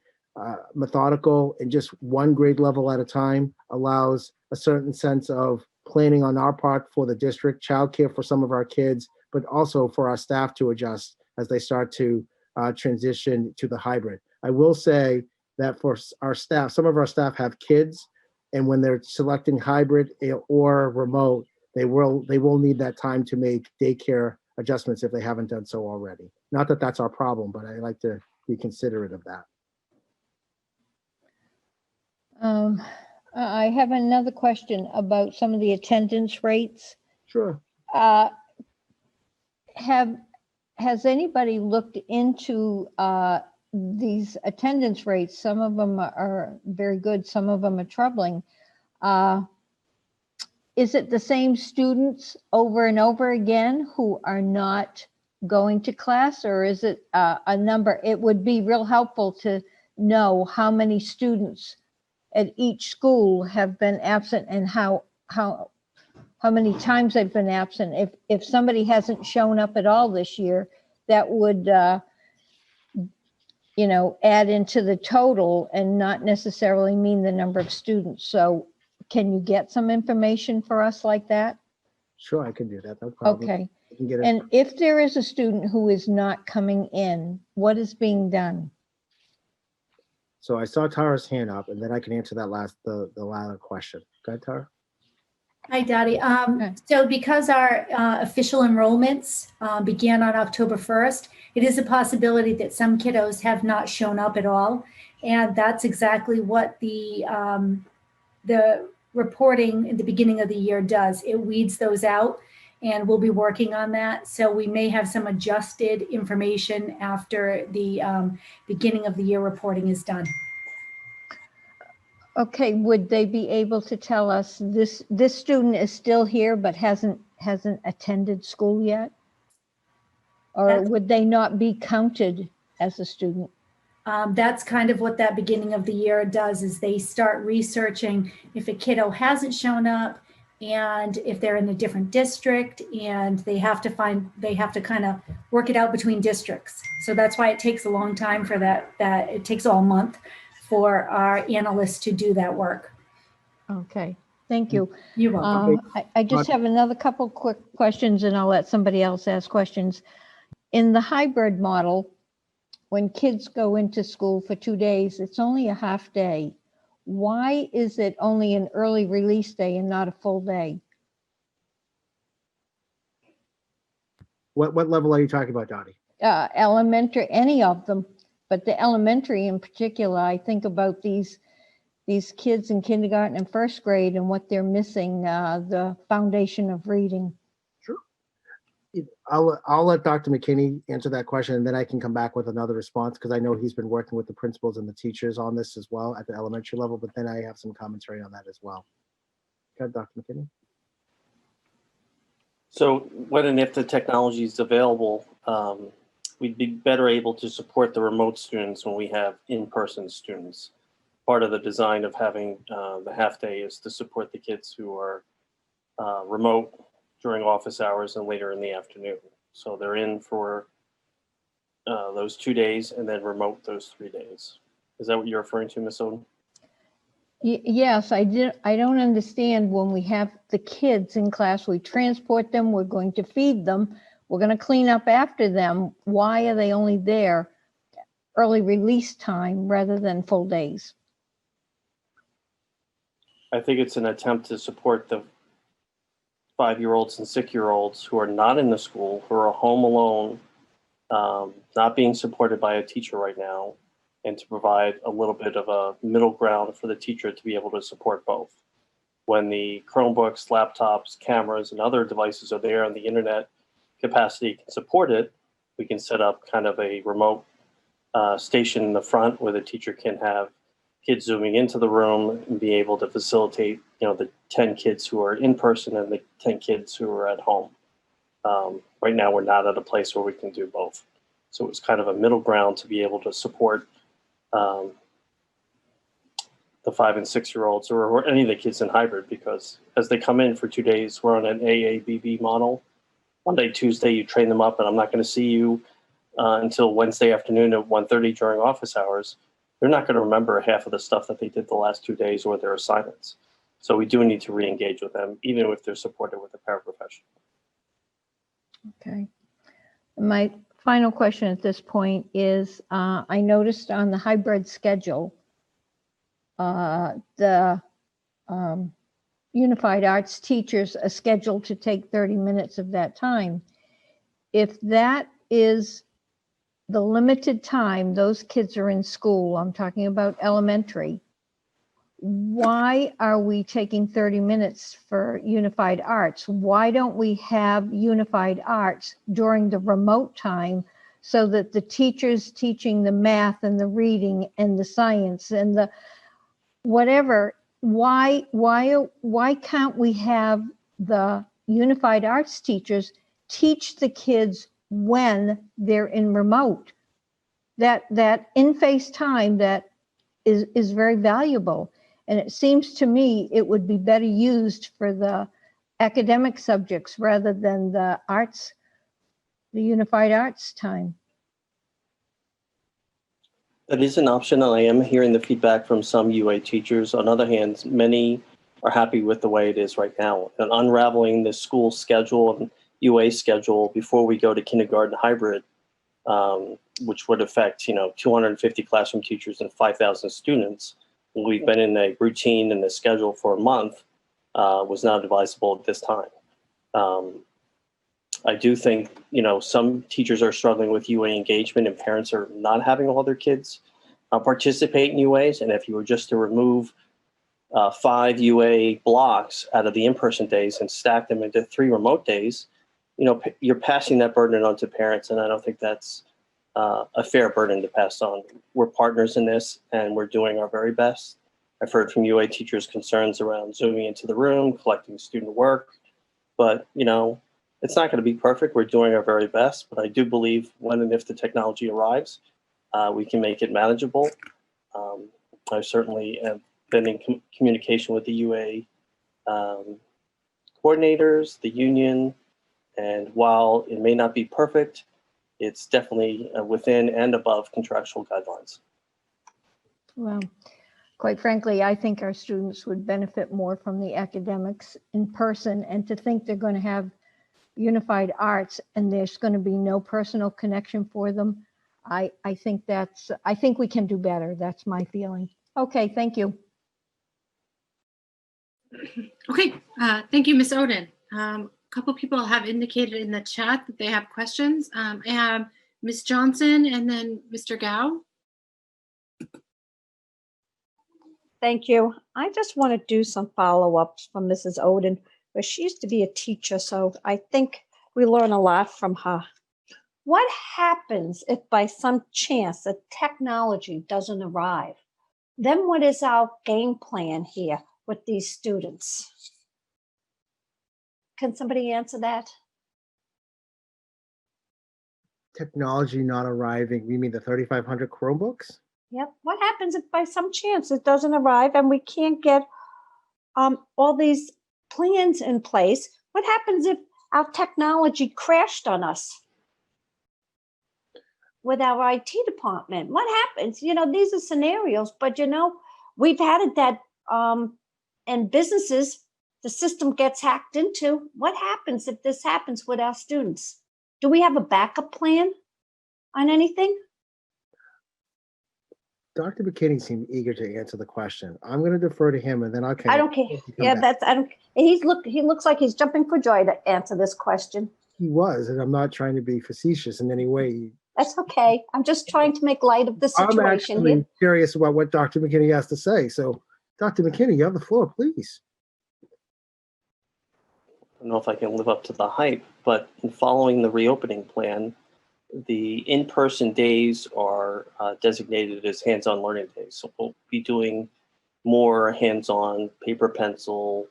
methodical and just one grade level at a time allows a certain sense of planning on our part for the district, childcare for some of our kids, but also for our staff to adjust as they start to transition to the hybrid. I will say that for our staff, some of our staff have kids, and when they're selecting hybrid or remote, they will need that time to make daycare adjustments if they haven't done so already. Not that that's our problem, but I like to be considerate of that. I have another question about some of the attendance rates. Sure. Has anybody looked into these attendance rates? Some of them are very good, some of them are troubling. Is it the same students over and over again who are not going to class, or is it a number? It would be real helpful to know how many students at each school have been absent and how how many times they've been absent. If somebody hasn't shown up at all this year, that would, you know, add into the total and not necessarily mean the number of students. So can you get some information for us like that? Sure, I can do that. No problem. Okay. I can get it. And if there is a student who is not coming in, what is being done? So I saw Tara's hand up, and then I can answer that the latter question. Go ahead, Tara. Hi, Dotty. So because our official enrollments began on October 1st, it is a possibility that some kiddos have not shown up at all. And that's exactly what the reporting in the beginning of the year does. It weeds those out, and we'll be working on that. So we may have some adjusted information after the beginning of the year reporting is done. Okay, would they be able to tell us this student is still here but hasn't attended school yet? Or would they not be counted as a student? That's kind of what that beginning of the year does, is they start researching if a kiddo hasn't shown up and if they're in a different district, and they have to kind of work it out between districts. So that's why it takes a long time for that it takes all month for our analysts to do that work. Okay, thank you. You're welcome. I just have another couple quick questions, and I'll let somebody else ask questions. In the hybrid model, when kids go into school for 2 days, it's only a half day. Why is it only an early release day and not a full day? What level are you talking about, Dottie? Elementary, any of them, but the elementary in particular. I think about these kids in kindergarten and first grade and what they're missing, the foundation of reading. Sure. I'll let Dr. McKinney answer that question, and then I can come back with another response, because I know he's been working with the principals and the teachers on this as well at the elementary level, but then I have some commentary on that as well. Go ahead, Dr. McKinney. So when and if the technology is available, we'd be better able to support the remote students when we have in-person students. Part of the design of having the half day is to support the kids who are remote during office hours and later in the afternoon. So they're in for those 2 days and then remote those 3 days. Is that what you're referring to, Ms. Oden? Yes, I don't understand when we have the kids in class, we transport them, we're going to feed them, we're going to clean up after them. Why are they only there early release time rather than full days? I think it's an attempt to support the 5-year-olds and 6-year-olds who are not in the school, who are home alone, not being supported by a teacher right now, and to provide a little bit of a middle ground for the teacher to be able to support both. When the Chromebooks, laptops, cameras, and other devices are there and the internet capacity can support it, we can set up kind of a remote station in the front where the teacher can have kids zooming into the room and be able to facilitate, the 10 kids who are in person and the 10 kids who are at home. Right now, we're not at a place where we can do both. So it's kind of a middle ground to be able to support the 5 and 6-year-olds or any of the kids in hybrid, because as they come in for 2 days, we're on an AABB model. Monday, Tuesday, you train them up, and I'm not going to see you until Wednesday afternoon at 1:30 during office hours. They're not going to remember half of the stuff that they did the last 2 days or their assignments. So we do need to re-engage with them, even if they're supported with a paraprofessional. Okay. My final question at this point is, I noticed on the hybrid schedule, the Unified Arts teachers are scheduled to take 30 minutes of that time. If that is the limited time those kids are in school, I'm talking about elementary, why are we taking 30 minutes for Unified Arts? Why don't we have Unified Arts during the remote time so that the teachers teaching the math and the reading and the science and the whatever, why can't we have the Unified Arts teachers teach the kids when they're in remote? That in-face time that is very valuable. And it seems to me it would be better used for the academic subjects rather than the arts, the unified arts time? That is an option, and I am hearing the feedback from some UA teachers. On the other hand, many are happy with the way it is right now. And unraveling the school schedule and UA schedule before we go to kindergarten hybrid, which would affect 250 classroom teachers and 5,000 students. We've been in a routine and a schedule for a month, was not advisable at this time. I do think, some teachers are struggling with UA engagement and parents are not having all their kids participate in UAs. And if you were just to remove 5 UA blocks out of the in-person days and stack them into 3 remote days, you're passing that burden on to parents. And I don't think that's a fair burden to pass on. We're partners in this and we're doing our very best. I've heard from UA teachers concerns around zooming into the room, collecting student work, but it's not going to be perfect. We're doing our very best, but I do believe when and if the technology arrives, we can make it manageable. I certainly have been in communication with the UA coordinators, the union, and while it may not be perfect, it's definitely within and above contractual guidelines. Well, quite frankly, I think our students would benefit more from the academics in person, and to think they're going to have unified arts and there's going to be no personal connection for them, I think we can do better. That's my feeling. Okay, thank you. Okay, thank you, Ms. Oden. A couple people have indicated in the chat that they have questions. I have Ms. Johnson and then Mr. Gao. Thank you. I just want to do some follow-ups from Mrs. Oden, where she used to be a teacher, so I think we learn a lot from her. What happens if by some chance the technology doesn't arrive? Then what is our game plan here with these students? Can somebody answer that? Technology not arriving, you mean the 3,500 Chromebooks? Yep. What happens if by some chance it doesn't arrive and we can't get all these plans in place? What happens if our technology crashed on us with our IT department? What happens? These are scenarios, but we've had it that in businesses, the system gets hacked into. What happens if this happens with our students? Do we have a backup plan on anything? Dr. McKinney seemed eager to answer the question. I'm going to defer to him and then I'll. I don't care. Yeah, he looks like he's jumping for joy to answer this question. He was, and I'm not trying to be facetious in any way. That's okay. I'm just trying to make light of the situation. I'm actually curious about what Dr. McKinney has to say. So, Dr. McKinney, you have the floor, please. I don't know if I can live up to the hype, but in following the reopening plan, the in-person days are designated as hands-on learning days. So we'll be doing more hands-on paper pencil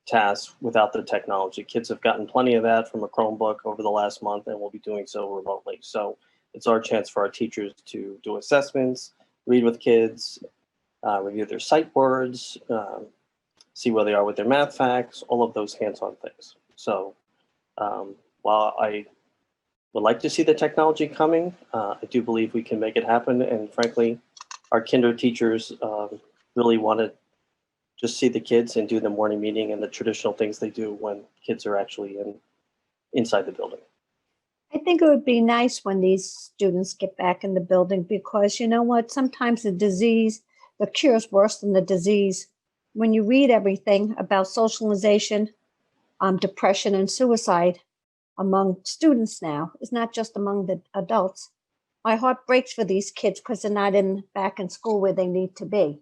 tasks without the technology. Kids have gotten plenty of that from a Chromebook over the last month, and we'll be doing so remotely. So it's our chance for our teachers to do assessments, read with kids, review their sight words, see where they are with their math facts, all of those hands-on things. So while I would like to see the technology coming, I do believe we can make it happen. And frankly, our kinder teachers really want to just see the kids and do the morning meeting and the traditional things they do when kids are actually inside the building. I think it would be nice when these students get back in the building, because you know what? Sometimes the cure is worse than the disease. When you read everything about socialization, depression and suicide among students now, it's not just among the adults. My heart breaks for these kids because they're not back in school where they need to be.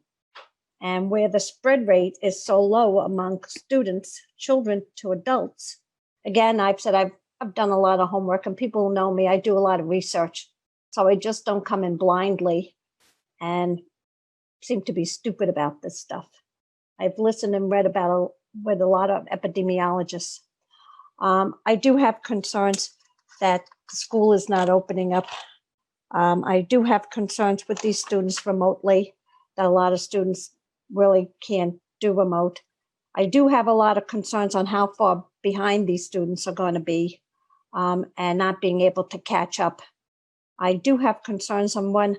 And where the spread rate is so low among students, children to adults. Again, I've said I've done a lot of homework, and people who know me, I do a lot of research. So I just don't come in blindly and seem to be stupid about this stuff. I've listened and read about with a lot of epidemiologists. I do have concerns that school is not opening up. I do have concerns with these students remotely, that a lot of students really can't do remote. I do have a lot of concerns on how far behind these students are going to be and not being able to catch up. I do have concerns on when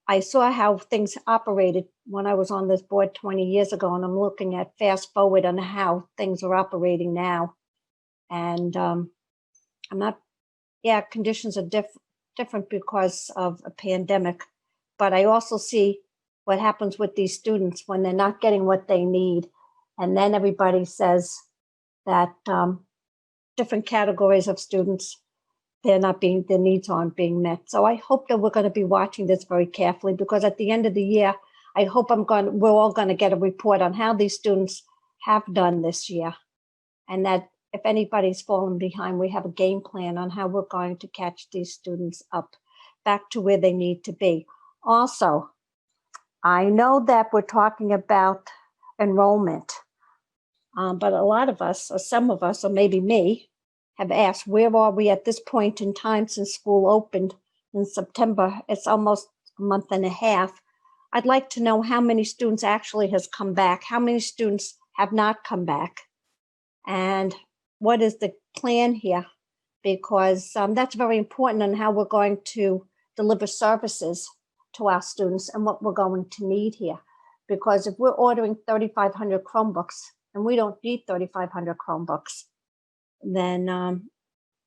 I saw how things operated when I was on this board 20 years ago, and I'm looking at fast forward on how things are operating now. And I'm not, yeah, conditions are different because of a pandemic, but I also see what happens with these students when they're not getting what they need. And then everybody says that different categories of students, their needs aren't being met. So I hope that we're going to be watching this very carefully, because at the end of the year, I hope we're all going to get a report on how these students have done this year. And that if anybody's fallen behind, we have a game plan on how we're going to catch these students up back to where they need to be. Also, I know that we're talking about enrollment, but a lot of us, or some of us, or maybe me, have asked, where are we at this point in time since school opened in September? It's almost a month and a half. I'd like to know how many students actually has come back, how many students have not come back, and what is the plan here? Because that's very important on how we're going to deliver services to our students and what we're going to need here. Because if we're ordering 3,500 Chromebooks and we don't need 3,500 Chromebooks, then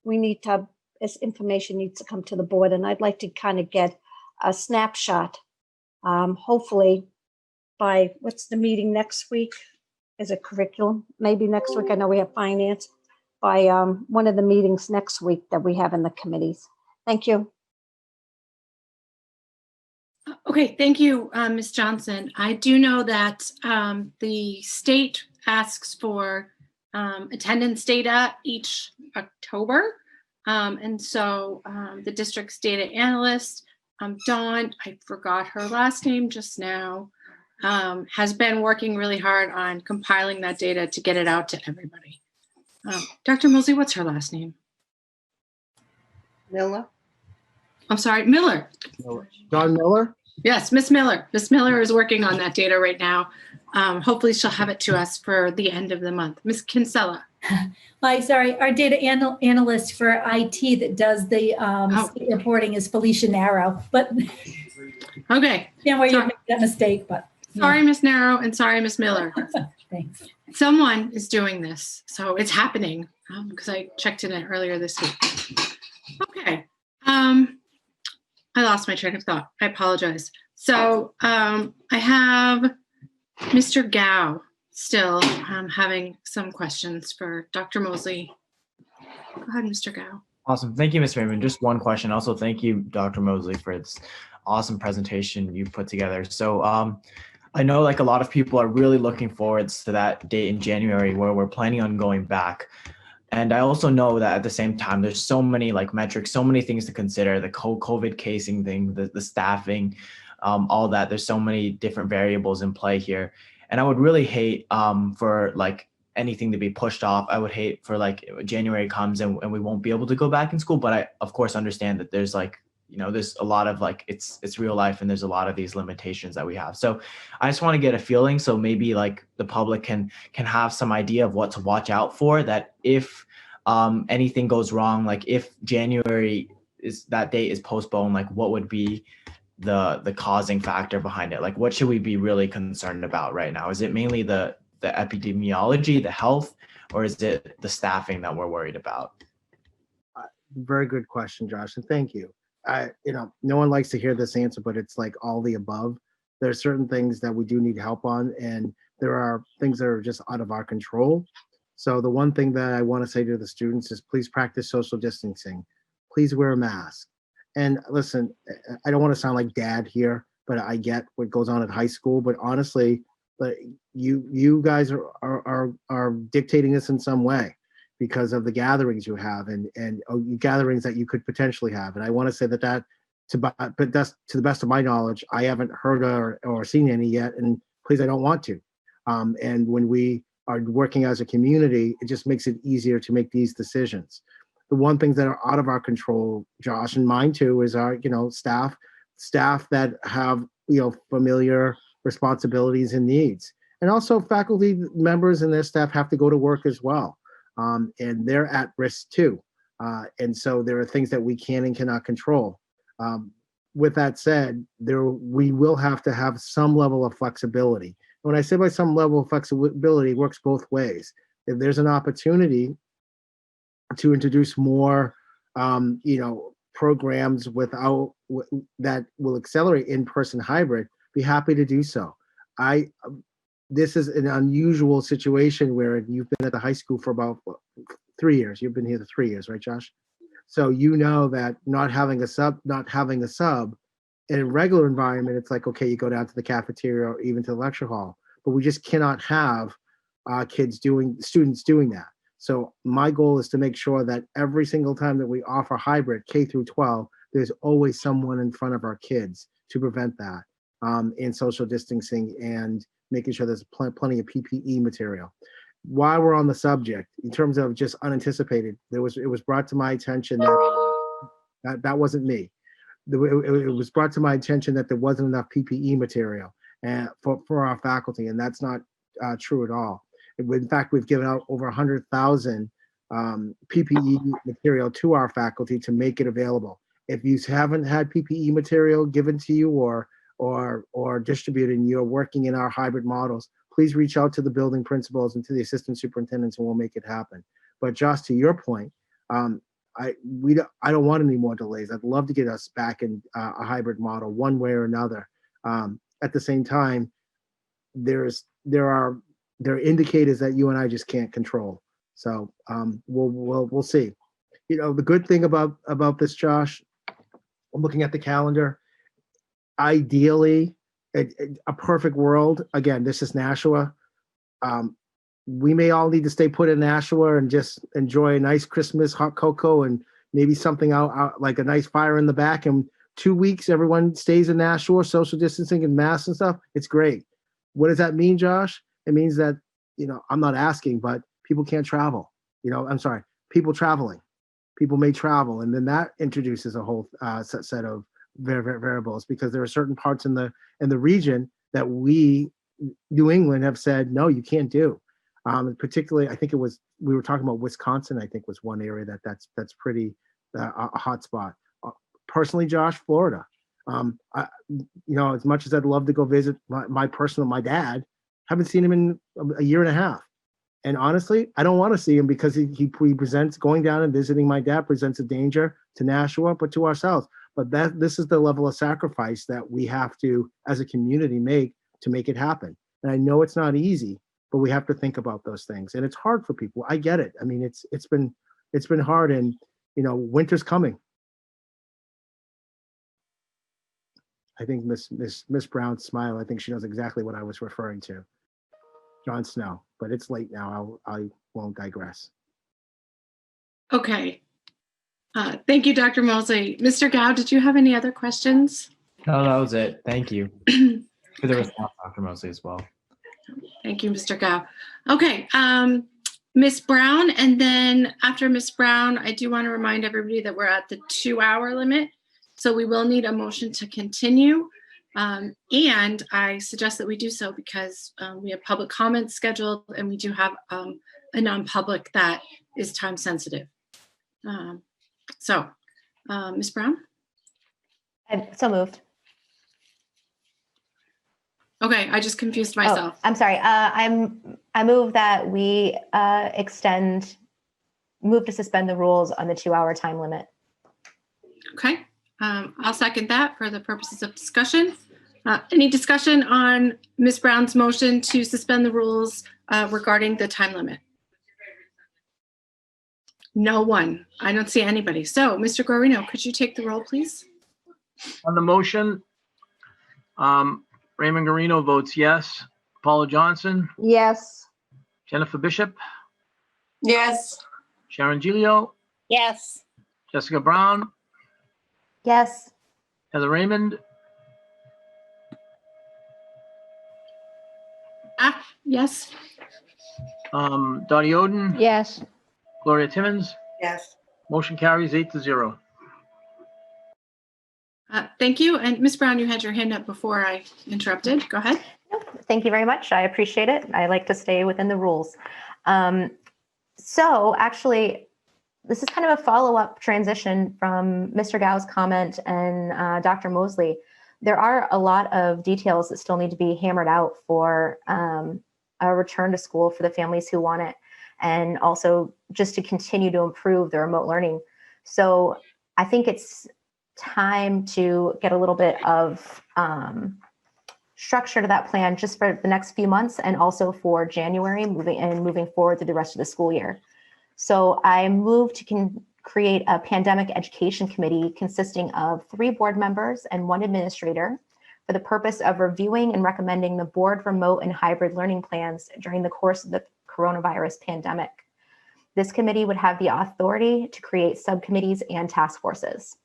we need to, this information needs to come to the board. And I'd like to kind of get a snapshot, hopefully by, what's the meeting next week? Is it curriculum? Maybe next week. I know we have finance. By one of the meetings next week that we have in the committees. Thank you. Okay, thank you, Ms. Johnson. I do know that the state asks for attendance data each October. And so the district's data analyst, Dawn, I forgot her last name just now, has been working really hard on compiling that data to get it out to everybody. Dr. Mosley, what's her last name? Miller. I'm sorry, Miller. John Miller? Yes, Miss Miller. Miss Miller is working on that data right now. Hopefully she'll have it to us for the end of the month. Miss Kinsella. Sorry, our data analyst for IT that does the state reporting is Felicia Narrow, but okay. Can't wait you make that mistake, but. Sorry, Miss Narrow, and sorry, Miss Miller. Thanks. Someone is doing this, so it's happening because I checked in it earlier this week. Okay. I lost my train of thought. I apologize. So I have Mr. Gao still having some questions for Dr. Mosley. Go ahead, Mr. Gao. Awesome. Thank you, Ms. Raymond. Just one question. Also, thank you, Dr. Mosley, for its awesome presentation you put together. So I know like a lot of people are really looking forward to that date in January where we're planning on going back. And I also know that at the same time, there's so many like metrics, so many things to consider, the COVID casing thing, the staffing, all that. There's so many different variables in play here. And I would really hate for like anything to be pushed off. I would hate for like January comes and we won't be able to go back in school. But I, of course, understand that there's like, you know, there's a lot of like, it's real life and there's a lot of these limitations that we have. So I just want to get a feeling. So maybe like the public can have some idea of what to watch out for, that if anything goes wrong, like if January is that date is postponed, like what would be the causing factor behind it? Like what should we be really concerned about right now? Is it mainly the epidemiology, the health, or is it the staffing that we're worried about? Very good question, Josh, and thank you. You know, no one likes to hear this answer, but it's like all the above. There are certain things that we do need help on, and there are things that are just out of our control. So the one thing that I want to say to the students is please practice social distancing. Please wear a mask. And listen, I don't want to sound like dad here, but I get what goes on at high school. But honestly, you guys are dictating this in some way, because of the gatherings you have and gatherings that you could potentially have. And I want to say that but that's to the best of my knowledge, I haven't heard or seen any yet, and please, I don't want to. And when we are working as a community, it just makes it easier to make these decisions. The one thing that are out of our control, Josh, and mine too, is our, staff that have, familiar responsibilities and needs. And also faculty members and their staff have to go to work as well. And they're at risk too. And so there are things that we can and cannot control. With that said, we will have to have some level of flexibility. When I say by some level of flexibility, it works both ways. If there's an opportunity to introduce more, programs that will accelerate in-person hybrid, be happy to do so. This is an unusual situation where you've been at the high school for about 3 years. You've been here 3 years, right, Josh? So you know that not having a sub in a regular environment, it's like, okay, you go down to the cafeteria or even to the lecture hall, but we just cannot have students doing that. So my goal is to make sure that every single time that we offer hybrid K through 12, there's always someone in front of our kids to prevent that in social distancing and making sure there's plenty of PPE material. While we're on the subject, in terms of just unanticipated, it was brought to my attention that wasn't me. It was brought to my attention that there wasn't enough PPE material for our faculty, and that's not true at all. In fact, we've given out over 100,000 PPE material to our faculty to make it available. If you haven't had PPE material given to you or distributed and you're working in our hybrid models, please reach out to the building principals and to the assistant superintendents and we'll make it happen. But Josh, to your point, I don't want any more delays. I'd love to get us back in a hybrid model one way or another. At the same time, there are indicators that you and I just can't control. So we'll see. The good thing about this, Josh, I'm looking at the calendar. Ideally, a perfect world. Again, this is Nashua. We may all need to stay put in Nashua and just enjoy a nice Christmas hot cocoa and maybe something out like a nice fire in the back. And 2 weeks, everyone stays in Nashua, social distancing and masks and stuff. It's great. What does that mean, Josh? It means that, I'm not asking, but people can't travel. I'm sorry, people traveling. People may travel. And then that introduces a whole set of variables because there are certain parts in the region that we, New England, have said, no, you can't do. Particularly, I think we were talking about Wisconsin, I think was one area that's pretty a hot spot. Personally, Josh, Florida. As much as I'd love to go visit my dad, haven't seen him in a year and a half. And honestly, I don't want to see him because he presents, going down and visiting my dad presents a danger to Nashua, but to ourselves. But this is the level of sacrifice that we have to, as a community, make to make it happen. And I know it's not easy, but we have to think about those things. And it's hard for people. I get it. I mean, it's been hard, and winter's coming. I think Miss Brown's smile, I think she knows exactly what I was referring to. Jon Snow, but it's late now. I won't digress. Okay. Thank you, Dr. Mosley. Mr. Gao, did you have any other questions? No, that was it. Thank you for the response, Dr. Mosley, as well. Thank you, Mr. Gao. Okay, Ms. Brown, and then after Ms. Brown, I do want to remind everybody that we're at the 2-hour limit, so we will need a motion to continue. And I suggest that we do so because we have public comments scheduled and we do have a non-public that is time sensitive. Ms. Brown? I'm so moved. Okay, I just confused myself. I'm sorry. I move that we move to suspend the rules on the 2-hour time limit. Okay, I'll second that for the purposes of discussion. Any discussion on Ms. Brown's motion to suspend the rules regarding the time limit? No one. I don't see anybody. So, Mr. Guarino, could you take the roll, please? On the motion, Raymond Guarino votes yes. Paula Johnson? Yes. Jennifer Bishop? Yes. Sharon Gilio? Yes. Jessica Brown? Yes. Heather Raymond? Yes. Dotty Oden? Yes. Gloria Timmons? Yes. Motion carries 8-0. Thank you. And Ms. Brown, you had your hand up before I interrupted. Go ahead. Thank you very much. I appreciate it. I like to stay within the rules. So actually, this is kind of a follow-up transition from Mr. Gao's comment and Dr. Mosley. There are a lot of details that still need to be hammered out for a return to school for the families who want it, and also just to continue to improve the remote learning. So I think it's time to get a little bit of structure to that plan just for the next few months, and also for January moving forward through the rest of the school year. So I moved to create a pandemic education committee consisting of 3 board members and 1 administrator for the purpose of reviewing and recommending the board remote and hybrid learning plans during the course of the coronavirus pandemic. This committee would have the authority to create subcommittees and task forces.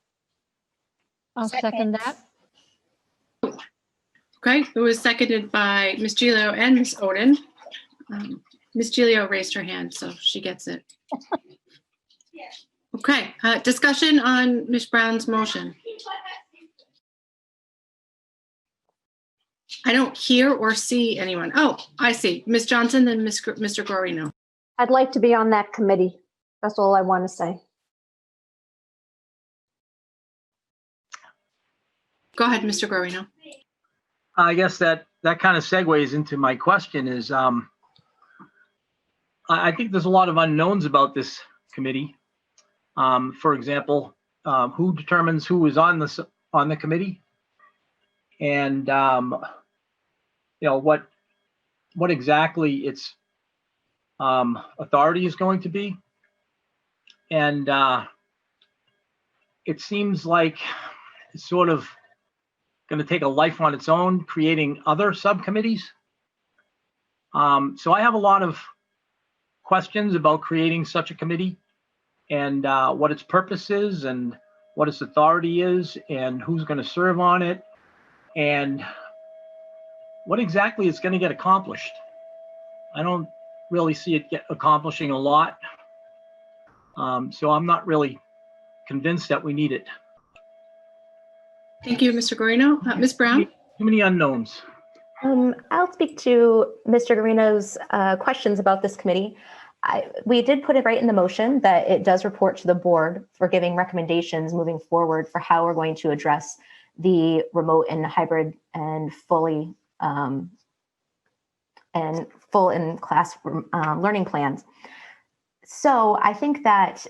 I'll second that. Okay, it was seconded by Ms. Gilio and Ms. Oden. Ms. Gilio raised her hand, so she gets it. Okay, discussion on Ms. Brown's motion. I don't hear or see anyone. Oh, I see. Ms. Johnson, then Mr. Guarino. I'd like to be on that committee. That's all I want to say. Go ahead, Mr. Guarino. I guess that kind of segues into my question is, I think there's a lot of unknowns about this committee. For example, who determines who is on the committee, and you know what exactly its authority is going to be, and it seems like it's sort of going to take a life on its own, creating other subcommittees. So I have a lot of questions about creating such a committee, and what its purpose is, and what its authority is, and who's going to serve on it, and what exactly it's going to get accomplished. I don't really see it accomplishing a lot. So I'm not really convinced that we need it. Thank you, Mr. Guarino. Ms. Brown? Too many unknowns. I'll speak to Mr. Guarino's questions about this committee. We did put it right in the motion that it does report to the board for giving recommendations moving forward for how we're going to address the remote and hybrid and fully and full in class learning plans. So I think that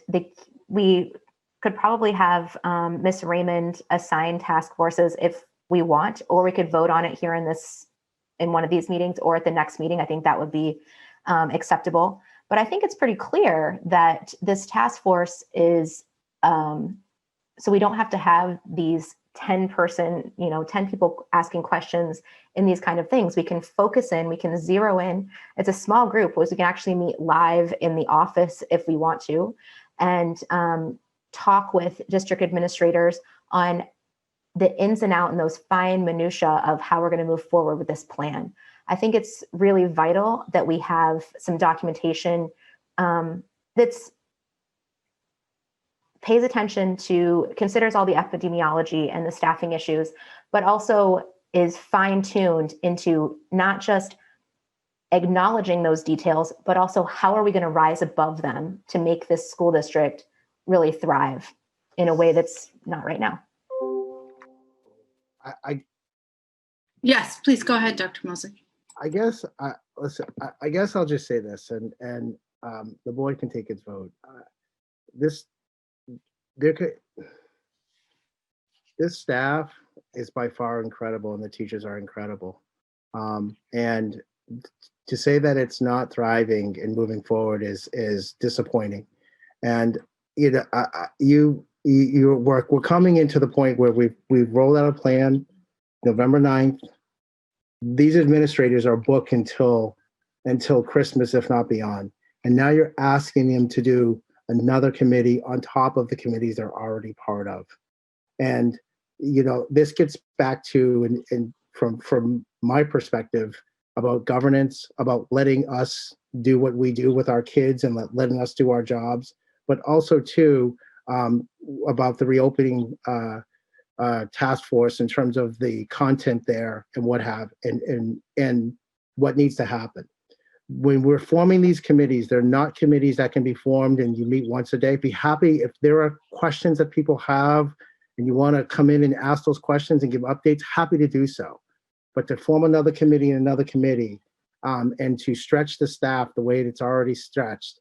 we could probably have Ms. Raymond assign task forces if we want, or we could vote on it here in one of these meetings or at the next meeting. I think that would be acceptable. But I think it's pretty clear that this task force is, so we don't have to have these 10 people asking questions in these kind of things. We can focus in, we can zero in. It's a small group, whereas we can actually meet live in the office if we want to, and talk with district administrators on the ins and outs and those fine minutia of how we're going to move forward with this plan. I think it's really vital that we have some documentation that's pays attention to, considers all the epidemiology and the staffing issues, but also is fine-tuned into not just acknowledging those details, but also how are we going to rise above them to make this school district really thrive in a way that's not right now. Yes, please go ahead, Dr. Mosley. I guess listen. I guess I'll just say this, and the board can take its vote. This staff is by far incredible, and the teachers are incredible. And to say that it's not thriving and moving forward is disappointing. And we're coming into the point where we've rolled out a plan November 9th. These administrators are booked until Christmas, if not beyond. And now you're asking them to do another committee on top of the committees they're already part of. And, this gets back to, and from my perspective, about governance, about letting us do what we do with our kids and letting us do our jobs, but also too, about the reopening task force in terms of the content there and what have and what needs to happen. When we're forming these committees, they're not committees that can be formed and you meet once a day. Be happy if there are questions that people have and you want to come in and ask those questions and give updates, happy to do so. But to form another committee and another committee and to stretch the staff the way it's already stretched,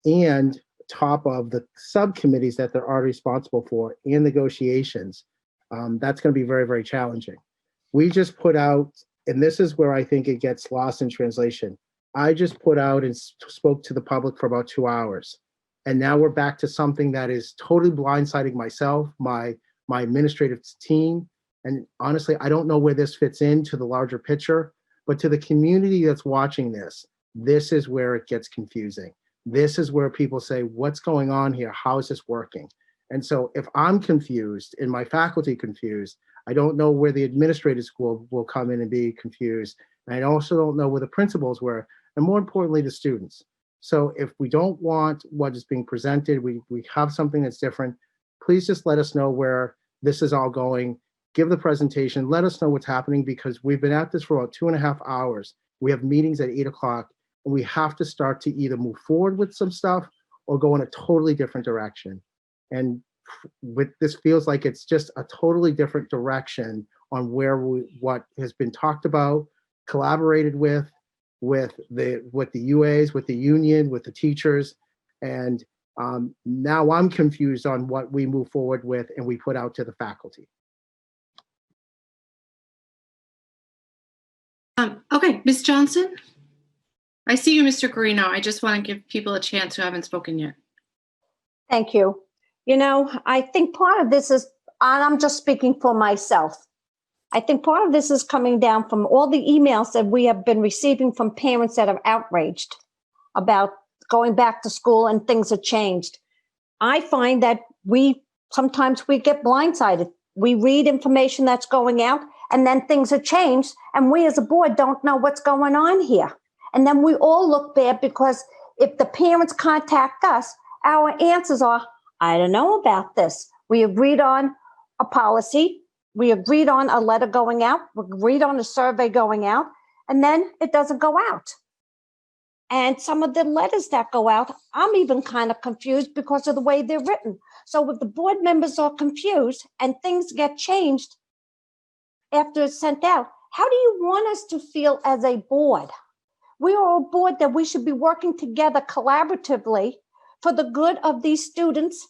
and top of the subcommittees that they're already responsible for in negotiations, that's going to be very, very challenging. We just put out, and this is where I think it gets lost in translation. I just put out and spoke to the public for about 2 hours. And now we're back to something that is totally blindsiding myself, my administrative team. And honestly, I don't know where this fits into the larger picture, but to the community that's watching this, this is where it gets confusing. This is where people say, what's going on here? How is this working? And so if I'm confused and my faculty confused, I don't know where the administrative school will come in and be confused. And I also don't know where the principals were, and more importantly, the students. So if we don't want what is being presented, we have something that's different, please just let us know where this is all going. Give the presentation, let us know what's happening, because we've been at this for about 2.5 hours. We have meetings at 8 o'clock, and we have to start to either move forward with some stuff or go in a totally different direction. And with this feels like it's just a totally different direction on where what has been talked about, collaborated with the UAs, with the union, with the teachers. And now I'm confused on what we move forward with and we put out to the faculty. Okay, Ms. Johnson? I see you, Mr. Guarino. I just want to give people a chance who haven't spoken yet. Thank you. You know, I think part of this is, and I'm just speaking for myself, I think part of this is coming down from all the emails that we have been receiving from parents that are outraged about going back to school and things have changed. I find that sometimes we get blindsided. We read information that's going out and then things have changed and we as a board don't know what's going on here. And then we all look bad because if the parents contact us, our answers are, I don't know about this. We agreed on a policy. We agreed on a letter going out. We agreed on a survey going out, and then it doesn't go out. And some of the letters that go out, I'm even kind of confused because of the way they're written. So if the board members are confused and things get changed after it's sent out, how do you want us to feel as a board? We are a board that we should be working together collaboratively for the good of these students,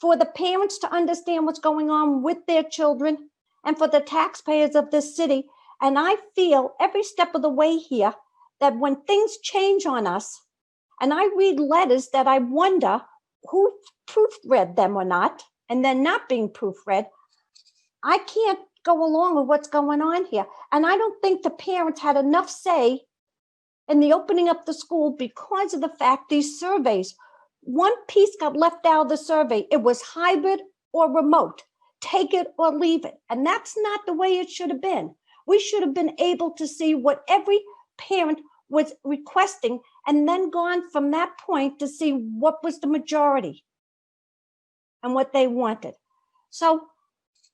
for the parents to understand what's going on with their children, and for the taxpayers of this city. And I feel every step of the way here that when things change on us, and I read letters that I wonder who proofread them or not, and then not being proofread, I can't go along with what's going on here. And I don't think the parents had enough say in the opening up the school because of the fact these surveys, one piece got left out of the survey. It was hybrid or remote, take it or leave it. And that's not the way it should have been. We should have been able to see what every parent was requesting and then gone from that point to see what was the majority and what they wanted. So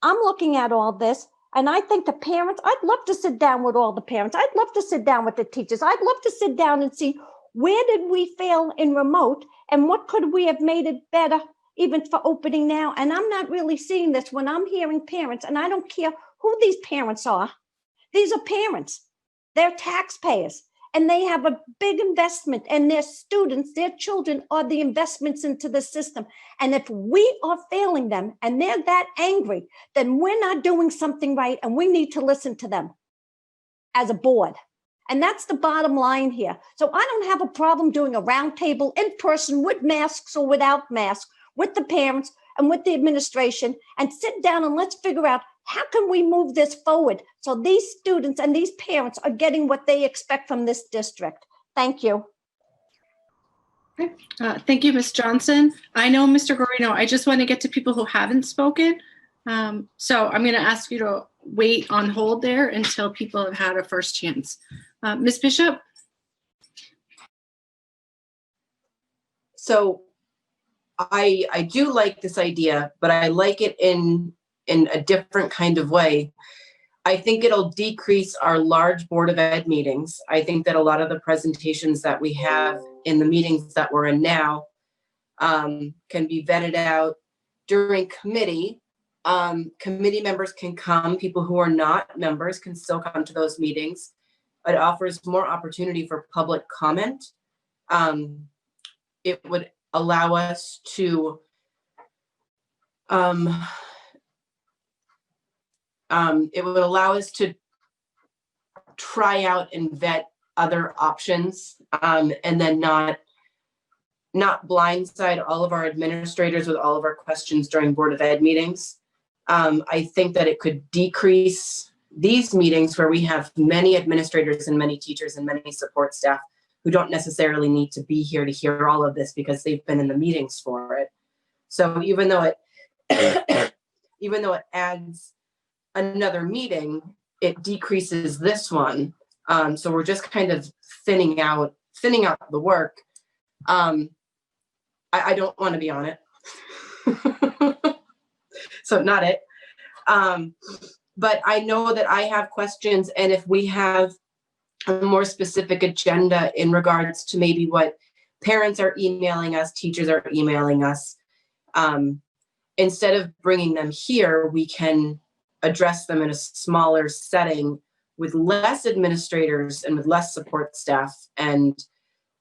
I'm looking at all this and I think the parents, I'd love to sit down with all the parents. I'd love to sit down with the teachers. I'd love to sit down and see where did we fail in remote and what could we have made it better even for opening now? And I'm not really seeing this when I'm hearing parents, and I don't care who these parents are. These are parents. They're taxpayers, and they have a big investment, and their students, their children are the investments into the system. And if we are failing them and they're that angry, then we're not doing something right, and we need to listen to them as a board. And that's the bottom line here. So I don't have a problem doing a roundtable in person with masks or without masks with the parents and with the administration and sit down and let's figure out how can we move this forward so these students and these parents are getting what they expect from this district. Thank you. Okay. Thank you, Ms. Johnson. I know, Mr. Guarino, I just want to get to people who haven't spoken. So I'm going to ask you to wait on hold there until people have had a first chance. Ms. Bishop? So I do like this idea, but I like it in in a different kind of way. I think it'll decrease our large Board of Ed meetings. I think that a lot of the presentations that we have in the meetings that we're in now can be vetted out during committee. Committee members can come, people who are not members can still come to those meetings. It offers more opportunity for public comment. It would allow us to try out and vet other options, and then not blindside all of our administrators with all of our questions during Board of Ed meetings. I think that it could decrease these meetings where we have many administrators and many teachers and many support staff who don't necessarily need to be here to hear all of this because they've been in the meetings for it. So even though it adds another meeting, it decreases this one. So we're just kind of thinning out the work. I don't want to be on it. So not it. But I know that I have questions, and if we have a more specific agenda in regards to maybe what parents are emailing us, teachers are emailing us, instead of bringing them here, we can address them in a smaller setting with less administrators and with less support staff, and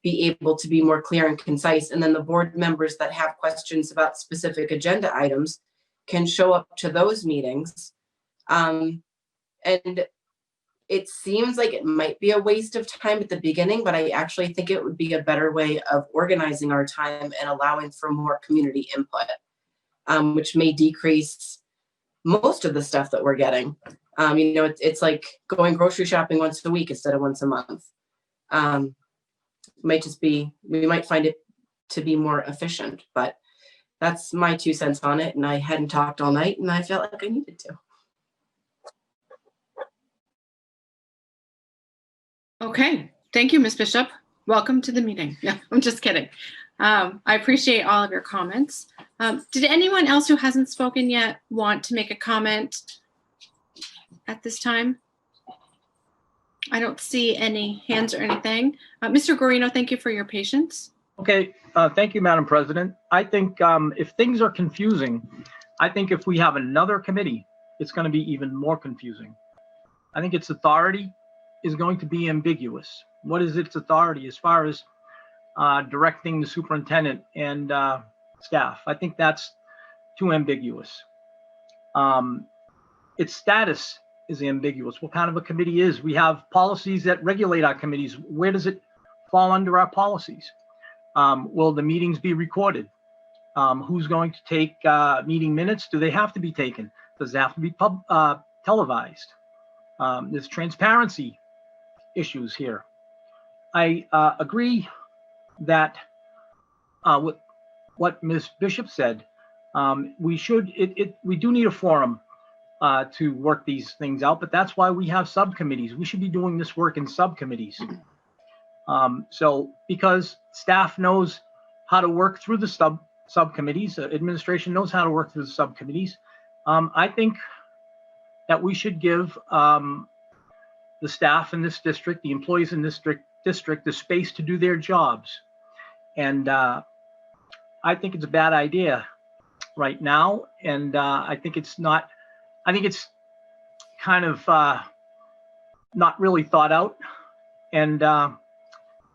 be able to be more clear and concise. And then the board members that have questions about specific agenda items can show up to those meetings. And it seems like it might be a waste of time at the beginning, but I actually think it would be a better way of organizing our time and allowing for more community input, which may decrease most of the stuff that we're getting. It's like going grocery shopping once a week instead of once a month. We might find it to be more efficient, but that's my 2 cents on it. And I hadn't talked all night and I felt like I needed to. Okay, thank you, Ms. Bishop. Welcome to the meeting. No, I'm just kidding. I appreciate all of your comments. Did anyone else who hasn't spoken yet want to make a comment at this time? I don't see any hands or anything. Mr. Guarino, thank you for your patience. Okay, thank you, Madam President. I think if things are confusing, I think if we have another committee, it's going to be even more confusing. I think its authority is going to be ambiguous. What is its authority as far as directing the superintendent and staff? I think that's too ambiguous. Its status is ambiguous. What kind of a committee is? We have policies that regulate our committees. Where does it fall under our policies? Will the meetings be recorded? Who's going to take meeting minutes? Do they have to be taken? Does it have to be televised? There's transparency issues here. I agree that with what Ms. Bishop said, we do need a forum to work these things out, but that's why we have subcommittees. We should be doing this work in subcommittees. So because staff knows how to work through the subcommittees, administration knows how to work through the subcommittees, I think that we should give the staff in this district, the employees in this district, the space to do their jobs. And I think it's a bad idea right now. And I think it's kind of not really thought out. And I'm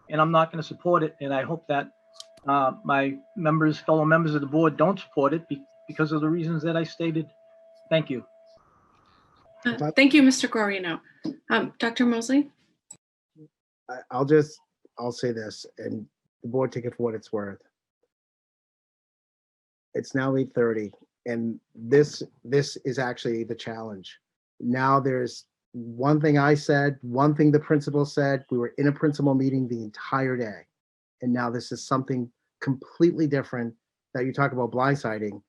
not going to support it. And I hope that my fellow members of the board don't support it because of the reasons that I stated. Thank you. Thank you, Mr. Guarino. Dr. Mosley? I'll say this, and the board take it for what it's worth. It's now 8:30, and this is actually the challenge. Now there's one thing I said, one thing the principal said. We were in a principal meeting the entire day, and now this is something completely different that you talk about blindsiding.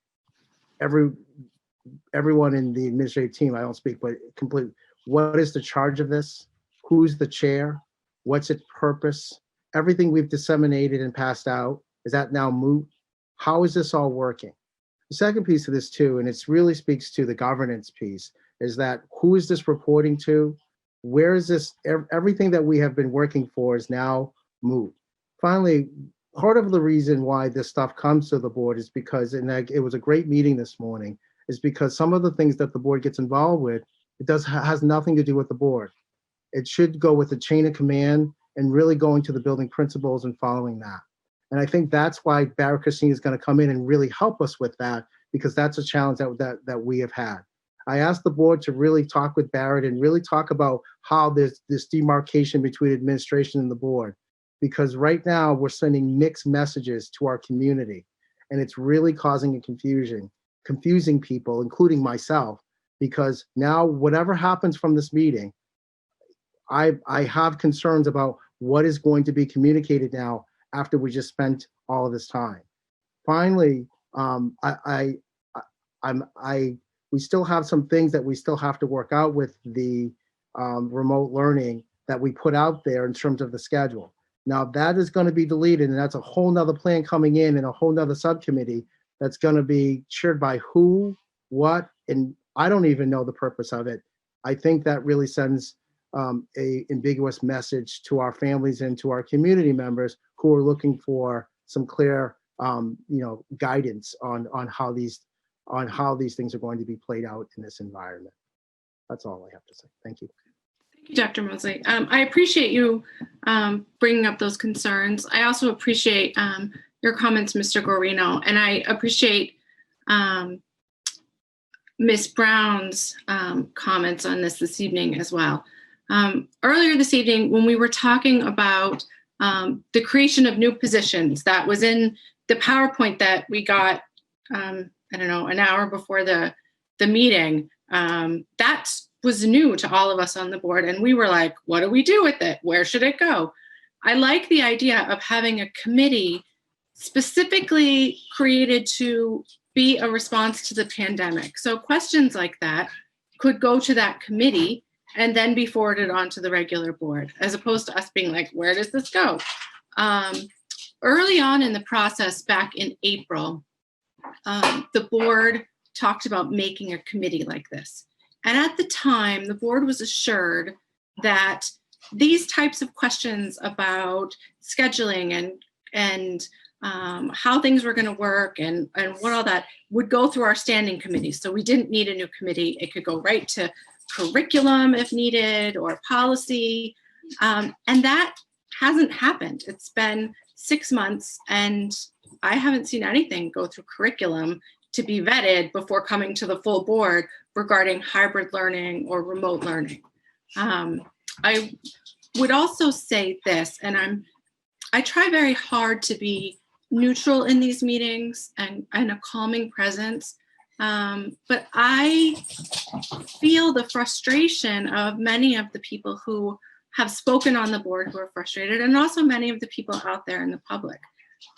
Everyone in the administrative team, I don't speak, but complete. What is the charge of this? Who's the chair? What's its purpose? Everything we've disseminated and passed out, is that now moot? How is this all working? The second piece of this too, and it really speaks to the governance piece, is that who is this reporting to? Where is this? Everything that we have been working for is now moved. Finally, part of the reason why this stuff comes to the board is because, and it was a great meeting this morning, is because some of the things that the board gets involved with, it has nothing to do with the board. It should go with the chain of command and really going to the building principals and following that. And I think that's why Barrett Christine is going to come in and really help us with that, because that's a challenge that we have had. I asked the board to really talk with Barrett and really talk about how there's this demarcation between administration and the board, because right now we're sending mixed messages to our community, and it's really causing a confusing people, including myself, because now whatever happens from this meeting, I have concerns about what is going to be communicated now after we just spent all of this time. Finally, we still have some things that we still have to work out with the remote learning that we put out there in terms of the schedule. Now that is going to be deleted, and that's a whole nother plan coming in and a whole nother subcommittee that's going to be chaired by who, what, and I don't even know the purpose of it. I think that really sends a ambiguous message to our families and to our community members who are looking for some clear, guidance on how these things are going to be played out in this environment. That's all I have to say. Thank you. Thank you, Dr. Mosley. I appreciate you bringing up those concerns. I also appreciate your comments, Mr. Guarino, and I appreciate Ms. Brown's comments on this evening as well. Earlier this evening, when we were talking about the creation of new positions, that was in the PowerPoint that we got, I don't know, an hour before the meeting. That was new to all of us on the board, and we were like, what do we do with it? Where should it go? I like the idea of having a committee specifically created to be a response to the pandemic. So questions like that could go to that committee and then be forwarded on to the regular board, as opposed to us being like, where does this go? Early on in the process, back in April, the board talked about making a committee like this. And at the time, the board was assured that these types of questions about scheduling and how things were going to work and what all that would go through our standing committees. So we didn't need a new committee. It could go right to curriculum if needed, or policy. And that hasn't happened. It's been 6 months and I haven't seen anything go through curriculum to be vetted before coming to the full board regarding hybrid learning or remote learning. I would also say this, and I try very hard to be neutral in these meetings and a calming presence. But I feel the frustration of many of the people who have spoken on the board who are frustrated, and also many of the people out there in the public.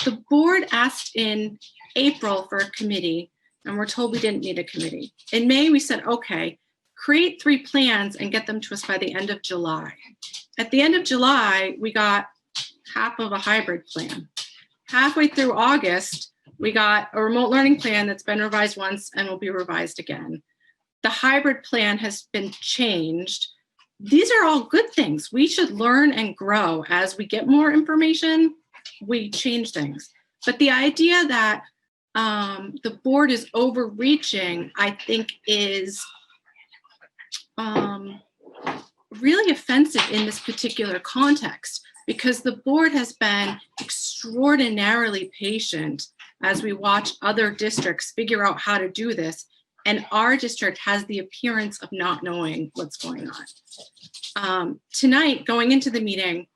The board asked in April for a committee, and we're told we didn't need a committee. In May, we said, okay, create 3 plans and get them to us by the end of July. At the end of July, we got half of a hybrid plan. Halfway through August, we got a remote learning plan that's been revised once and will be revised again. The hybrid plan has been changed. These are all good things. We should learn and grow as we get more information. We change things. But the idea that the board is overreaching, I think, is really offensive in this particular context, because the board has been extraordinarily patient as we watch other districts figure out how to do this. And our district has the appearance of not knowing what's going on. Tonight, going into the meeting,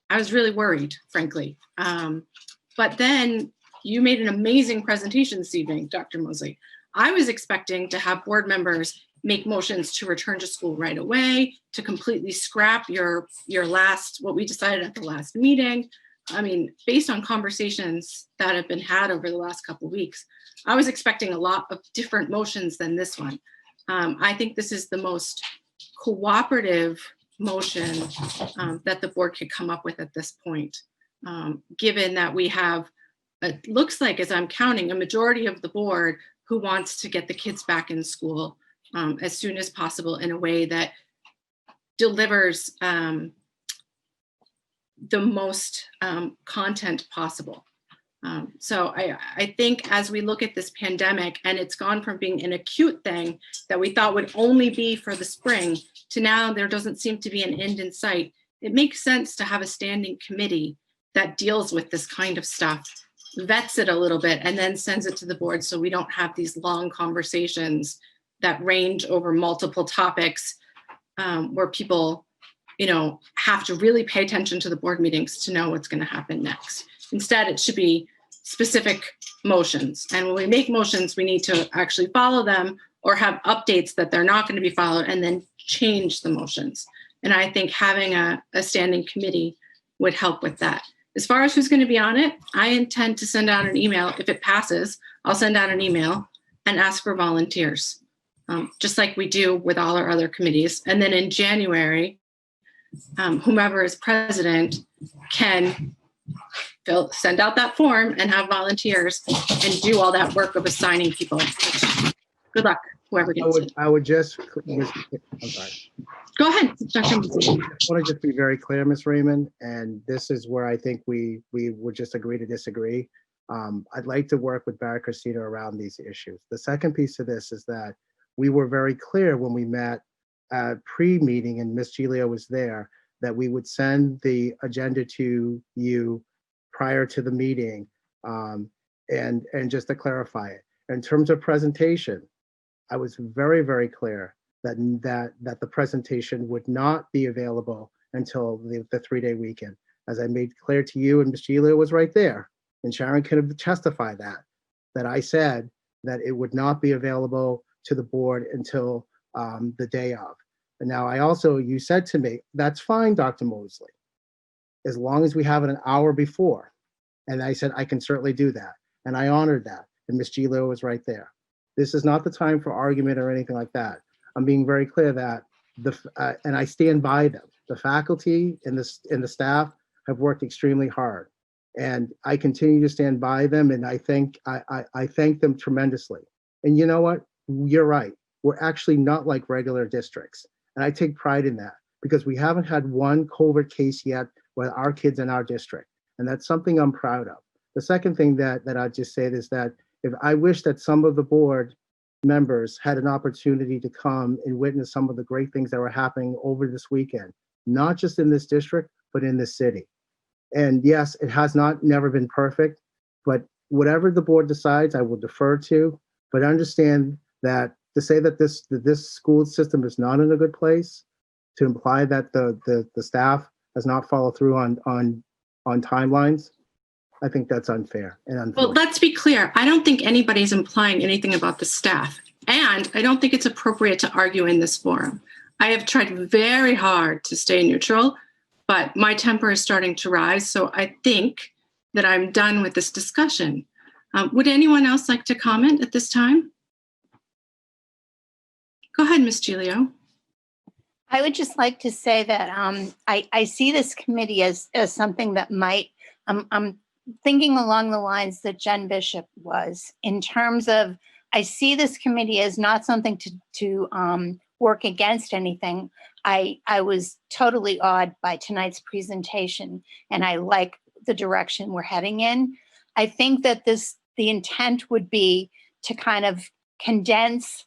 I was really worried, frankly. But then you made an amazing presentation this evening, Dr. Mosley. I was expecting to have board members make motions to return to school right away, to completely scrap your last, what we decided at the last meeting. I mean, based on conversations that have been had over the last couple of weeks, I was expecting a lot of different motions than this one. I think this is the most cooperative motion that the board could come up with at this point, given that we have, it looks like, as I'm counting, a majority of the board who wants to get the kids back in school as soon as possible in a way that delivers the most content possible. So I think as we look at this pandemic, and it's gone from being an acute thing that we thought would only be for the spring to now there doesn't seem to be an end in sight, it makes sense to have a standing committee that deals with this kind of stuff, vets it a little bit, and then sends it to the board so we don't have these long conversations that range over multiple topics where people, you know, have to really pay attention to the board meetings to know what's going to happen next. Instead, it should be specific motions. And when we make motions, we need to actually follow them or have updates that they're not going to be followed and then change the motions. And I think having a standing committee would help with that. As far as who's going to be on it, I intend to send out an email. If it passes, I'll send out an email and ask for volunteers, just like we do with all our other committees. And then in January, whomever is president can send out that form and have volunteers and do all that work of assigning people. Good luck, whoever gets it. I would just, I'm sorry. Go ahead, Dr. I want to just be very clear, Ms. Raymond, and this is where I think we would just agree to disagree. I'd like to work with Barry Christina around these issues. The second piece of this is that we were very clear when we met pre-meeting and Ms. Giglio was there, that we would send the agenda to you prior to the meeting, and just to clarify it. In terms of presentation, I was very, very clear that the presentation would not be available until the 3-day weekend. As I made clear to you, and Ms. Giglio was right there, and Sharon could testify that I said that it would not be available to the board until the day of. And now you said to me, that's fine, Dr. Mosley, as long as we have it an hour before. And I said, I can certainly do that. And I honored that. And Ms. Giglio was right there. This is not the time for argument or anything like that. I'm being very clear that and I stand by them. The faculty and the staff have worked extremely hard, and I continue to stand by them. And I thank them tremendously. And you know what? You're right. We're actually not like regular districts. And I take pride in that because we haven't had one COVID case yet with our kids in our district. And that's something I'm proud of. The second thing that I'd just say is that if I wish that some of the board members had an opportunity to come and witness some of the great things that were happening over this weekend, not just in this district, but in this city. And yes, it has never been perfect, but whatever the board decides, I will defer to, but understand that to say that this school system is not in a good place, to imply that the staff has not followed through on timelines, I think that's unfair and unfortunate. Well, let's be clear. I don't think anybody's implying anything about the staff. And I don't think it's appropriate to argue in this forum. I have tried very hard to stay neutral, but my temper is starting to rise. So I think that I'm done with this discussion. Would anyone else like to comment at this time? Go ahead, Ms. Giglio. I would just like to say that I see this committee as something that might, I'm thinking along the lines that Jen Bishop was, in terms of, I see this committee as not something to work against anything. I was totally awed by tonight's presentation, and I like the direction we're heading in. I think that the intent would be to kind of condense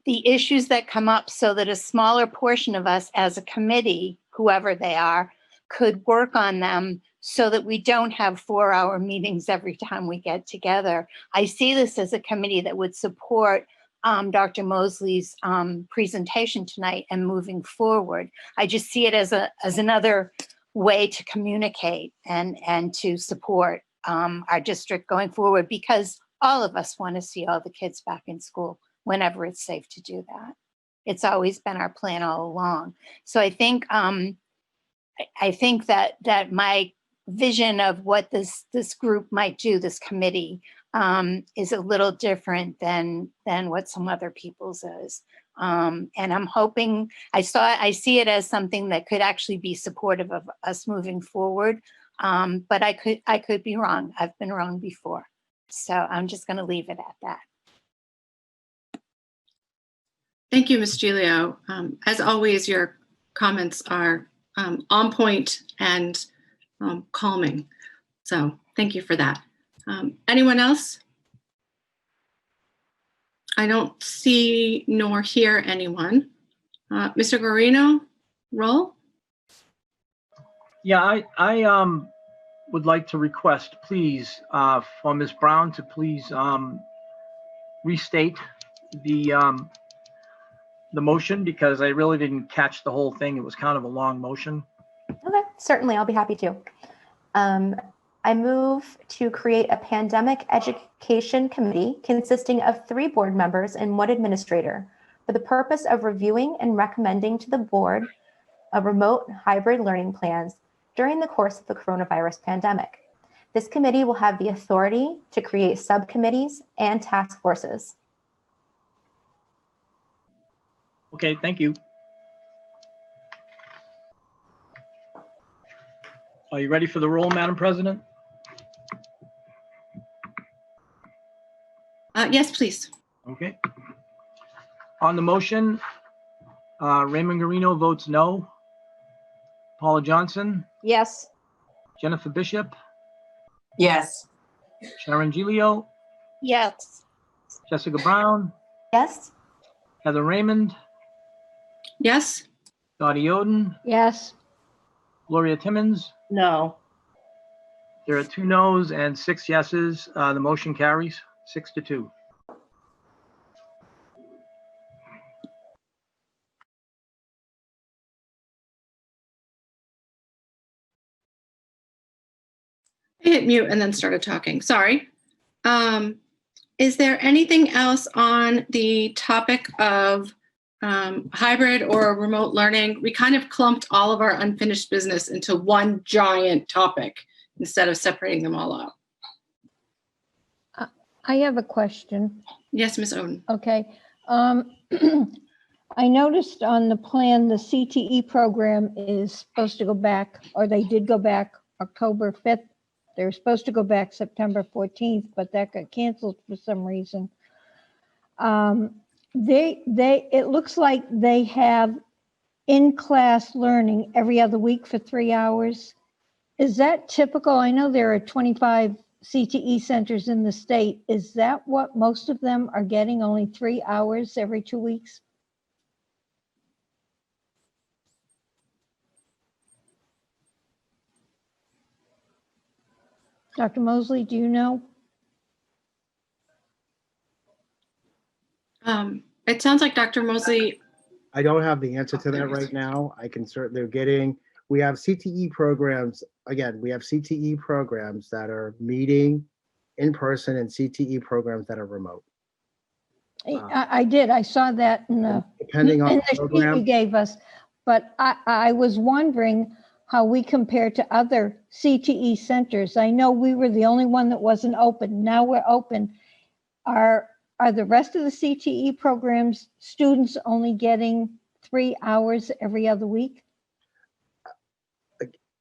the issues that come up so that a smaller portion of us as a committee, whoever they are, could work on them so that we don't have 4-hour meetings every time we get together. I see this as a committee that would support Dr. Mosley's presentation tonight and moving forward. I just see it as another way to communicate and to support our district going forward, because all of us want to see all the kids back in school whenever it's safe to do that. It's always been our plan all along. So I think that my vision of what this group might do, this committee, is a little different than what some other people's is. And I'm hoping, I see it as something that could actually be supportive of us moving forward. But I could be wrong. I've been wrong before. So I'm just going to leave it at that. Thank you, Ms. Giglio. As always, your comments are on point and calming. So thank you for that. Anyone else? I don't see nor hear anyone. Mr. Guarino, roll. Yeah, I would like to request, please, for Ms. Brown to please restate the motion, because I really didn't catch the whole thing. It was kind of a long motion. Okay, certainly, I'll be happy to. I move to create a pandemic education committee consisting of 3 board members and 1 administrator for the purpose of reviewing and recommending to the board a remote hybrid learning plans during the course of the coronavirus pandemic. This committee will have the authority to create subcommittees and task forces. Okay, thank you. Are you ready for the roll, Madam President? Yes, please. Okay. On the motion, Raymond Guarino votes no. Paula Johnson, Yes. Jennifer Bishop, Yes. Sharon Giglio, Yes. Jessica Brown, Yes. Heather Raymond, Yes. Dotty Oden, Yes. Gloria Timmons. No. There are 2 noes and 6 yeses. The motion carries 6-2. I hit mute and then started talking. Sorry. Is there anything else on the topic of hybrid or remote learning? We kind of clumped all of our unfinished business into one giant topic instead of separating them all out. I have a question. Yes, Ms. Oden. Okay. I noticed on the plan, the CTE program is supposed to go back, or they did go back October 5th. They were supposed to go back September 14th, but that got canceled for some reason. It looks like they have in-class learning every other week for 3 hours. Is that typical? I know there are 25 CTE centers in the state. Is that what most of them are getting, only 3 hours every 2 weeks? Dr. Mosley, do you know? It sounds like Dr. Mosley. I don't have the answer to that right now. I can certainly, we have CTE programs. Again, we have CTE programs that are meeting in person and CTE programs that are remote. I did. I saw that in the sheet you gave us, but I was wondering how we compare to other CTE centers. I know we were the only one that wasn't open. Now we're open. Are the rest of the CTE programs students only getting 3 hours every other week?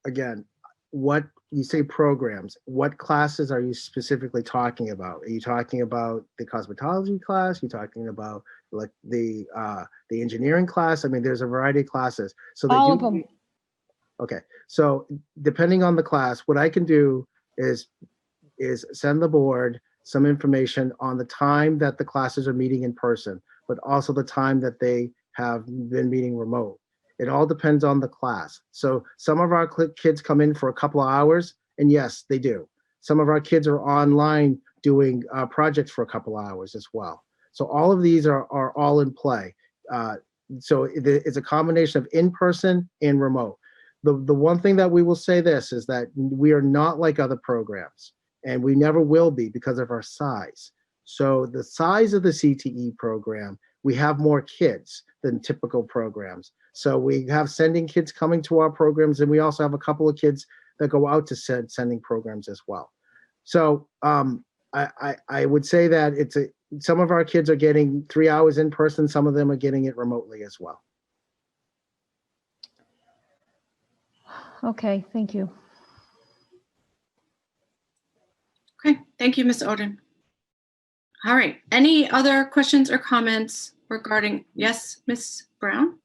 Again, what you say programs, what classes are you specifically talking about? Are you talking about the cosmetology class? Are you talking about like the engineering class? I mean, there's a variety of classes. So all of them. Okay, so depending on the class, what I can do is send the board some information on the time that the classes are meeting in person, but also the time that they have been meeting remote. It all depends on the class. So some of our kids come in for a couple of hours, and yes, they do. Some of our kids are online doing projects for a couple of hours as well. So all of these are all in play. So it's a combination of in-person and remote. The one thing that we will say this is that we are not like other programs, and we never will be because of our size. So the size of the CTE program, we have more kids than typical programs. So we have sending kids coming to our programs, and we also have a couple of kids that go out to sending programs as well. So I would say that some of our kids are getting 3 hours in person, some of them are getting it remotely as well. Okay, thank you. Okay, thank you, Ms. Oden. All right, any other questions or comments regarding, yes, Ms. Brown?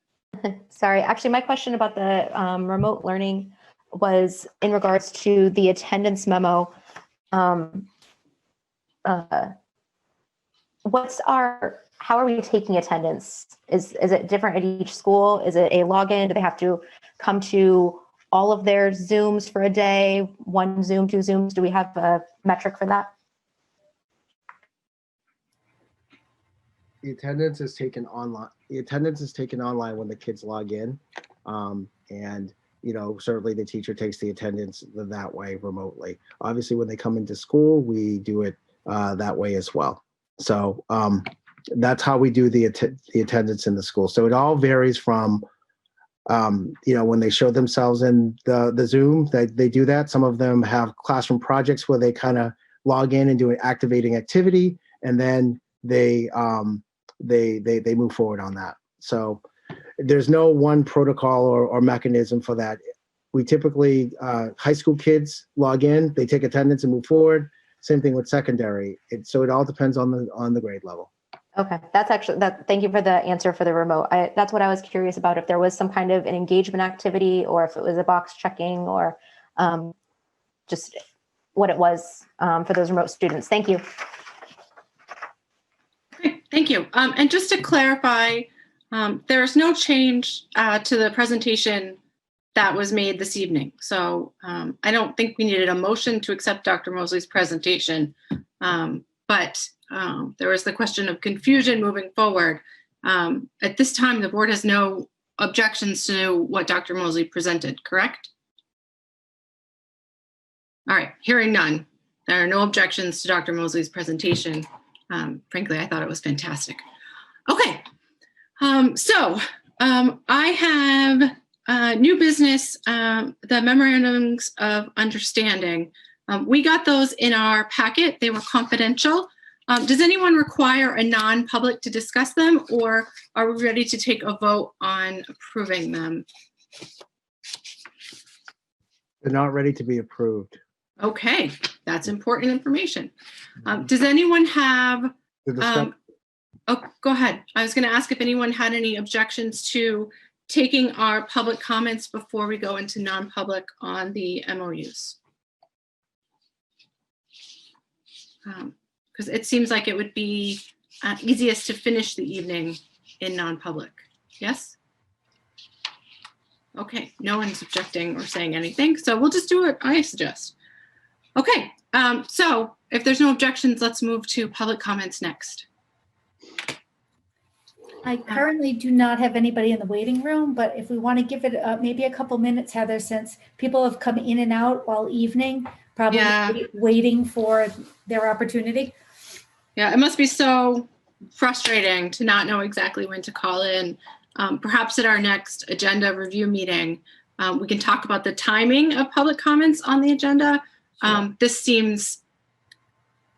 Sorry, actually, my question about the remote learning was in regards to the attendance memo. How are we taking attendance? Is it different at each school? Is it a login? Do they have to come to all of their Zooms for a day? One Zoom, two Zooms? Do we have a metric for that? The attendance is taken online. The attendance is taken online when the kids log in. And, certainly the teacher takes the attendance that way remotely. Obviously, when they come into school, we do it that way as well. So that's how we do the attendance in the school. So it all varies from, when they show themselves in the Zoom, they do that. Some of them have classroom projects where they kind of log in and do an activating activity, and then they move forward on that. So there's no one protocol or mechanism for that. We typically, high school kids log in, they take attendance and move forward. Same thing with secondary. So it all depends on the grade level. Okay, that's actually thank you for the answer for the remote. That's what I was curious about, if there was some kind of an engagement activity, or if it was a box checking, or just what it was for those remote students. Thank you. Okay, thank you. And just to clarify, there's no change to the presentation that was made this evening. So I don't think we needed a motion to accept Dr. Mosley's presentation, but there was the question of confusion moving forward. At this time, the board has no objections to what Dr. Mosley presented, correct? All right, hearing none. There are no objections to Dr. Mosley's presentation. Frankly, I thought it was fantastic. Okay, so I have new business, the memorandums of understanding. We got those in our packet. They were confidential. Does anyone require a non-public to discuss them, or are we ready to take a vote on approving them? They're not ready to be approved. Okay, that's important information. Does anyone have, oh, go ahead. I was going to ask if anyone had any objections to taking our public comments before we go into non-public on the MOUs. Because it seems like it would be easiest to finish the evening in non-public. Yes? Okay, no one's objecting or saying anything, so we'll just do what I suggest. Okay, so if there's no objections, let's move to public comments next. I currently do not have anybody in the waiting room, but if we want to give it maybe a couple minutes, Heather, since people have come in and out all evening, probably waiting for their opportunity. Yeah, it must be so frustrating to not know exactly when to call in. Perhaps at our next agenda review meeting, we can talk about the timing of public comments on the agenda. This seems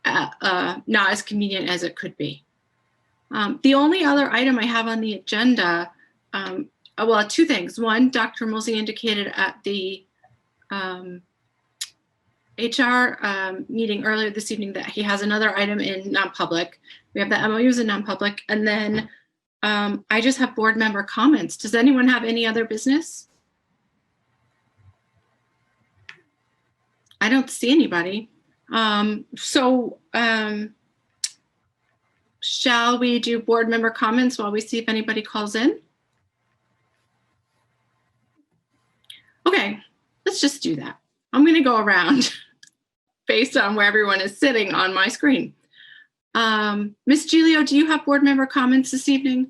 not as convenient as it could be. The only other item I have on the agenda, well, two things. One, Dr. Mosley indicated at the HR meeting earlier this evening that he has another item in non-public. We have the MOUs in non-public, and then I just have board member comments. Does anyone have any other business? I don't see anybody. Shall we do board member comments while we see if anybody calls in? Okay, let's just do that. I'm going to go around based on where everyone is sitting on my screen. Ms. Giglio, do you have board member comments this evening?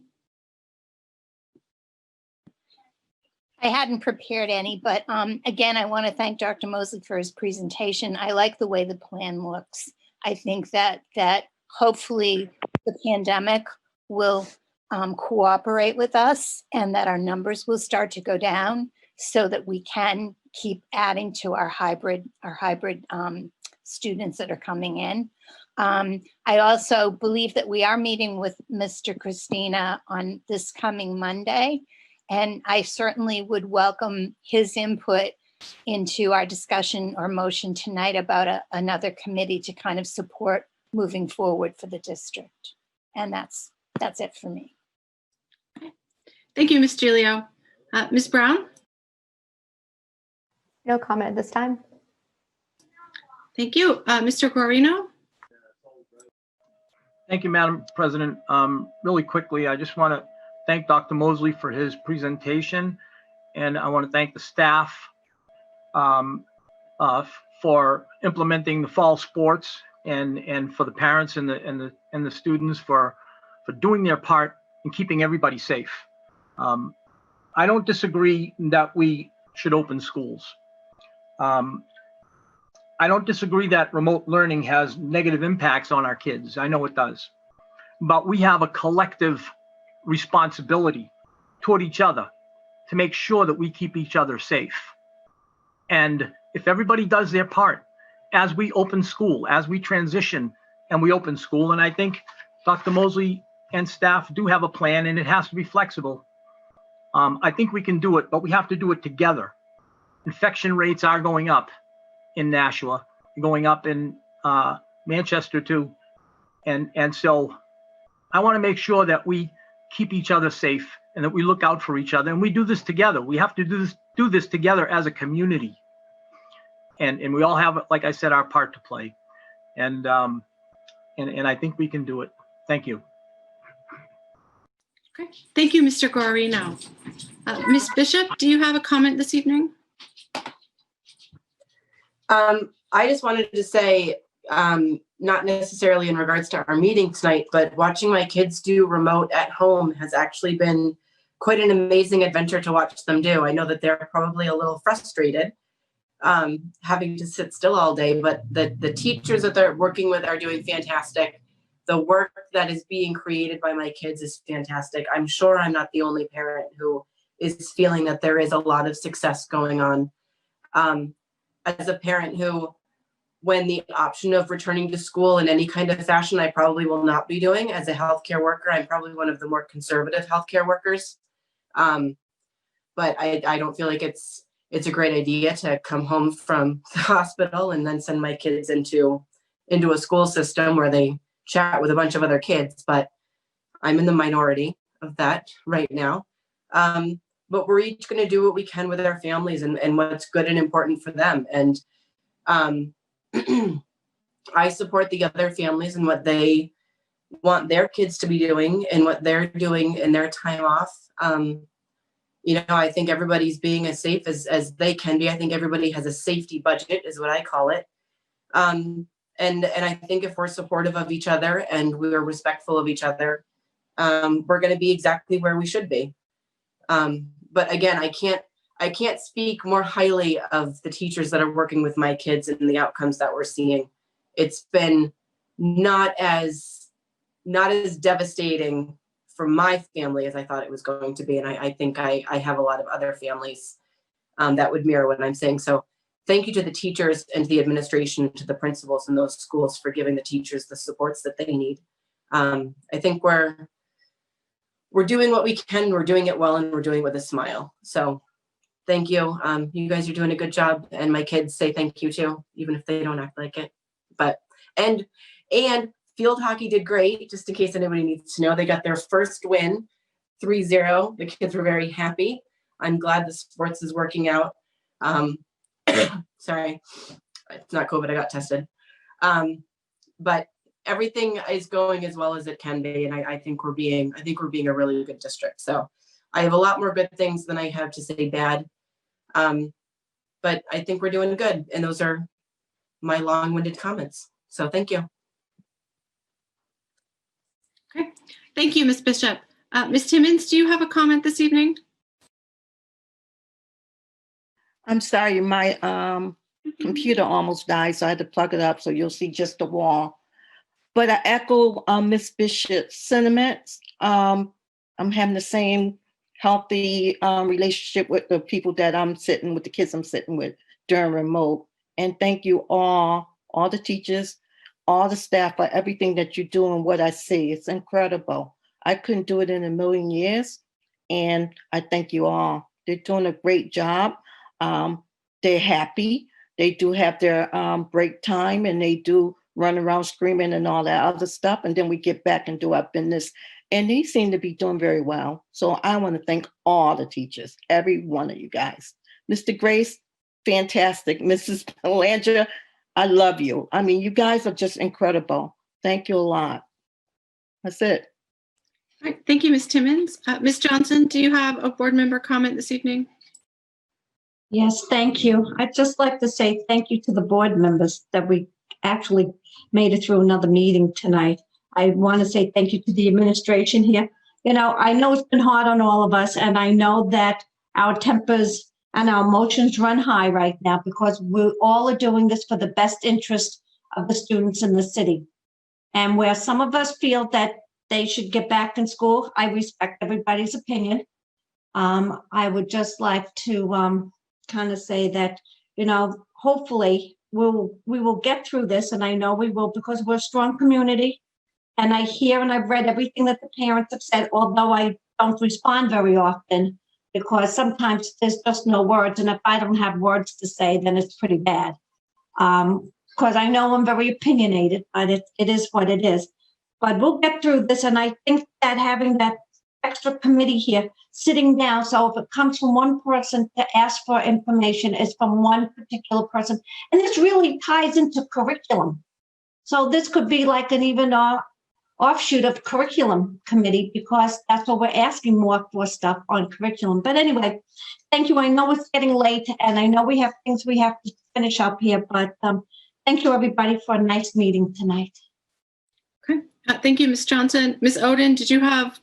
I hadn't prepared any, but again, I want to thank Dr. Mosley for his presentation. I like the way the plan looks. I think that hopefully the pandemic will cooperate with us, and that our numbers will start to go down so that we can keep adding to our hybrid students that are coming in. I also believe that we are meeting with Mr. Christina on this coming Monday, and I certainly would welcome his input into our discussion or motion tonight about another committee to kind of support moving forward for the district. And that's it for me. Thank you, Ms. Giglio. Ms. Brown? No comment at this time. Thank you. Mr. Guarino? Thank you, Madam President. Really quickly, I just want to thank Dr. Mosley for his presentation, and I want to thank the staff for implementing the fall sports, and for the parents and the students for doing their part in keeping everybody safe. I don't disagree that we should open schools. I don't disagree that remote learning has negative impacts on our kids. I know it does. But we have a collective responsibility toward each other to make sure that we keep each other safe. And if everybody does their part as we open school, as we transition and we open school, and I think Dr. Mosley and staff do have a plan, and it has to be flexible. I think we can do it, but we have to do it together. Infection rates are going up in Nashua, going up in Manchester too. And so I want to make sure that we keep each other safe and that we look out for each other, and we do this together. We have to do this together as a community. And we all have, like I said, our part to play. And I think we can do it. Thank you. Okay. Thank you, Mr. Guarino. Ms. Bishop, do you have a comment this evening? I just wanted to say, not necessarily in regards to our meeting tonight, but watching my kids do remote at home has actually been quite an amazing adventure to watch them do. I know that they're probably a little frustrated having to sit still all day, but the teachers that they're working with are doing fantastic. The work that is being created by my kids is fantastic. I'm sure I'm not the only parent who is feeling that there is a lot of success going on. As a parent who, when the option of returning to school in any kind of fashion, I probably will not be doing as a healthcare worker. I'm probably one of the more conservative healthcare workers. But I don't feel like it's a great idea to come home from the hospital and then send my kids into a school system where they chat with a bunch of other kids. But I'm in the minority of that right now. But we're each going to do what we can with our families and what's good and important for them. And I support the other families and what they want their kids to be doing and what they're doing in their time off. I think everybody's being as safe as they can be. I think everybody has a safety budget, is what I call it. And I think if we're supportive of each other and we're respectful of each other, we're going to be exactly where we should be. But again, I can't speak more highly of the teachers that are working with my kids and the outcomes that we're seeing. It's been not as devastating for my family as I thought it was going to be. And I think I have a lot of other families that would mirror what I'm saying. So thank you to the teachers and to the administration, to the principals in those schools for giving the teachers the supports that they need. I think we're doing what we can, we're doing it well, and we're doing it with a smile. So thank you. You guys are doing a good job, and my kids say thank you too, even if they don't act like it. But and field hockey did great, just in case anybody needs to know. They got their first win, 3-0. The kids were very happy. I'm glad the sports is working out. Sorry, it's not COVID, I got tested. But everything is going as well as it can be, and I think we're being a really good district. So I have a lot more good things than I have to say bad. But I think we're doing good, and those are my long-winded comments. So thank you. Okay, thank you, Ms. Bishop. Ms. Timmons, do you have a comment this evening? I'm sorry, my computer almost died, so I had to plug it up, so you'll see just the wall. But I echo Ms. Bishop's sentiments. I'm having the same healthy relationship with the people that I'm sitting with, the kids I'm sitting with during remote. And thank you all the teachers, all the staff for everything that you do and what I see. It's incredible. I couldn't do it in a million years. And I thank you all. They're doing a great job. They're happy. They do have their break time, and they do run around screaming and all that other stuff. And then we get back and do our business and they seem to be doing very well. So I want to thank all the teachers, every one of you guys. Mr. Grace, fantastic. Mrs. Palandra, I love you. I mean, you guys are just incredible. Thank you a lot. That's it. All right, thank you, Ms. Timmons. Ms. Johnson, do you have a board member comment this evening? Yes, thank you. I'd just like to say thank you to the board members that we actually made it through another meeting tonight. I want to say thank you to the administration here. You know, I know it's been hard on all of us, and I know that our tempers and our emotions run high right now because we all are doing this for the best interest of the students in the city. And where some of us feel that they should get back in school, I respect everybody's opinion. I would just like to kind of say that, you know, hopefully we will get through this, and I know we will because we're a strong community. And I hear and I've read everything that the parents have said, although I don't respond very often because sometimes there's just no words. And if I don't have words to say, then it's pretty bad. Because I know I'm very opinionated, but it is what it is. But we'll get through this. And I think that having that extra committee here sitting down, so if it comes from one person to ask for information, it's from one particular person. And this really ties into curriculum. So this could be like an even offshoot of curriculum committee because that's what we're asking more for stuff on curriculum. But anyway, thank you. I know it's getting late and I know we have things we have to finish up here, but thank you everybody for a nice meeting tonight. Okay, thank you, Ms. Johnson. Ms. Oden, did you have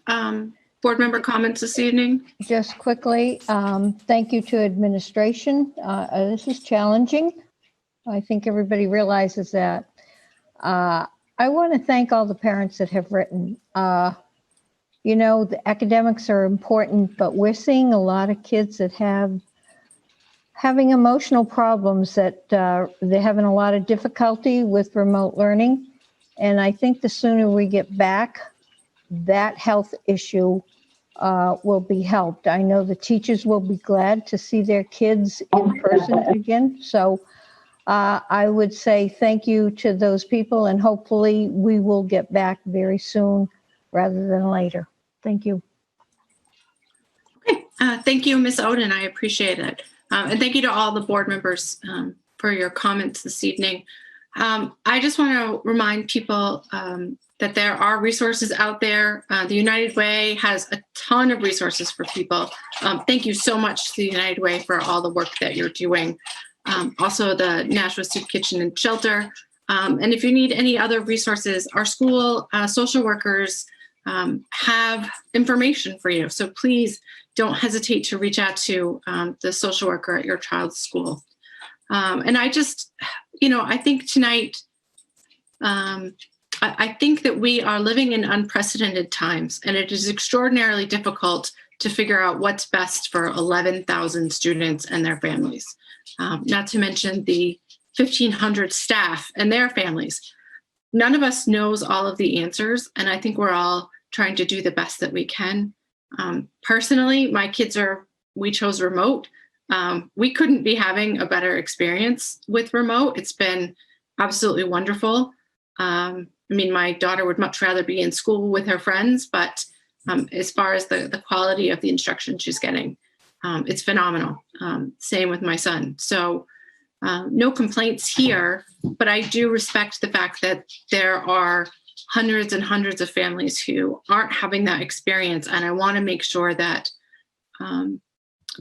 board member comments this evening? Just quickly, thank you to administration. This is challenging. I think everybody realizes that. I want to thank all the parents that have written. You know, the academics are important, but we're seeing a lot of kids that having emotional problems that they're having a lot of difficulty with remote learning. And I think the sooner we get back, that health issue will be helped. I know the teachers will be glad to see their kids in person again. So I would say thank you to those people, and hopefully we will get back very soon rather than later. Thank you. Okay, thank you, Ms. Oden. I appreciate it. And thank you to all the board members for your comments this evening. I just want to remind people that there are resources out there. The United Way has a ton of resources for people. Thank you so much to the United Way for all the work that you're doing. Also the Nashua Soup Kitchen and Shelter. And if you need any other resources, our school social workers have information for you. So please don't hesitate to reach out to the social worker at your child's school. And I just, you know, I think tonight, I think that we are living in unprecedented times, and it is extraordinarily difficult to figure out what's best for 11,000 students and their families. Not to mention the 1,500 staff and their families. None of us knows all of the answers, and I think we're all trying to do the best that we can. Personally, my kids we chose remote. We couldn't be having a better experience with remote. It's been absolutely wonderful. I mean, my daughter would much rather be in school with her friends, but as far as the quality of the instruction she's getting, it's phenomenal. Same with my son. So no complaints here, but I do respect the fact that there are hundreds and hundreds of families who aren't having that experience. And I want to make sure that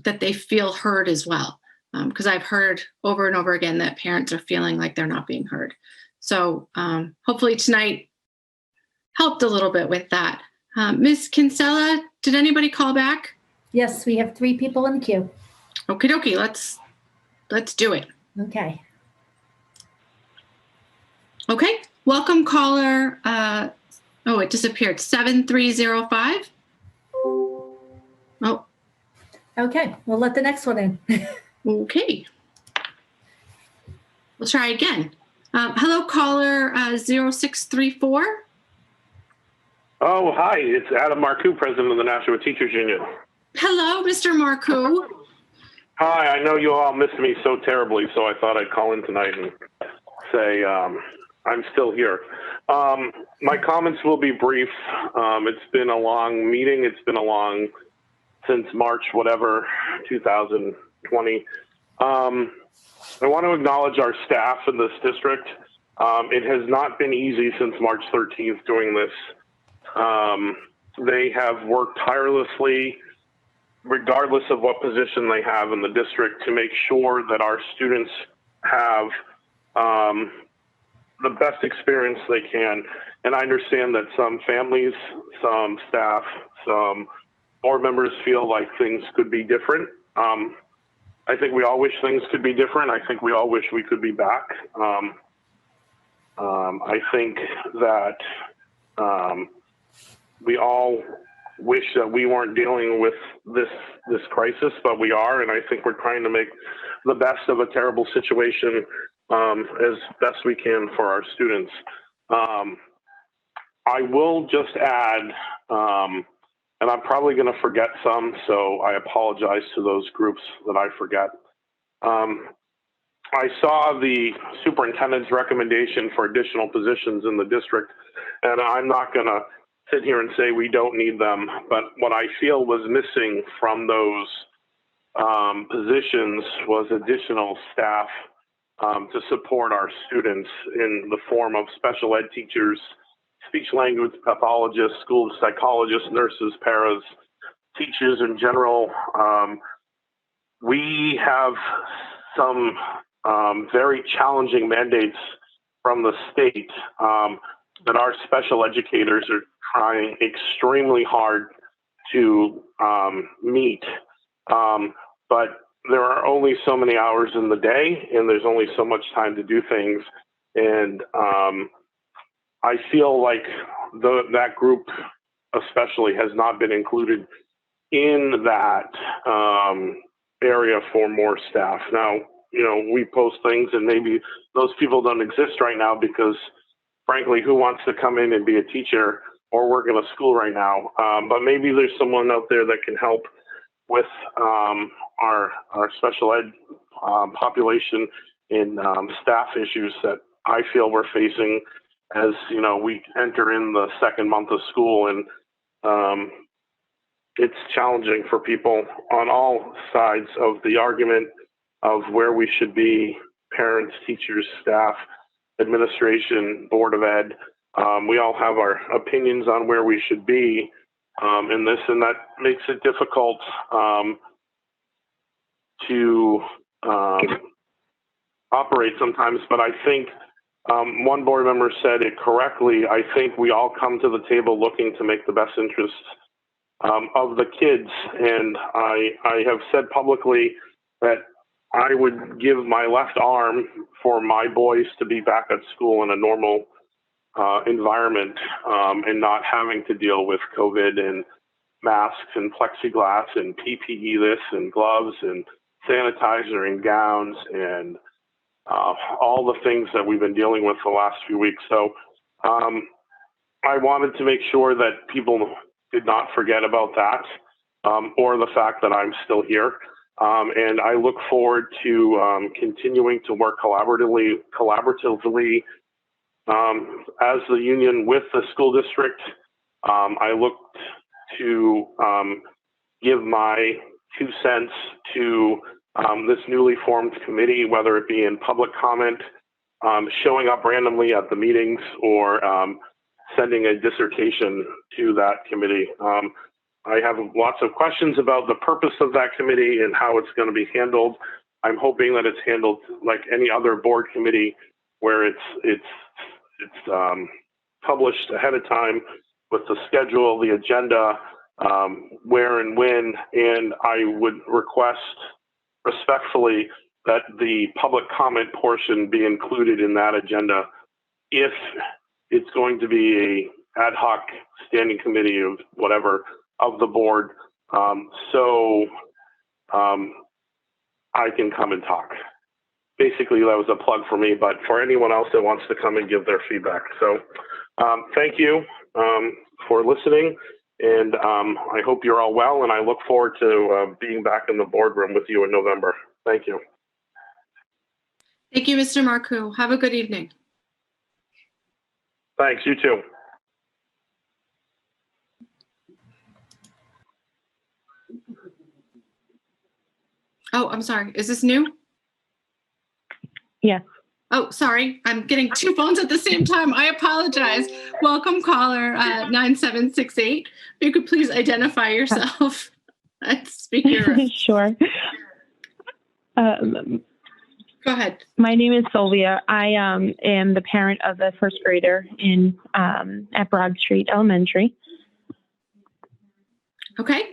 that they feel heard as well. Because I've heard over and over again that parents are feeling like they're not being heard. So hopefully tonight helped a little bit with that. Ms. Kinsella, did anybody call back? Yes, we have 3 people in the queue. Okie dokie, let's do it. Okay. Okay, welcome caller. Oh, it disappeared. 7305. Oh. Okay, we'll let the next one in. Okay. We'll try again. Hello, caller 0634. Oh, hi. It's Adam Marcoux, president of the Nashua Teachers Union. Hello, Mr. Marcoux. Hi, I know you all missed me so terribly, so I thought I'd call in tonight and say I'm still here. My comments will be brief. It's been a long meeting. It's been a long since March, whatever, 2020. I want to acknowledge our staff in this district. It has not been easy since March 13th doing this. They have worked tirelessly, regardless of what position they have in the district, to make sure that our students have the best experience they can. And I understand that some families, some staff, some board members feel like things could be different. I think we all wish things could be different. I think we all wish we could be back. I think that we all wish that we weren't dealing with this crisis, but we are, and I think we're trying to make the best of a terrible situation as best we can for our students. I will just add, and I'm probably going to forget some, so I apologize to those groups that I forget. I saw the superintendent's recommendation for additional positions in the district, and I'm not going to sit here and say we don't need them, but what I feel was missing from those positions was additional staff to support our students in the form of special ed teachers, speech language pathologists, school psychologists, nurses, paras, teachers in general. We have some very challenging mandates from the state that our special educators are trying extremely hard to meet. But there are only so many hours in the day, and there's only so much time to do things. And I feel like that group especially has not been included in that area for more staff. Now, you know, we post things and maybe those people don't exist right now because, frankly, who wants to come in and be a teacher or work in a school right now? But maybe there's someone out there that can help with our special ed population in staff issues that I feel we're facing as, you know, we enter in the second month of school, and it's challenging for people on all sides of the argument of where we should be: parents, teachers, staff, administration, Board of Ed. We all have our opinions on where we should be in this, and that makes it difficult to operate sometimes. But I think one board member said it correctly. I think we all come to the table looking to make the best interests of the kids. And I have said publicly that I would give my left arm for my boys to be back at school in a normal environment and not having to deal with COVID and masks and plexiglass and PPE this and gloves and sanitizer and gowns and all the things that we've been dealing with the last few weeks. So I wanted to make sure that people did not forget about that or the fact that I'm still here. And I look forward to continuing to work collaboratively as the union with the school district. I look to give my 2 cents to this newly formed committee, whether it be in public comment, showing up randomly at the meetings, or sending a dissertation to that committee. I have lots of questions about the purpose of that committee and how it's going to be handled. I'm hoping that it's handled like any other board committee, where it's published ahead of time with the schedule, the agenda, where and when. And I would request respectfully that the public comment portion be included in that agenda if it's going to be a ad hoc standing committee of whatever of the board, so I can come and talk. Basically, that was a plug for me, but for anyone else that wants to come and give their feedback. So thank you for listening, and I hope you're all well, and I look forward to being back in the boardroom with you in November. Thank you. Thank you, Mr. Marcoux. Have a good evening. Thanks, you too. Oh, I'm sorry. Is this new? Yes. Oh, sorry. I'm getting two phones at the same time. I apologize. Welcome, caller 9768. If you could please identify yourself and speak your. Sure. Go ahead. My name is Sylvia. I am the parent of the first grader in at Broad Street Elementary. Okay.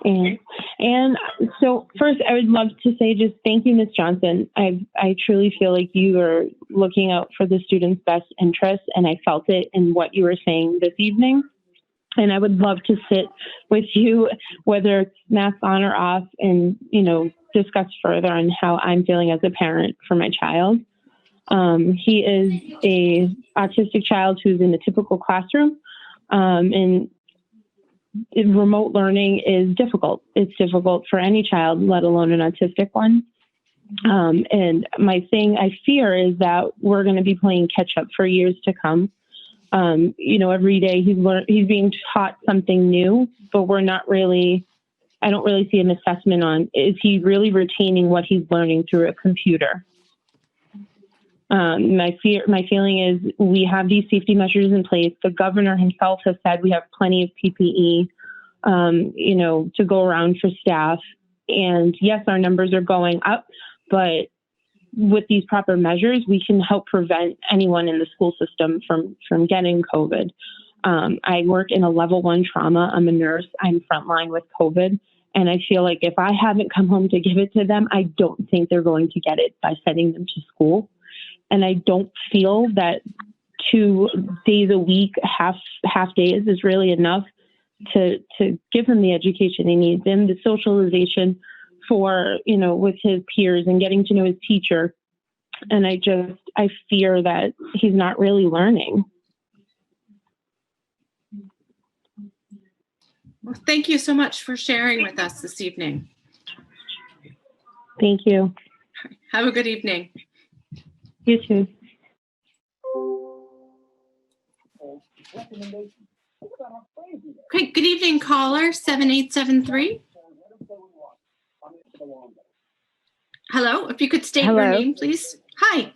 And so first, I would love to say just thank you, Ms. Johnson. I truly feel like you are looking out for the students' best interests, and I felt it in what you were saying this evening. And I would love to sit with you, whether it's mask on or off, and discuss further on how I'm feeling as a parent for my child. He is a autistic child who's in a typical classroom, and remote learning is difficult. It's difficult for any child, let alone an autistic one. And my thing I fear is that we're going to be playing catch up for years to come. Every day he's being taught something new, but I don't really see an assessment on, is he really retaining what he's learning through a computer? My feeling is we have these safety measures in place. The governor himself has said we have plenty of PPE, to go around for staff. And yes, our numbers are going up, but with these proper measures, we can help prevent anyone in the school system from getting COVID. I work in a level 1 trauma. I'm a nurse. I'm frontline with COVID. And I feel like if I haven't come home to give it to them, I don't think they're going to get it by sending them to school. And I don't feel that 2 days a week, half days is really enough to give him the education he needs and the socialization for, with his peers and getting to know his teacher. And I fear that he's not really learning. Well, thank you so much for sharing with us this evening. Thank you. Have a good evening. You too. Okay, good evening, caller 7873. Hello, if you could state your name, please. Hi.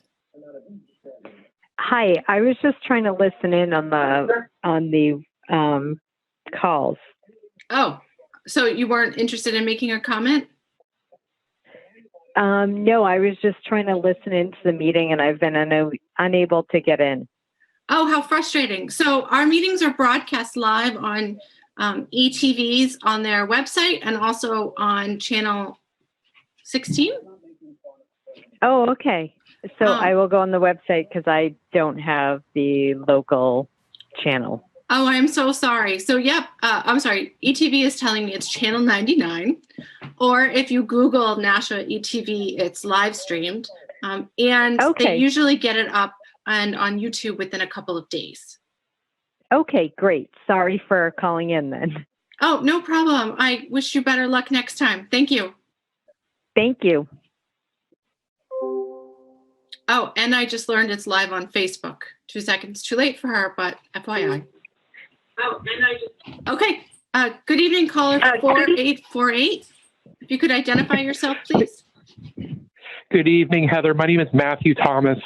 Hi, I was just trying to listen in on the calls. Oh, so you weren't interested in making a comment? No, I was just trying to listen into the meeting and I've been unable to get in. Oh, how frustrating. So our meetings are broadcast live on ETVs on their website and also on channel 16. Oh, okay. So I will go on the website because I don't have the local channel. Oh, I'm so sorry. So, yep, I'm sorry. ETV is telling me it's channel 99. Or if you Google Nashua ETV, it's live streamed. And they usually get it up and on YouTube within a couple of days. Okay, great. Sorry for calling in then. Oh, no problem. I wish you better luck next time. Thank you. Thank you. Oh, and I just learned it's live on Facebook. 2 seconds too late for her, but FYI. Oh, and okay. Good evening, caller 4848. If you could identify yourself, please. Good evening, Heather. My name is Matthew Thomas,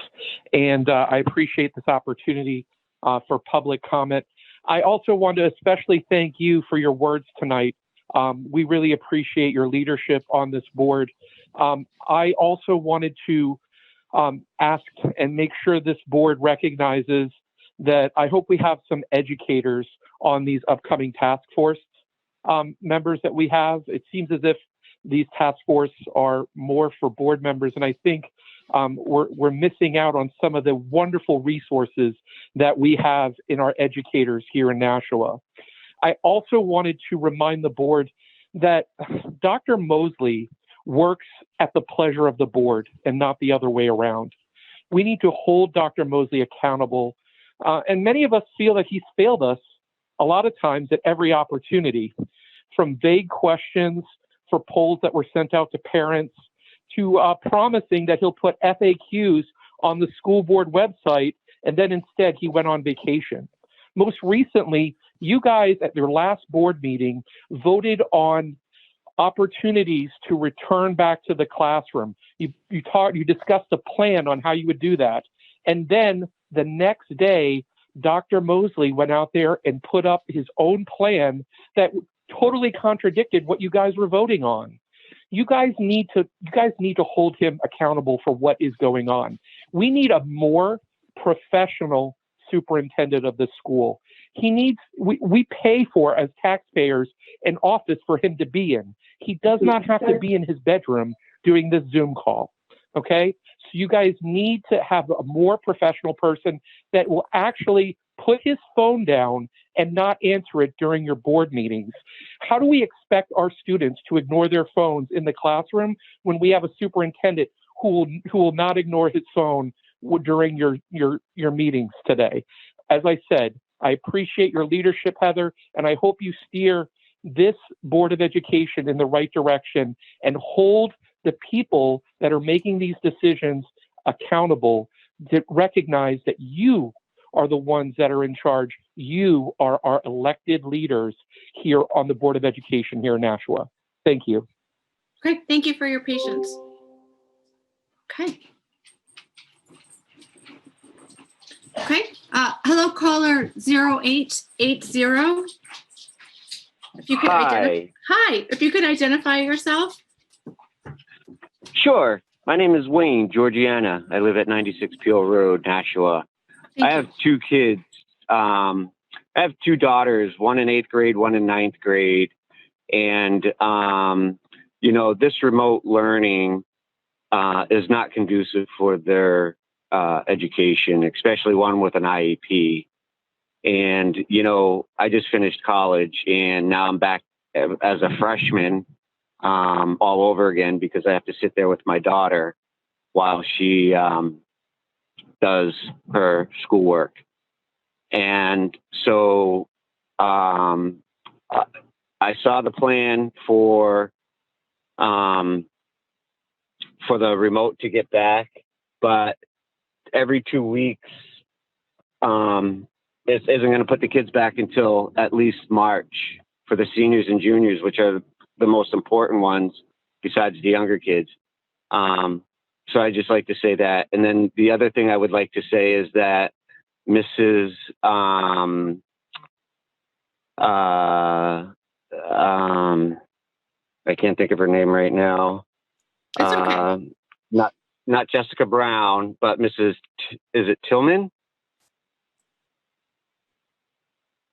and I appreciate this opportunity for public comment. I also want to especially thank you for your words tonight. We really appreciate your leadership on this board. I also wanted to ask and make sure this board recognizes that I hope we have some educators on these upcoming task force members that we have. It seems as if these task force are more for board members, and I think we're missing out on some of the wonderful resources that we have in our educators here in Nashua. I also wanted to remind the board that Dr. Mosley works at the pleasure of the board and not the other way around. We need to hold Dr. Mosley accountable. And many of us feel that he's failed us a lot of times at every opportunity, from vague questions for polls that were sent out to parents to promising that he'll put FAQs on the school board website and then instead he went on vacation. Most recently, you guys at your last board meeting voted on opportunities to return back to the classroom. You discussed a plan on how you would do that. And then the next day, Dr. Mosley went out there and put up his own plan that totally contradicted what you guys were voting on. You guys need to hold him accountable for what is going on. We need a more professional superintendent of the school. We pay for, as taxpayers, an office for him to be in. He does not have to be in his bedroom doing this Zoom call. Okay? So you guys need to have a more professional person that will actually put his phone down and not answer it during your board meetings. How do we expect our students to ignore their phones in the classroom when we have a superintendent who will not ignore his phone during your meetings today? As I said, I appreciate your leadership, Heather, and I hope you steer this Board of Education in the right direction and hold the people that are making these decisions accountable, to recognize that you are the ones that are in charge. You are our elected leaders here on the Board of Education here in Nashua. Thank you. Okay, thank you for your patience. Okay. Okay, hello, caller 0880. If you could Hi, if you could identify yourself. Sure. My name is Wayne Georgiana. I live at 96 Peel Road, Nashua. I have two kids. I have two daughters, one in 8th grade, one in 9th grade. And, this remote learning is not conducive for their education, especially one with an IEP. And, I just finished college and now I'm back as a freshman all over again because I have to sit there with my daughter while she does her schoolwork. And so I saw the plan for the remote to get back, but every 2 weeks it isn't going to put the kids back until at least March for the seniors and juniors, which are the most important ones besides the younger kids. So I just like to say that. And then the other thing I would like to say is that Mrs. I can't think of her name right now. It's okay. Not Jessica Brown, but Mrs. Is it Tillman?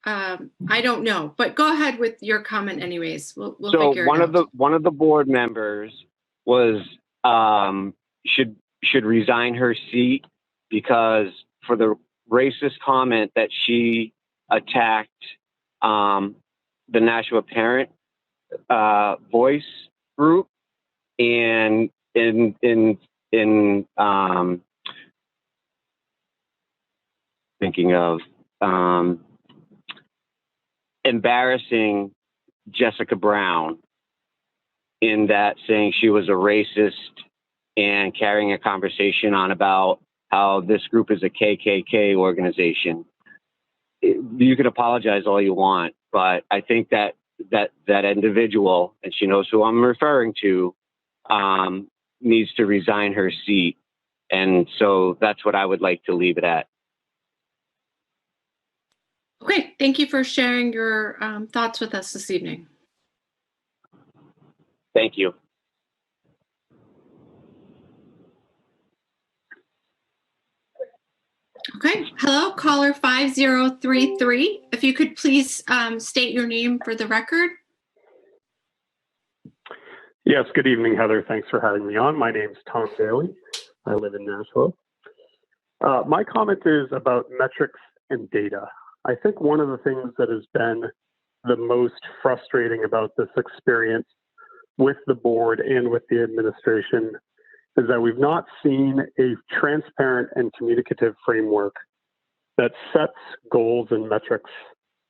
I don't know, but go ahead with your comment anyways. We'll So figure it out. one of the board members was should resign her seat because for the racist comment that she attacked the Nashua Parent Voice group and in thinking of embarrassing Jessica Brown in that saying she was a racist and carrying a conversation on about how this group is a KKK organization. You can apologize all you want, but I think that individual, and she knows who I'm referring to, needs to resign her seat. And so that's what I would like to leave it at. Okay, thank you for sharing your thoughts with us this evening. Thank you. Okay, hello, caller 5033. If you could please state your name for the record. Yes, good evening, Heather. Thanks for having me on. My name's Tom Bailey. I live in Nashua. My comment is about metrics and data. I think one of the things that has been the most frustrating about this experience with the board and with the administration is that we've not seen a transparent and communicative framework that sets goals and metrics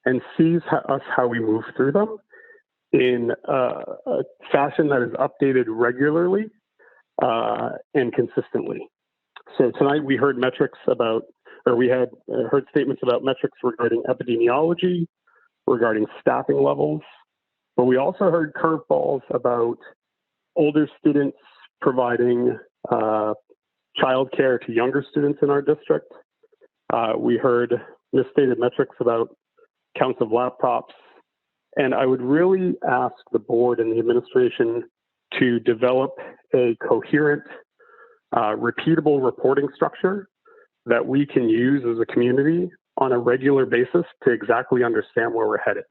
and sees us how we move through them in a fashion that is updated regularly and consistently. So tonight we heard metrics about or we had heard statements about metrics regarding epidemiology, regarding staffing levels, but we also heard curveballs about older students providing childcare to younger students in our district. We heard misstated metrics about counts of laptops. And I would really ask the board and the administration to develop a coherent, repeatable reporting structure that we can use as a community on a regular basis to exactly understand where we're headed.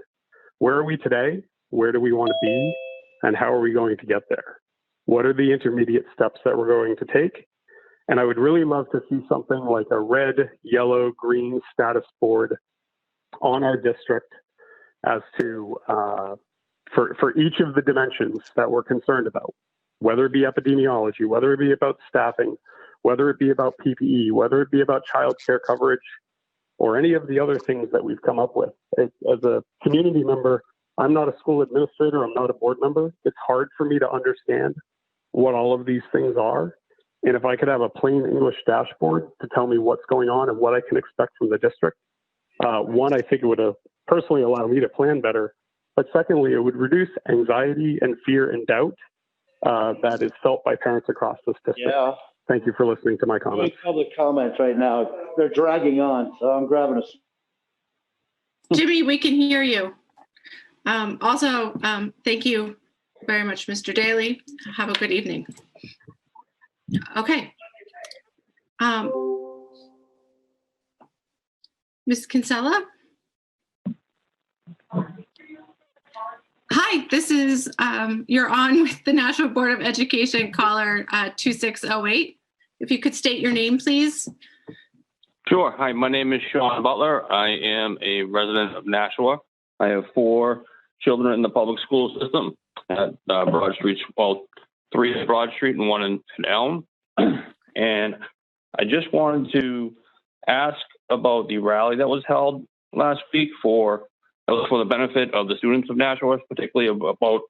Where are we today? Where do we want to be? And how are we going to get there? What are the intermediate steps that we're going to take? And I would really love to see something like a red, yellow, green status board on our district as to, for each of the dimensions that we're concerned about, whether it be epidemiology, whether it be about staffing, whether it be about PPE, whether it be about childcare coverage, or any of the other things that we've come up with. As a community member, I'm not a school administrator, I'm not a board member. It's hard for me to understand what all of these things are. And if I could have a plain English dashboard to tell me what's going on and what I can expect from the district, one, I think it would personally allow me to plan better. But secondly, it would reduce anxiety and fear and doubt that is felt by parents across this district. Yeah. Thank you for listening to my comments. Public comments right now. They're dragging on, so I'm grabbing a. Jimmy, we can hear you. Also, thank you very much, Mr. Daly. Have a good evening. Okay. Ms. Kinsella? Hi, this is, you're on with the Nashua Board of Education, caller 2608. If you could state your name, please. Sure. Hi, my name is Sean Butler. I am a resident of Nashua. I have 4 children in the public school system at Broad Street, well, 3 at Broad Street and 1 in Elm. And I just wanted to ask about the rally that was held last week for the benefit of the students of Nashua, particularly about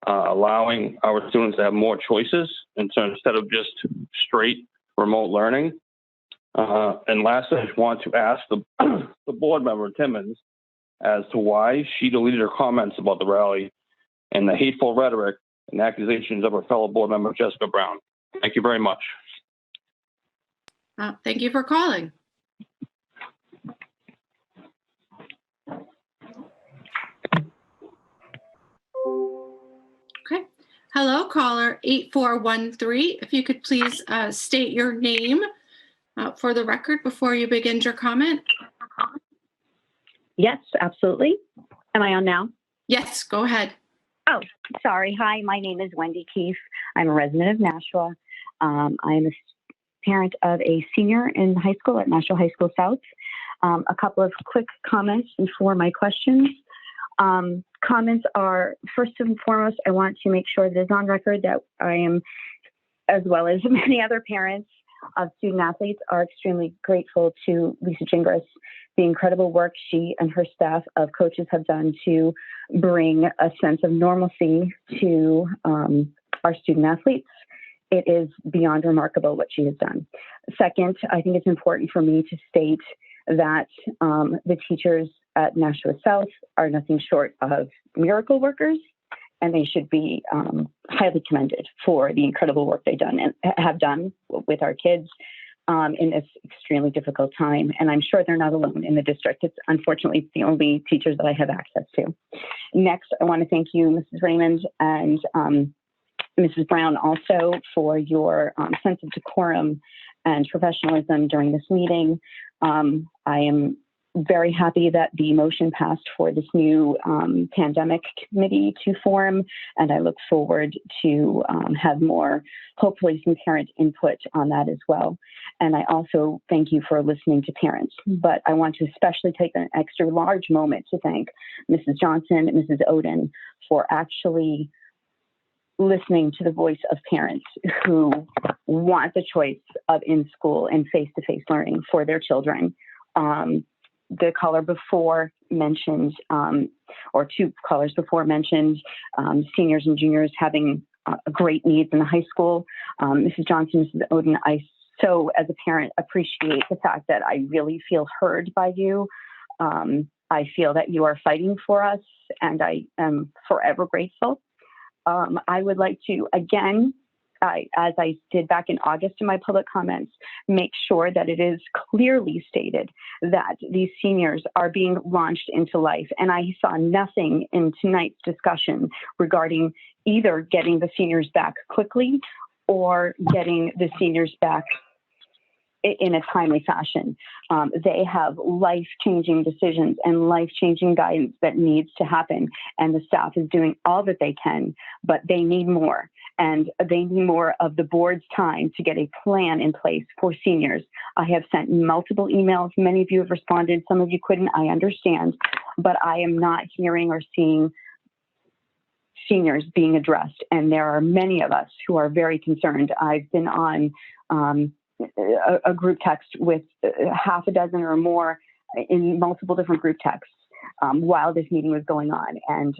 allowing our students to have more choices, and so instead of just straight remote learning. And lastly, I just want to ask the board member, Timmons, as to why she deleted her comments about the rally and the hateful rhetoric and accusations of her fellow board member, Jessica Brown. Thank you very much. Thank you for calling. Okay. Hello, caller 8413. If you could please state your name for the record before you begin your comment. Yes, absolutely. Am I on now? Yes, go ahead. Oh, sorry. Hi, my name is Wendy Keefe. I'm a resident of Nashua. I'm a parent of a senior in high school at Nashua High School South. A couple of quick comments before my questions. Comments are, first and foremost, I want to make sure that it's on record that I am, as well as many other parents of student athletes, are extremely grateful to Lisa Gingras, the incredible work she and her staff of coaches have done to bring a sense of normalcy to our student athletes. It is beyond remarkable what she has done. Second, I think it's important for me to state that the teachers at Nashua South are nothing short of miracle workers, and they should be highly commended for the incredible work they've done and have done with our kids in this extremely difficult time. And I'm sure they're not alone in the district. It's unfortunately the only teachers that I have access to. Next, I want to thank you, Mrs. Raymond and Mrs. Brown, also for your sense of decorum and professionalism during this meeting. I am very happy that the motion passed for this new pandemic committee to form, and I look forward to have more, hopefully some parent input on that as well. And I also thank you for listening to parents, but I want to especially take an extra large moment to thank Mrs. Johnson and Mrs. Oden for actually listening to the voice of parents who want the choice of in-school and face-to-face learning for their children. The caller before mentioned, or 2 callers before mentioned, seniors and juniors having great needs in the high school. Mrs. Johnson, Mrs. Oden, I So as a parent, appreciate the fact that I really feel heard by you. I feel that you are fighting for us, and I am forever grateful. I would like to, again, as I did back in August in my public comments, make sure that it is clearly stated that these seniors are being launched into life. And I saw nothing in tonight's discussion regarding either getting the seniors back quickly or getting the seniors back in a timely fashion. They have life-changing decisions and life-changing guidance that needs to happen, and the staff is doing all that they can, but they need more. And they need more of the board's time to get a plan in place for seniors. I have sent multiple emails. Many of you have responded. Some of you couldn't. I understand. But I am not hearing or seeing seniors being addressed. And there are many of us who are very concerned. I've been on a group text with half a dozen or more in multiple different group texts while this meeting was going on. And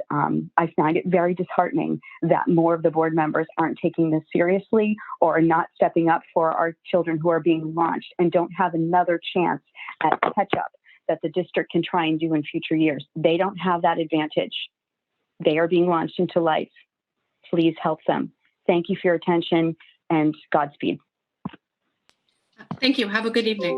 I find it very disheartening that more of the board members aren't taking this seriously or are not stepping up for our children who are being launched and don't have another chance at catch up that the district can try and do in future years. They don't have that advantage. They are being launched into life. Please help them. Thank you for your attention, and Godspeed. Thank you. Have a good evening.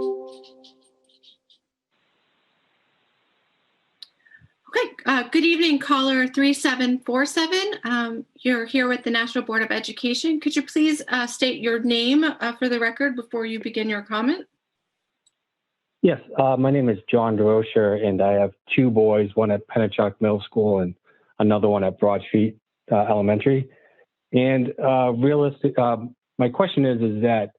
Okay, good evening, caller 3747. You're here with the Nashua Board of Education. Could you please state your name for the record before you begin your comment? Yes, my name is John DeRocher, and I have two boys, one at Pennachuck Middle School and another one at Broad Street Elementary. And my question is that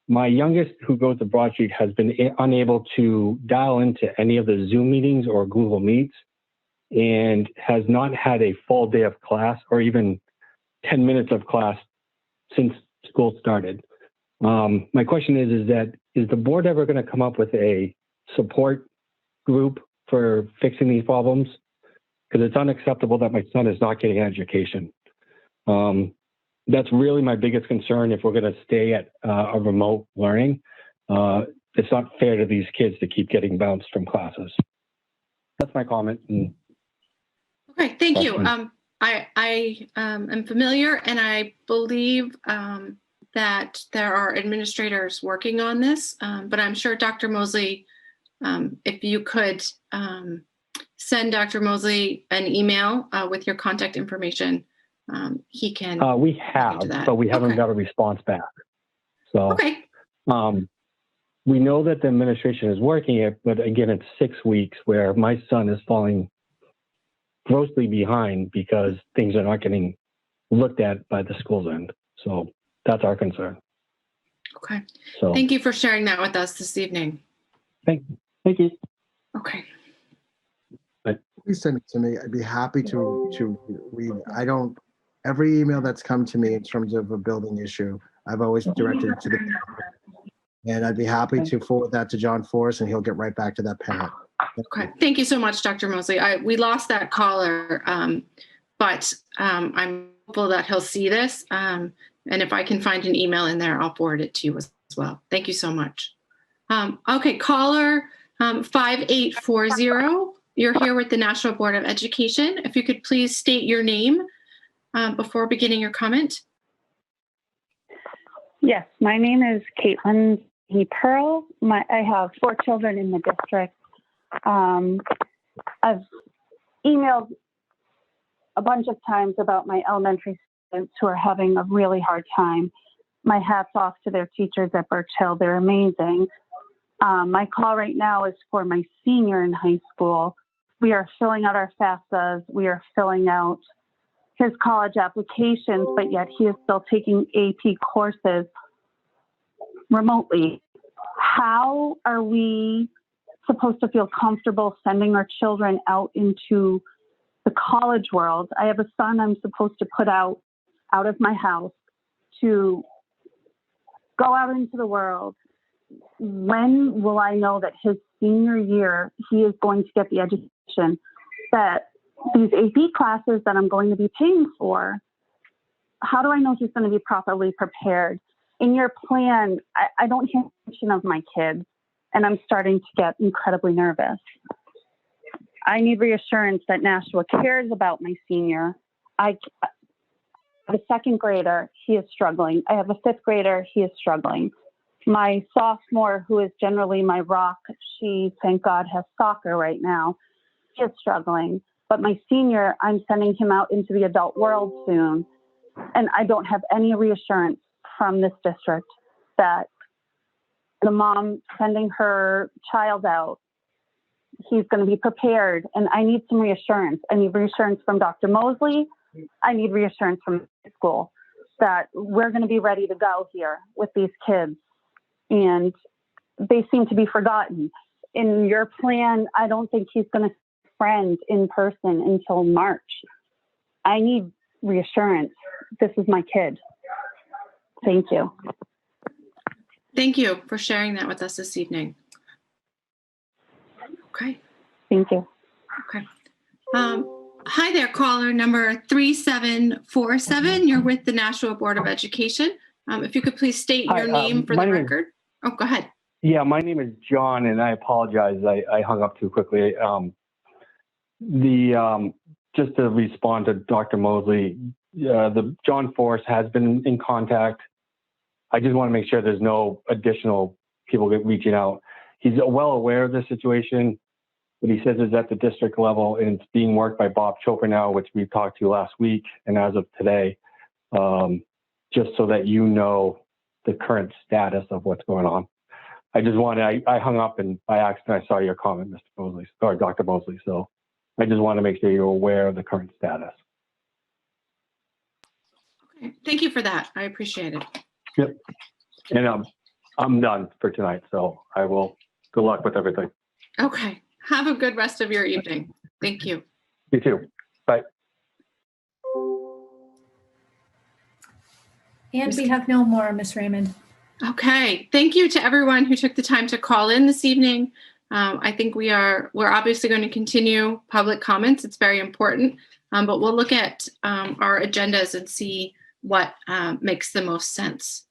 my youngest, who goes to Broad Street, has been unable to dial into any of the Zoom meetings or Google Meets, and has not had a full day of class or even 10 minutes of class since school started. My question is that, is the board ever going to come up with a support group for fixing these problems? Because it's unacceptable that my son is not getting an education. That's really my biggest concern if we're going to stay at a remote learning. It's not fair to these kids to keep getting bounced from classes. That's my comment. Okay, thank you. I am familiar, and I believe that there are administrators working on this, but I'm sure Dr. Mosley, if you could send Dr. Mosley an email with your contact information, he can. We have, but we haven't got a response back. So we know that the administration is working it, but again, it's 6 weeks where my son is falling grossly behind because things are not getting looked at by the school's end. So that's our concern. Okay. So thank you for sharing that with us this evening. Thank you. Okay. Please send it to me. I'd be happy to read. Every email that's come to me in terms of a building issue, I've always directed it to the parent. And I'd be happy to forward that to John Forrest, and he'll get right back to that parent. Okay, thank you so much, Dr. Mosley. We lost that caller, but I'm hopeful that he'll see this. And if I can find an email in there, I'll forward it to you as well. Thank you so much. Okay, caller 5840. You're here with the Nashua Board of Education. If you could please state your name before beginning your comment. Yes, my name is Caitlin Pearl. I have 4 children in the district. I've emailed a bunch of times about my elementary students who are having a really hard time. My hat's off to their teachers at Birch Hill. They're amazing. My call right now is for my senior in high school. We are filling out our FAFSAs. We are filling out his college applications, but yet he is still taking AP courses remotely. How are we supposed to feel comfortable sending our children out into the college world? I have a son I'm supposed to put out of my house to go out into the world. When will I know that his senior year, he is going to get the education that these AP classes that I'm going to be paying for? How do I know he's going to be properly prepared? in your plan, I don't hear mention of my kids, and I'm starting to get incredibly nervous. I need reassurance that Nashua cares about my senior. I have a second grader, he is struggling. I have a fifth grader, he is struggling. My sophomore, who is generally my rock, she, thank God, has soccer right now. She is struggling. But my senior, I'm sending him out into the adult world soon. And I don't have any reassurance from this district that the mom sending her child out, he's going to be prepared. And I need some reassurance. I need reassurance from Dr. Mosley. I need reassurance from the school that we're going to be ready to go here with these kids. And they seem to be forgotten. In your plan, I don't think he's going to friend in person until March. I need reassurance. This is my kid. Thank you. Thank you for sharing that with us this evening. Okay. Thank you. Okay. Hi there, caller number 3747. You're with the Nashua Board of Education. If you could please state your name for the record. Oh, go ahead. Yeah, my name is John, and I apologize. I hung up too quickly. Just to respond to Dr. Mosley, the John Force has been in contact. I just want to make sure there's no additional people reaching out. He's well aware of the situation, but he says it's at the district level, and it's being worked by Bob Chopra now, which we talked to last week and as of today, just so that you know the current status of what's going on. I just wanted, I hung up and by accident I saw your comment, Mr. Mosley, or Dr. Mosley. So I just want to make sure you're aware of the current status. Okay. Thank you for that. I appreciate it. Yep. And I'm done for tonight. So I will, good luck with everything. Okay. Have a good rest of your evening. Thank you. You too. Bye. And we have no more, Ms. Raymond. Okay. Thank you to everyone who took the time to call in this evening. I think we're obviously going to continue public comments. It's very important, but we'll look at our agendas and see what makes the most sense.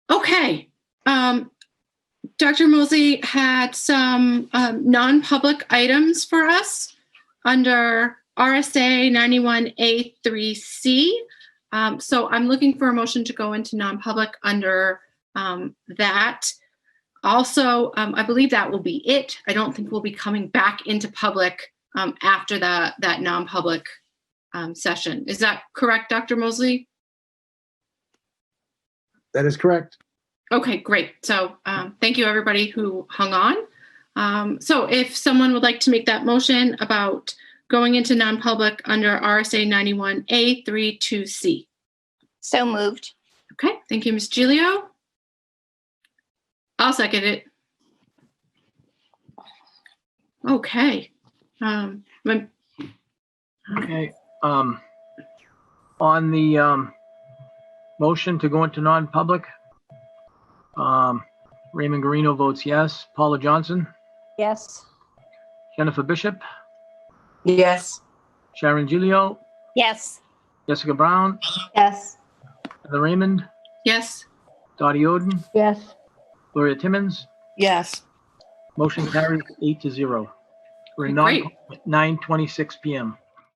Okay. Dr. Mosley had some non-public items for us under RSA 91A3C. So I'm looking for a motion to go into non-public under that. Also, I believe that will be it. I don't think we'll be coming back into public after that non-public session. Is that correct, Dr. Mosley? That is correct. Okay, great. So thank you, everybody who hung on. So if someone would like to make that motion about going into non-public under RSA 91A32C. So moved. Okay, thank you, Ms. Giglio. I'll second it. Okay. Okay. On the motion to go into non-public, Raymond Garino votes yes. Paula Johnson? Yes. Jennifer Bishop? Yes. Sharon Giglio? Yes. Jessica Brown? Yes. Heather Raymond? Yes. Dotty Oden? Yes. Gloria Timmons? Yes. Motion carries 8-0. We're Great. 9:26 p.m.